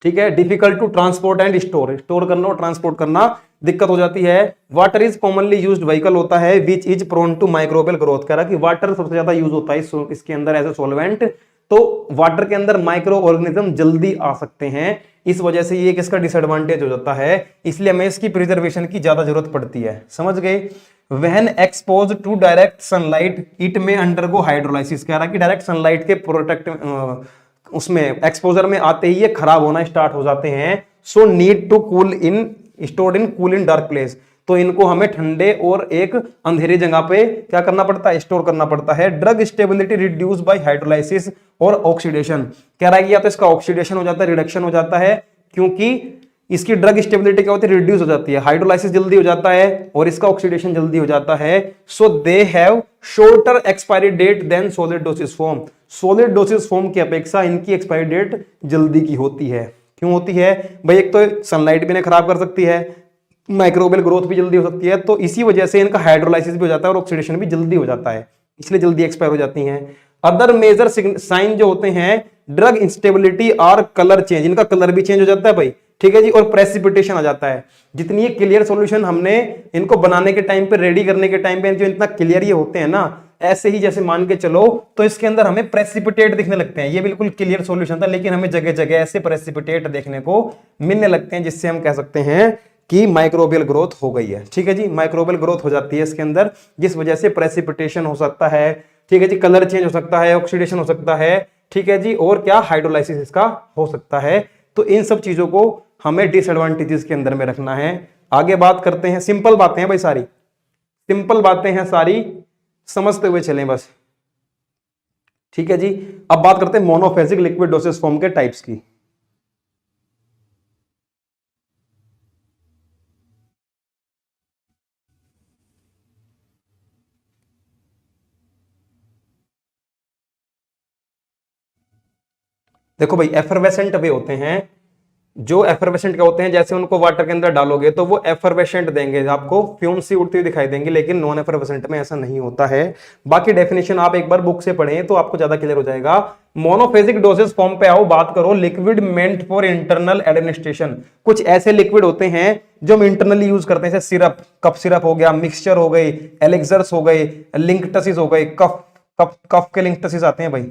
ठीक है। Difficult to transport and store करना और ट्रांसपोर्ट करना दिक्कत हो जाती है। Water is commonly used vehicle होता है which is prone to microbial growth. कह रहा कि वाटर सबसे ज्यादा यूज होता है इसके अंदर एज ए सॉल्वेंट, तो वाटर के अंदर माइक्रो ऑर्गेनिज्म जल्दी आ सकते हैं, इस वजह से ये किसका डिसएडवांटेज हो जाता है, इसलिए हमें इसकी प्रिजर्वेशन की ज्यादा जरूरत पड़ती है। समझ गए। When expose to direct sunlight it may undergo hydrolysis. कह रहा कि डायरेक्ट सनलाइट के प्रोटेक्ट उसमें एक्सपोजर में आते ही ये खराब होना स्टार्ट हो जाते हैं। So need to cool in stored in cool in dark place. तो इनको हमें ठंडे और एक अंधेरी जगह पे क्या करना पड़ता है, स्टोर करना पड़ता है। Drug stability reduce by hydrolysis और ऑक्सीडेशन। कह रहा है कि या तो इसका ऑक्सीडेशन हो जाता है, रिडक्शन हो जाता है, क्योंकि इसकी ड्रग स्टेबिलिटी क्या होती है, रिड्यूस हो जाती है, हाइड्रोलाइसिस जल्दी हो जाता है और इसका ऑक्सीडेशन जल्दी हो जाता है। So they have shorter expiry date than solid dosage form. Solid dosage form की अपेक्षा इनकी एक्सपायरी डेट जल्दी की होती है। क्यों होती है भाई, एक तो सनलाइट भी इन्हें खराब कर सकती है, माइक्रोबियल ग्रोथ भी जल्दी हो सकती है, तो इसी वजह से इनका हाइड्रोलाइसिस भी हो जाता है और ऑक्सीडेशन भी जल्दी हो जाता है, इसलिए जल्दी एक्सपायर हो जाती हैं। अदर मेजर साइन जो होते हैं, ड्रग इंस्टेबिलिटी और कलर चेंज, इनका कलर भी चेंज हो जाता है भाई। ठीक है जी। और प्रेसिपिटेशन आ जाता है। जितनी ये क्लियर सॉल्यूशन हमने इनको बनाने के टाइम पे, रेडी करने के टाइम पे जो इतना क्लियर ये होते हैं ना, ऐसे ही जैसे मान के चलो तो इसके अंदर हमें प्रेसिपिटेट दिखने लगते हैं। ये बिल्कुल क्लियर सॉल्यूशन था, लेकिन हमें जगह जगह ऐसे प्रेसिपिटेट देखने को मिलने लगते हैं, जिससे हम कह सकते हैं कि माइक्रोबियल ग्रोथ हो गई है। ठीक है जी। माइक्रोबियल ग्रोथ हो जाती है इसके अंदर, जिस वजह से प्रेसिपिटेशन हो सकता है। ठीक है जी। कलर चेंज हो सकता है, ऑक्सीडेशन हो सकता है। ठीक है जी। और क्या, हाइड्रोलाइसिस इसका हो सकता है। तो इन सब चीजों को हमें डिसएडवांटेजेस के अंदर में रखना है। आगे बात करते हैं, सिंपल बातें हैं भाई, सारी सिंपल बातें हैं, सारी समझते हुए चलें बस। ठीक है जी। अब बात करते हैं मोनोफेजिक लिक्विड डोसेज फॉर्म के टाइप्स की। देखो भाई, एफरवेसेंट वे होते हैं, जो एफरवेसेंट क्या होते हैं, जैसे उनको वाटर के अंदर डालोगे तो वो एफरवेसेंट देंगे, आपको फ्यूम सी उड़ती हुई दिखाई देंगे, लेकिन नॉन एफरवेसेंट में ऐसा नहीं होता है। बाकी डेफिनेशन आप एक बार बुक से पढ़ें तो आपको ज्यादा क्लियर हो जाएगा। मोनोफेजिक डोसेज फॉर्म पे आओ, बात करो liquid meant for internal administration. कुछ ऐसे लिक्विड होते हैं जो हम इंटरनली यूज करते हैं, जैसे सिरप, कफ सिरप हो गया, मिक्सचर हो गई, एलेक्सर्स हो गई, लिंकटसिस हो गई, कफ कफ कफ के लिंकटसिस आते हैं भाई,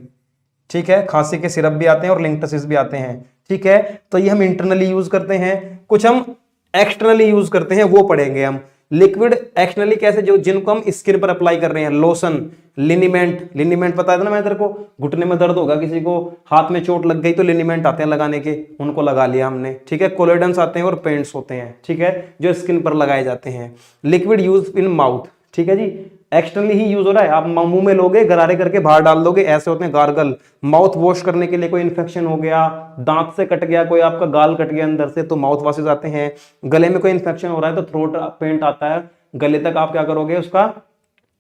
ठीक है, खांसी के सिरप भी आते हैं और लिंक्टसिस भी आते हैं। ठीक है, तो ये हम इंटरनली यूज करते हैं, कुछ हम एक्सटर्नली यूज करते हैं, वो पढ़ेंगे हम। लिक्विड एक्सटर्नली कैसे, जो जिनको हम स्किन पर अप्लाई कर रहे हैं, लोशन, लिनीमेंट, लिनीमेंट पता है ना मैं तेरे को, घुटने में दर्द होगा, किसी को हाथ में चोट लग गई तो लिनीमेंट आते हैं लगाने के, उनको लगा लिया हमने। ठीक है, कोलोइडन्स आते हैं और पेंट्स होते हैं, ठीक है, जो स्किन पर लगाए जाते हैं। लिक्विड यूज इन माउथ, ठीक है जी, एक्सटर्नली ही यूज हो रहा है, आप मुंह में लोगे, गरारे करके बाहर डाल दोगे, ऐसे होते हैं गार्गल। माउथ वॉश करने के लिए, कोई इन्फेक्शन हो गया, दांत से कट गया, कोई आपका गाल कट गया अंदर से, तो माउथ वॉशेज आते हैं। गले में कोई इन्फेक्शन हो रहा है तो थ्रोट पेंट आता है, गले तक आप क्या करोगे, उसका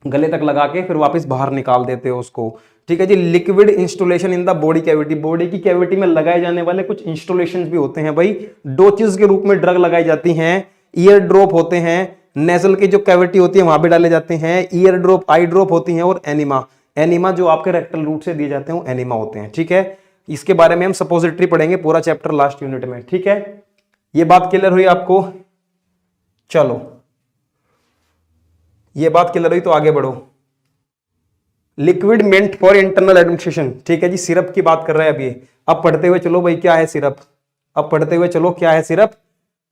गले तक लगा के फिर वापस बाहर निकाल देते हो उसको। ठीक है जी, liquid installation in the body cavity, body की कैविटी में लगाए जाने वाले कुछ इंस्टॉलेशन भी होते हैं भाई, डोचेस के रूप में ड्रग लगाई जाती हैं। ईयर ड्रॉप होते हैं, नेजल की जो कैविटी होती है वहां पे डाले जाते हैं। ईयर ड्रॉप, आई ड्रॉप होती हैं, और एनिमा, एनिमा जो आपके रेक्टल रूट से दिए जाते हैं वो एनिमा होते हैं। ठीक है, इसके बारे में हम सपोजिटरी पढ़ेंगे पूरा चैप्टर लास्ट यूनिट में। ठीक है, ये बात क्लियर हुई आपको? चलो, ये बात क्लियर हुई तो आगे बढ़ो। Liquid meant for internal administration, ठीक है जी, सिरप की बात कर रहे हैं अभी। अब पढ़ते हुए चलो भाई, क्या है सिरप, अब पढ़ते हुए चलो क्या है सिरप।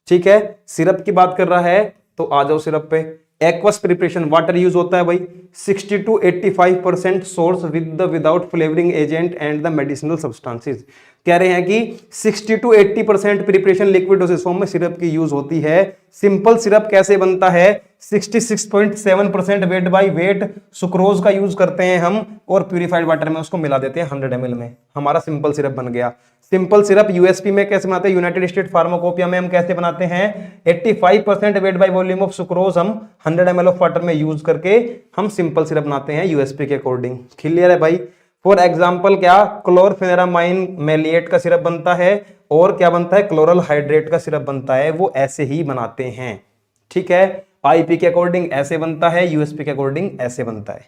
ठीक है, सिरप की बात कर रहा है तो आ जाओ सिरप पे। एक्वस प्रिपरेशन, वाटर यूज होता है भाई, 60 to 85% source with the without flavouring agent and the medicinal substances. कह रहे हैं कि 60 to 80% preparation liquid dosage form में सिरप की यूज होती है। सिंपल सिरप कैसे बनता है, 66.7% वेट बाय वेट सुक्रोज का यूज करते हैं हम, और प्यूरिफाइड वाटर में उसको मिला देते हैं 100 ml में, हमारा सिंपल सिरप बन गया। सिंपल सिरप यूएसपी में कैसे बनाते हैं, यूनाइटेड स्टेट फार्माकोपिया में हम कैसे बनाते हैं, 85% wait by volume of sucrose हम 100 ml ऑफ वाटर में यूज करके हम सिंपल सिरप बनाते हैं यूएसपी के अकॉर्डिंग। क्लियर है भाई? फॉर एग्जाम्पल क्या, क्लोरफेनेरामाइन मेलिएट का सिरप बनता है, और क्या बनता है, क्लोरल हाइड्रेट का सिरप बनता है, वो ऐसे ही बनाते हैं। ठीक है, आईपी के अकॉर्डिंग ऐसे बनता है, यूएसपी के अकॉर्डिंग ऐसे बनता है।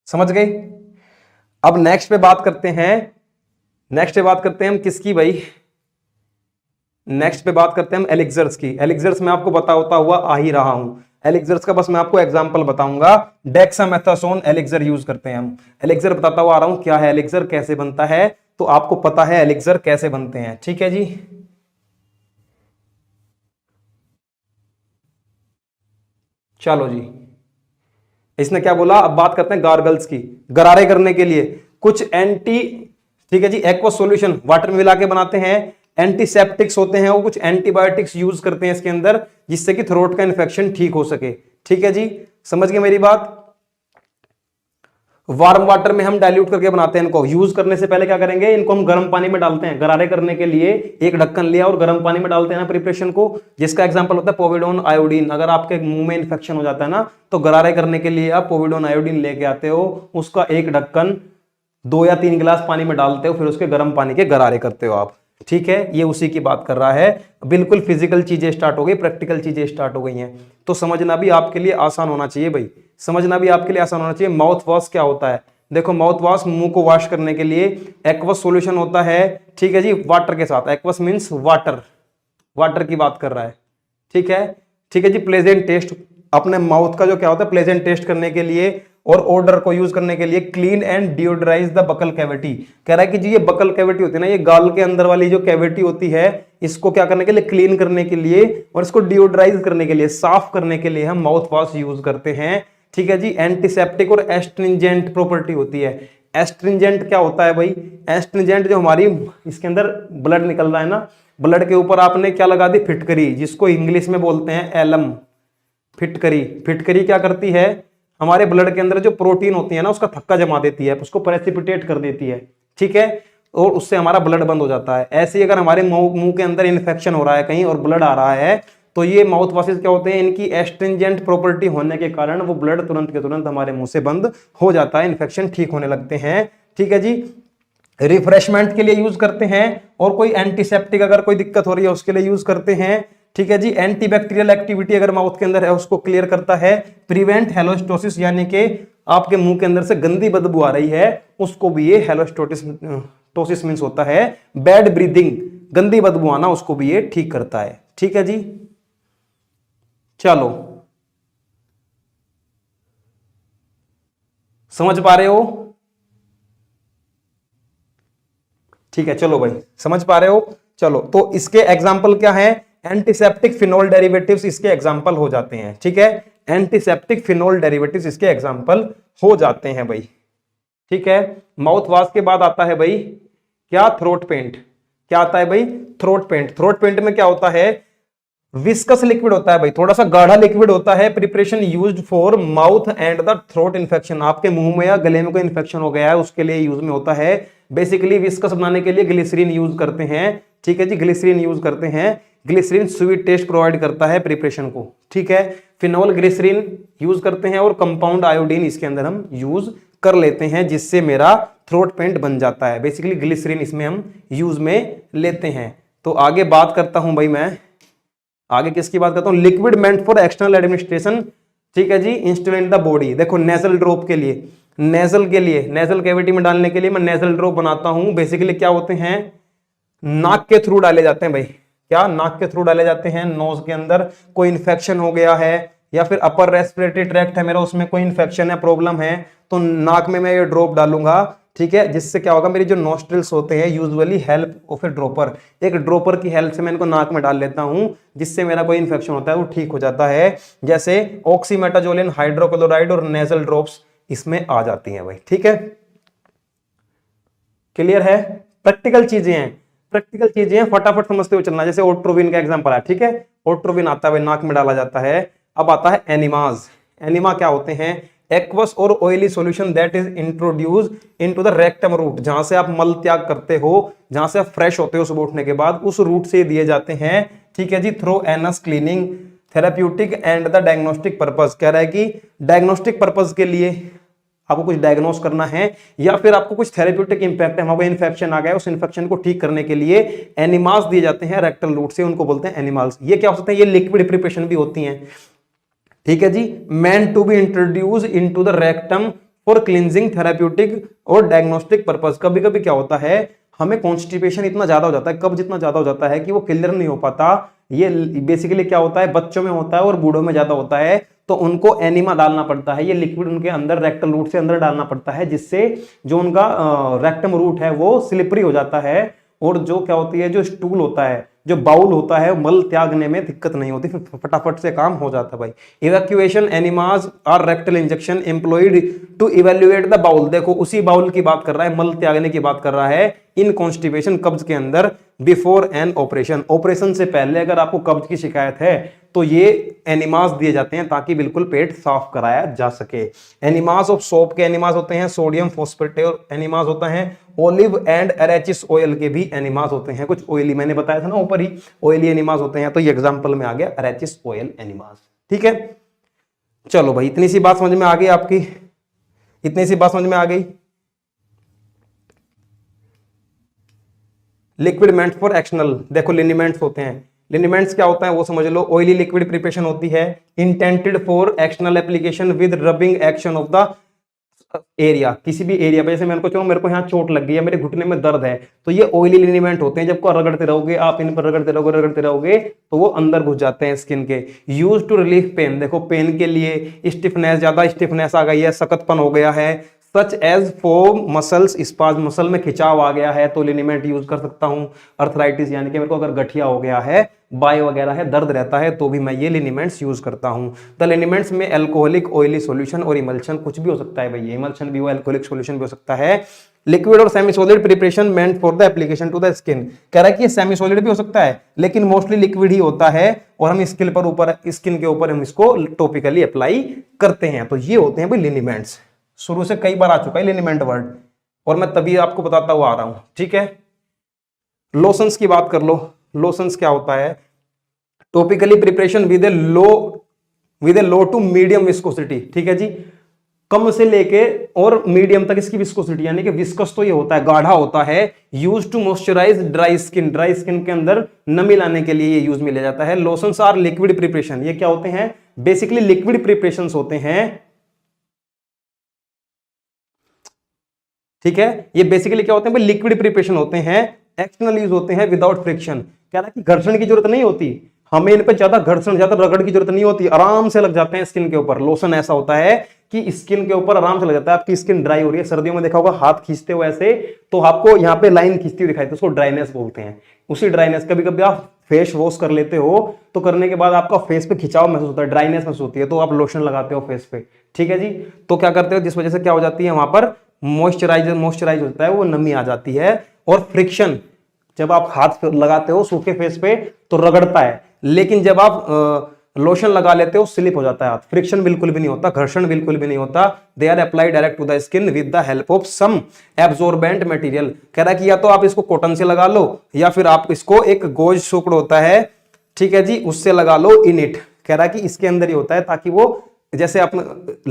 समझ गए? अब नेक्स्ट पे बात करते हैं, नेक्स्ट पे बात करते हैं हम किसकी भाई, नेक्स्ट पे बात करते हैं हम एलिक्सर्स की। एलिक्सर्स मैं आपको बताता हुआ आ ही रहा हूं, एलिक्सर्स का बस मैं आपको एग्जांपल बताऊंगा। डेक्सामेथासोन एलिक्सर यूज करते हैं हम, एलिक्सर बताता हुआ आ रहा हूं क्या है एलिक्सर, कैसे बनता है, तो आपको पता है एलिक्सर कैसे बनते हैं। ठीक है जी, चलो जी, इसने क्या बोला, अब बात करते हैं गार्गल्स की, गरारे करने के लिए कुछ एंटी, ठीक है जी, एक्वस सॉल्यूशन वाटर में मिला के बनाते हैं। एंटीसेप्टिक्स होते हैं वो, कुछ एंटीबायोटिक्स यूज करते हैं इसके अंदर, जिससे कि थ्रोट का इन्फेक्शन ठीक हो सके। ठीक है जी, समझ गए मेरी बात? वार्म वाटर में हम डाइल्यूट करके बनाते हैं इनको। यूज करने से पहले क्या करेंगे, इनको हम गर्म पानी में डालते हैं, गरारे करने के लिए एक ढक्कन लिया और गर्म पानी में डालते हैं ना प्रिपरेशन को, जिसका एग्जांपल होता है पोविडोन आयोडीन। अगर आपके मुंह में इन्फेक्शन हो जाता है ना, तो गरारे करने के लिए आप पोविडोन आयोडीन लेके आते हो, उसका एक ढक्कन 2 या 3 गिलास पानी में डालते हो, फिर उसके गर्म पानी के गरारे करते हो आप। ठीक है, ये उसी की बात कर रहा है। बिल्कुल फिजिकल चीजें स्टार्ट हो गई, प्रैक्टिकल चीजें स्टार्ट हो गई हैं, तो समझना भी आपके लिए आसान होना चाहिए भाई, समझना भी आपके लिए आसान होना चाहिए। माउथ वॉश क्या होता है, देखो माउथ वॉश मुंह को वॉश करने के लिए एक्वस सॉल्यूशन होता है। ठीक है जी, वाटर के साथ, एक्वस मींस वाटर, वाटर की बात कर रहा है। ठीक है, ठीक है जी, प्लेजेंट टेस्ट, अपने माउथ का जो क्या होता है प्लेजेंट टेस्ट करने के लिए और ऑर्डर को यूज करने के लिए। Clean and deodorise the buccal cavity, कह रहा है कि जी ये बकल कैविटी होती है ना, ये गाल के अंदर वाली जो कैविटी होती है, इसको क्या करने के लिए, क्लीन करने के लिए, और इसको डिओड्राइज करने के लिए, साफ करने के लिए हम माउथ वॉश यूज करते हैं। ठीक है जी, एंटीसेप्टिक और एस्ट्रिंजेंट प्रॉपर्टी होती है। एस्ट्रिंजेंट क्या होता है भाई, एस्ट्रिंजेंट जो हमारी इसके अंदर ब्लड निकल रहा है ना, ब्लड के ऊपर आपने क्या लगा दी, फिटकरी, जिसको इंग्लिश में बोलते हैं एलम, फिटकरी। फिटकरी क्या करती है, हमारे ब्लड के अंदर जो प्रोटीन होती है ना, उसका थक्का जमा देती है, उसको प्रेसिपिटेट कर देती है। ठीक है, और उससे हमारा ब्लड बंद हो जाता है। ऐसे ही अगर हमारे मुंह के अंदर इन्फेक्शन हो रहा है कहीं और ब्लड आ रहा है, तो ये माउथ वॉशेस क्या होते हैं, इनकी एस्ट्रिंजेंट प्रॉपर्टी होने के कारण वो ब्लड तुरंत के तुरंत हमारे मुंह से बंद हो जाता है, इन्फेक्शन ठीक होने लगते हैं। ठीक है जी, रिफ्रेशमेंट के लिए यूज करते हैं, और कोई एंटीसेप्टिक अगर कोई दिक्कत हो रही है उसके लिए यूज करते हैं। ठीक है जी, एंटीबैक्टीरियल एक्टिविटी अगर माउथ के अंदर है उसको क्लियर करता है। प्रिवेंट हेलोस्टोसिस, यानी कि आपके मुंह के अंदर से गंदी बदबू आ रही है, उसको भी ये हेलोस्टोसिस मींस होता है बैड ब्रीदिंग, गंदी बदबू आना, उसको भी ये ठीक करता है। ठीक है जी, चलो समझ पा रहे हो? ठीक है, चलो भाई समझ पा रहे हो। चलो तो इसके एग्जाम्पल क्या है, एंटीसेप्टिक फिनोल डेरिवेटिव्स इसके एग्जाम्पल हो जाते हैं। ठीक है, एंटीसेप्टिक फिनोल डेरिवेटिव्स इसके एग्जाम्पल हो जाते हैं भाई। ठीक है, माउथ वॉश के बाद आता है भाई क्या, थ्रोट पेंट। क्या आता है भाई, थ्रोट पेंट। थ्रोट पेंट में क्या होता है, विस्कस लिक्विड होता है भाई, थोड़ा सा गाढ़ा लिक्विड होता है। Preparation used for mouth and the throat infection, आपके मुंह में या गले में कोई इन्फेक्शन हो गया है उसके लिए यूज में होता है। बेसिकली विस्कस बनाने के लिए ग्लिसरीन यूज करते हैं। ठीक है जी, ग्लिसरीन यूज करते हैं। ग्लिसरीन स्वीट टेस्ट प्रोवाइड करता है प्रिपरेशन को। ठीक है, फिनोल ग्लिसरीन यूज करते हैं और कंपाउंड आयोडीन इसके अंदर हम यूज कर लेते हैं, जिससे मेरा थ्रोट पेंट बन जाता है। बेसिकली ग्लिसरीन इसमें हम यूज में लेते हैं। तो आगे बात करता हूं भाई, मैं आगे किसकी बात करता हूं, liquid meant for external administration. ठीक है जी, इंस्टॉल इन द बॉडी। देखो नेजल ड्रॉप के लिए, नेजल के लिए, नेजल कैविटी में डालने के लिए मैं नेजल ड्रॉप बनाता हूं। बेसिकली क्या होते हैं, नाक के थ्रू डाले जाते हैं भाई। क्या, नाक के थ्रू डाले जाते हैं। नोज के अंदर कोई इन्फेक्शन हो गया है या फिर अपर रेस्पिरेटरी ट्रैक्ट है मेरा, उसमें कोई इन्फेक्शन है, प्रॉब्लम है, तो नाक में मैं ये ड्रॉप डालूंगा। ठीक है, जिससे क्या होगा, मेरी जो नोस्ट्रिल्स होते हैं, usually help of A dropper, एक ड्रॉपर की हेल्प से मैं इनको नाक में डाल लेता हूं, जिससे मेरा कोई इन्फेक्शन होता है वो ठीक हो जाता है। जैसे ऑक्सीमेटाजोलिन हाइड्रोक्लोराइड और नेजल ड्रॉप्स इसमें आ जाती हैं भाई। ठीक है, क्लियर है। प्रैक्टिकल चीजें हैं, प्रैक्टिकल चीजें हैं, फटाफट समझते हुए चलना। जैसे ओट्रोविन का एग्जांपल है। ठीक है, ओट्रोविन आता है नाक में डाला जाता है। अब आता है एनिमाज। एनिमा क्या होते हैं, एक्वस और oily solution that is introduce into the rectum route, जहां से आप मल त्याग करते हो, जहां से आप फ्रेश होते हो सुबह उठने के बाद, उस रूट से दिए जाते हैं। ठीक है जी, through anus cleaning, therapeutic and the diagnostic purpose. कह रहा है कि डायग्नोस्टिक पर्पस के लिए आपको कुछ डायग्नोस करना है या फिर आपको कुछ थेरेप्यूटिक इंपैक्ट है, वहां कोई इन्फेक्शन आ गया, उस इन्फेक्शन को ठीक करने के लिए एनिमाल्स दिए जाते हैं रेक्टल रूट से, उनको बोलते हैं एनिमल्स। ये क्या हो सकते हैं, ये लिक्विड प्रिपरेशन भी होती हैं। ठीक है जी, meant to be introduce into the rectum for cleansing, therapeutic और डायग्नोस्टिक पर्पस। कभी कभी क्या होता है, हमें कॉन्स्टिपेशन इतना ज्यादा हो जाता है, कब्ज इतना ज्यादा हो जाता है कि वो क्लियर नहीं हो पाता। ये बेसिकली क्या होता है, बच्चों में होता है और बूढ़ों में ज्यादा होता है, तो उनको एनिमा डालना पड़ता है। ये लिक्विड उनके अंदर रेक्टल रूट से अंदर डालना पड़ता है, जिससे जो उनका रेक्टम रूट है वो स्लिपरी हो जाता है, और जो क्या होती है, जो स्टूल होता है, जो बाउल होता है, मल त्यागने में दिक्कत नहीं होती, फिर फटाफट से काम हो जाता है भाई। इवैक्यूएशन एनिमास और rectal injection employed to evaluate the bowel. देखो उसी बाउल की बात कर रहा है, मल त्यागने की बात कर रहा है इन कॉन्स्टिपेशन, कब्ज के अंदर, बिफोर एन ऑपरेशन। ऑपरेशन से पहले अगर आपको कब्ज की शिकायत है तो ये एनिमास दिए जाते हैं ताकि बिल्कुल पेट साफ कराया जा सके। एनिमास ऑफ सोप के एनिमास होते हैं, सोडियम फॉस्फेट एनिमास होता है, ओलिव एंड अरेचिस ऑयल के भी एनिमास होते हैं। कुछ ऑयली, मैंने बताया था ना ऊपर ही, ऑयली एनिमास होते हैं, तो ये एग्जांपल में आ गया अरेचिस ऑयल एनिमास। ठीक है, चलो भाई इतनी सी बात समझ में आ गई आपकी, इतनी सी बात समझ में आ गई। लिक्विड मेंट फॉर एक्सटर्नल, देखो लिनिमेंट्स होते हैं। लिनिमेंट्स क्या होता है वो समझ लो। ऑयली लिक्विड प्रिपरेशन होती है, intended for external application with rubbing action of the area, किसी भी एरिया पे। जैसे मेरे को यहाँ चोट लग गई है, मेरे घुटने में दर्द है, तो ये ऑयली लिनिमेंट होते हैं। जब को रगड़ते रहोगे आप, इन पर रगड़ते रहोगे तो वो अंदर घुस जाते हैं स्किन के। यूज टू रिलीफ पेन, देखो पेन के लिए, स्टिफनेस, ज्यादा स्टिफनेस आ गई है, सख्तपन हो गया है, such as for muscles spasm, muscle में खिंचाव आ गया है तो लिनिमेंट यूज कर सकता हूं। अर्थराइटिस यानी कि मेरे को अगर गठिया हो गया है, बाय वगैरह है, दर्द रहता है, तो भी मैं ये लिनिमेंट्स यूज करता हूं। द लिनिमेंट्स में अल्कोहलिक, ऑयली सॉल्यूशन और इमल्शन, कुछ भी हो सकता है भाई, इमल्शन भी हो, अल्कोहलिक सॉल्यूशन भी हो सकता है। लिक्विड और semi solid preparation meant for the application to the skin, कह रहा है कि ये सेमी सॉलिड भी हो सकता है लेकिन मोस्टली लिक्विड ही होता है, और हम स्किन के ऊपर हम इसको टॉपिकली अप्लाई करते हैं। तो ये होते हैं भाई लिनिमेंट्स। शुरू से कई बार आ चुका है लिनिमेंट वर्ड, और मैं तभी आपको बताता हुआ आ रहा हूं। ठीक है, लोशंस की बात कर लो। लोशंस क्या होता है, topically preparation with a low to medium viscosity. ठीक है जी, कम से लेके और मीडियम तक इसकी विस्कोसिटी, यानी कि विस्कस तो ये होता है, गाढ़ा होता है। Use to moisturise dry skin, dry skin के अंदर नमी लाने के लिए ये यूज में लिया जाता है। लोशंस आर लिक्विड प्रिपरेशन, ये क्या होते हैं, बेसिकली लिक्विड प्रिपरेशंस होते हैं। ठीक है, ये बेसिकली क्या होते हैं, लिक्विड प्रिपरेशन होते हैं, एक्सटर्नल यूज होते हैं विदाउट फ्रिक्शन। कह रहा है कि घर्षण की जरूरत नहीं होती, हमें इन पे ज्यादा घर्षण, ज्यादा रगड़ की जरूरत नहीं होती, आराम से लग जाते हैं स्किन के ऊपर। लोशन ऐसा होता है कि स्किन के ऊपर आराम से लग जाता है। आपकी स्किन ड्राई हो रही है, सर्दियों में देखा होगा हाथ खींचते हो ऐसे, तो आपको यहाँ पे लाइन खींचती हुई दिखाई, तो उसको ड्राइनेस बोलते हैं। उसी ड्राइनेस, कभी कभी आप फेस वॉश कर लेते हो तो करने के बाद आपका फेस पे खिंचाव महसूस होता है, ड्राइनेस महसूस होती है, तो आप लोशन लगाते हो फेस पे, ठीक है जी। तो क्या करते हो, जिस वजह से क्या हो जाती है, वहां पर मॉइस्चराइज होता है, वो नमी आ जाती है। और फ्रिक्शन, जब आप हाथ लगाते हो सूखे फेस पे तो रगड़ता है, लेकिन जब आप लोशन लगा लेते हो स्लिप हो जाता है हाथ, फ्रिक्शन बिल्कुल भी नहीं होता, घर्षण बिल्कुल भी नहीं होता। They are apply direct to the skin with the help of some absorbent material. कह रहा है कि या तो आप इसको कॉटन से लगा लो, या फिर आप इसको एक गोज शुक्र होता है, ठीक है जी, उससे लगा लो इन इट। कह रहा है कि इसके अंदर ही होता है, ताकि वो, जैसे आपने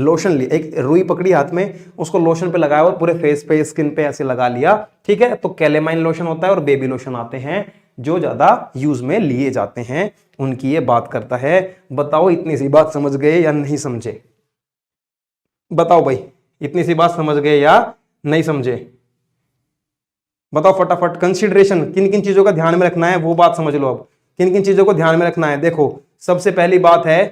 लोशन ली, एक रुई पकड़ी हाथ में, उसको लोशन पे लगाया और पूरे फेस पे स्किन पे ऐसे लगा लिया, ठीक है। तो कैलेमाइन लोशन होता है और बेबी लोशन आते हैं जो ज्यादा यूज में लिए जाते हैं, उनकी ये बात करता है। बताओ इतनी सी बात समझ गए या नहीं समझे? बताओ भाई, इतनी सी बात समझ गए या नहीं समझे? बताओ फटाफट। कंसिडरेशन, किन किन चीजों का ध्यान में रखना है वो बात समझ लो। अब किन किन चीजों को ध्यान में रखना है, देखो सबसे पहली बात है,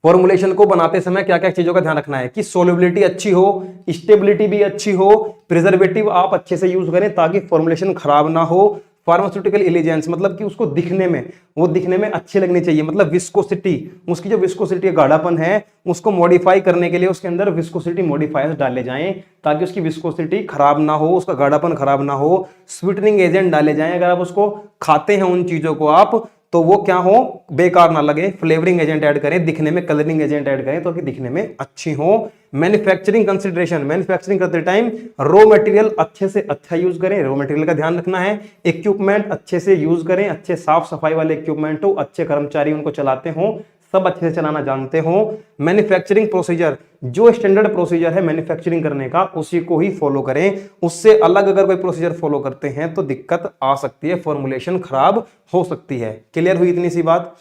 फॉर्मुलेशन को बनाते समय क्या क्या चीजों का ध्यान रखना है कि सोल्युबिलिटी अच्छी हो, स्टेबिलिटी भी अच्छी हो, प्रिजर्वेटिव आप अच्छे से यूज करें ताकि फॉर्मुलेशन खराब ना हो, फार्मास्यूटिकल एलिजेंस मतलब कि उसको दिखने में, वो दिखने में अच्छी लगनी चाहिए, मतलब विस्कोसिटी, उसकी जो विस्कोसिटी गाढ़ापन है उसको मॉडिफाई करने के लिए उसके अंदर विस्कोसिटी मॉडिफायर्स डाले जाएं ताकि उसकी विस्कोसिटी खराब ना हो, उसका गाढ़ापन खराब ना हो। स्वीटनिंग एजेंट डाले जाएं, अगर आप उसको खाते हैं उन चीजों को आप, तो वो क्या हो, बेकार ना लगे। फ्लेवरिंग एजेंट ऐड करें, दिखने में कलरिंग एजेंट ऐड करें तो कि दिखने में अच्छी हो। मैन्युफैक्चरिंग कंसिडरेशन, मैन्युफैक्चरिंग करते टाइम रॉ मटेरियल अच्छे से अच्छा यूज करें, रॉ मटेरियल का ध्यान रखना है। इक्विपमेंट अच्छे से यूज करें, अच्छे साफ सफाई वाले इक्विपमेंट हो, अच्छे कर्मचारी उनको चलाते हो, सब अच्छे से चलाना जानते हो। मैन्युफैक्चरिंग प्रोसीजर, जो स्टैंडर्ड प्रोसीजर है मैन्युफैक्चरिंग करने का उसी को ही फॉलो करें, उससे अलग अगर कोई प्रोसीजर फॉलो करते हैं तो दिक्कत आ सकती है, फॉर्मुलेशन खराब हो सकती है। क्लियर हुई इतनी सी बात?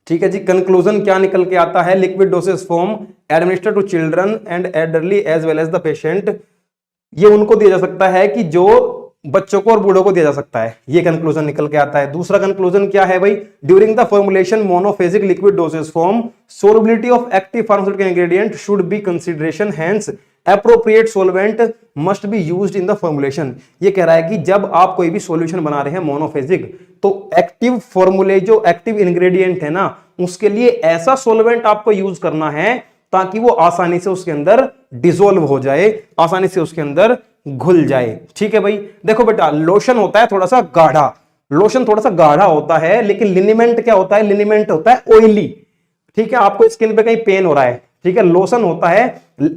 ठीक है जी। कंक्लूजन क्या निकल के आता है, liquid dosage form administer to children and elderly as well as the patient, ये उनको दिया जा सकता है कि जो बच्चों को और बूढ़ों को दिया जा सकता है, ये कंक्लूजन निकल के आता है। दूसरा कंक्लूजन क्या है भाई, during the formulation monophasic liquid dosage form solubility of active pharmaceutical ingredient should be consideration, hence appropriate solvent must be used in the formulation. ये कह रहा है कि जब आप कोई भी सॉल्यूशन बना रहे हैं मोनोफेजिक, तो एक्टिव फॉर्मूले जो एक्टिव इंग्रेडिएंट है ना, उसके लिए ऐसा सोलवेंट आपको यूज करना है ताकि वो आसानी से उसके अंदर डिसोल्व हो जाए, आसानी से उसके अंदर घुल जाए। ठीक है भाई। देखो बेटा, लोशन होता है थोड़ा सा गाढ़ा, लोशन थोड़ा सा गाढ़ा होता है, लेकिन लिनिमेंट क्या होता है, लिनिमेंट होता है ऑयली। ठीक है, आपको स्किन पे कहीं पेन हो रहा है, ठीक है, लोशन होता है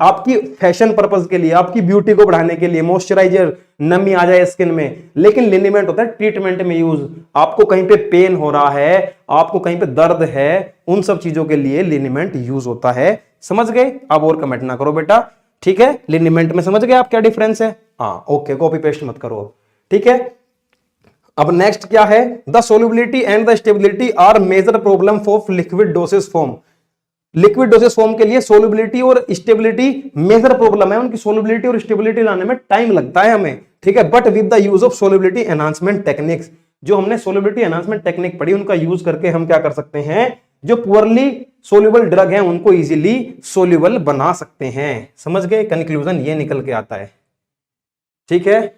आपकी फैशन पर्पज के लिए, आपकी ब्यूटी को बढ़ाने के लिए, मॉइस्चराइजर, नमी आ जाए स्किन में। लेकिन लिनिमेंट होता है ट्रीटमेंट में यूज, आपको कहीं पे पेन हो रहा है, आपको कहीं पे दर्द है, उन सब चीजों के लिए लिनिमेंट यूज होता है। समझ गए? अब और कमेंट ना करो बेटा, ठीक है। लिनिमेंट में समझ गए आप क्या डिफरेंस है? हाँ, ओके, कॉपी पेस्ट मत करो, ठीक है। अब नेक्स्ट क्या है, the solubility and the stability are major problem of liquid dosage form. Liquid dosage form के लिए सोल्युबिलिटी और स्टेबिलिटी मेजर प्रॉब्लम है, उनकी सोल्युबिलिटी और स्टेबिलिटी लाने में टाइम लगता है हमें, ठीक है। But with the use of solubility enhancement techniques, जो हमने सोल्युबिलिटी एनहांसमेंट टेक्निक पढ़ी, उनका यूज करके हम क्या कर सकते हैं, जो पुअरली सोल्यूबल ड्रग है उनको इजीली सोल्यूबल बना सकते हैं। समझ गए? कंक्लूजन ये निकल के आता है, ठीक है।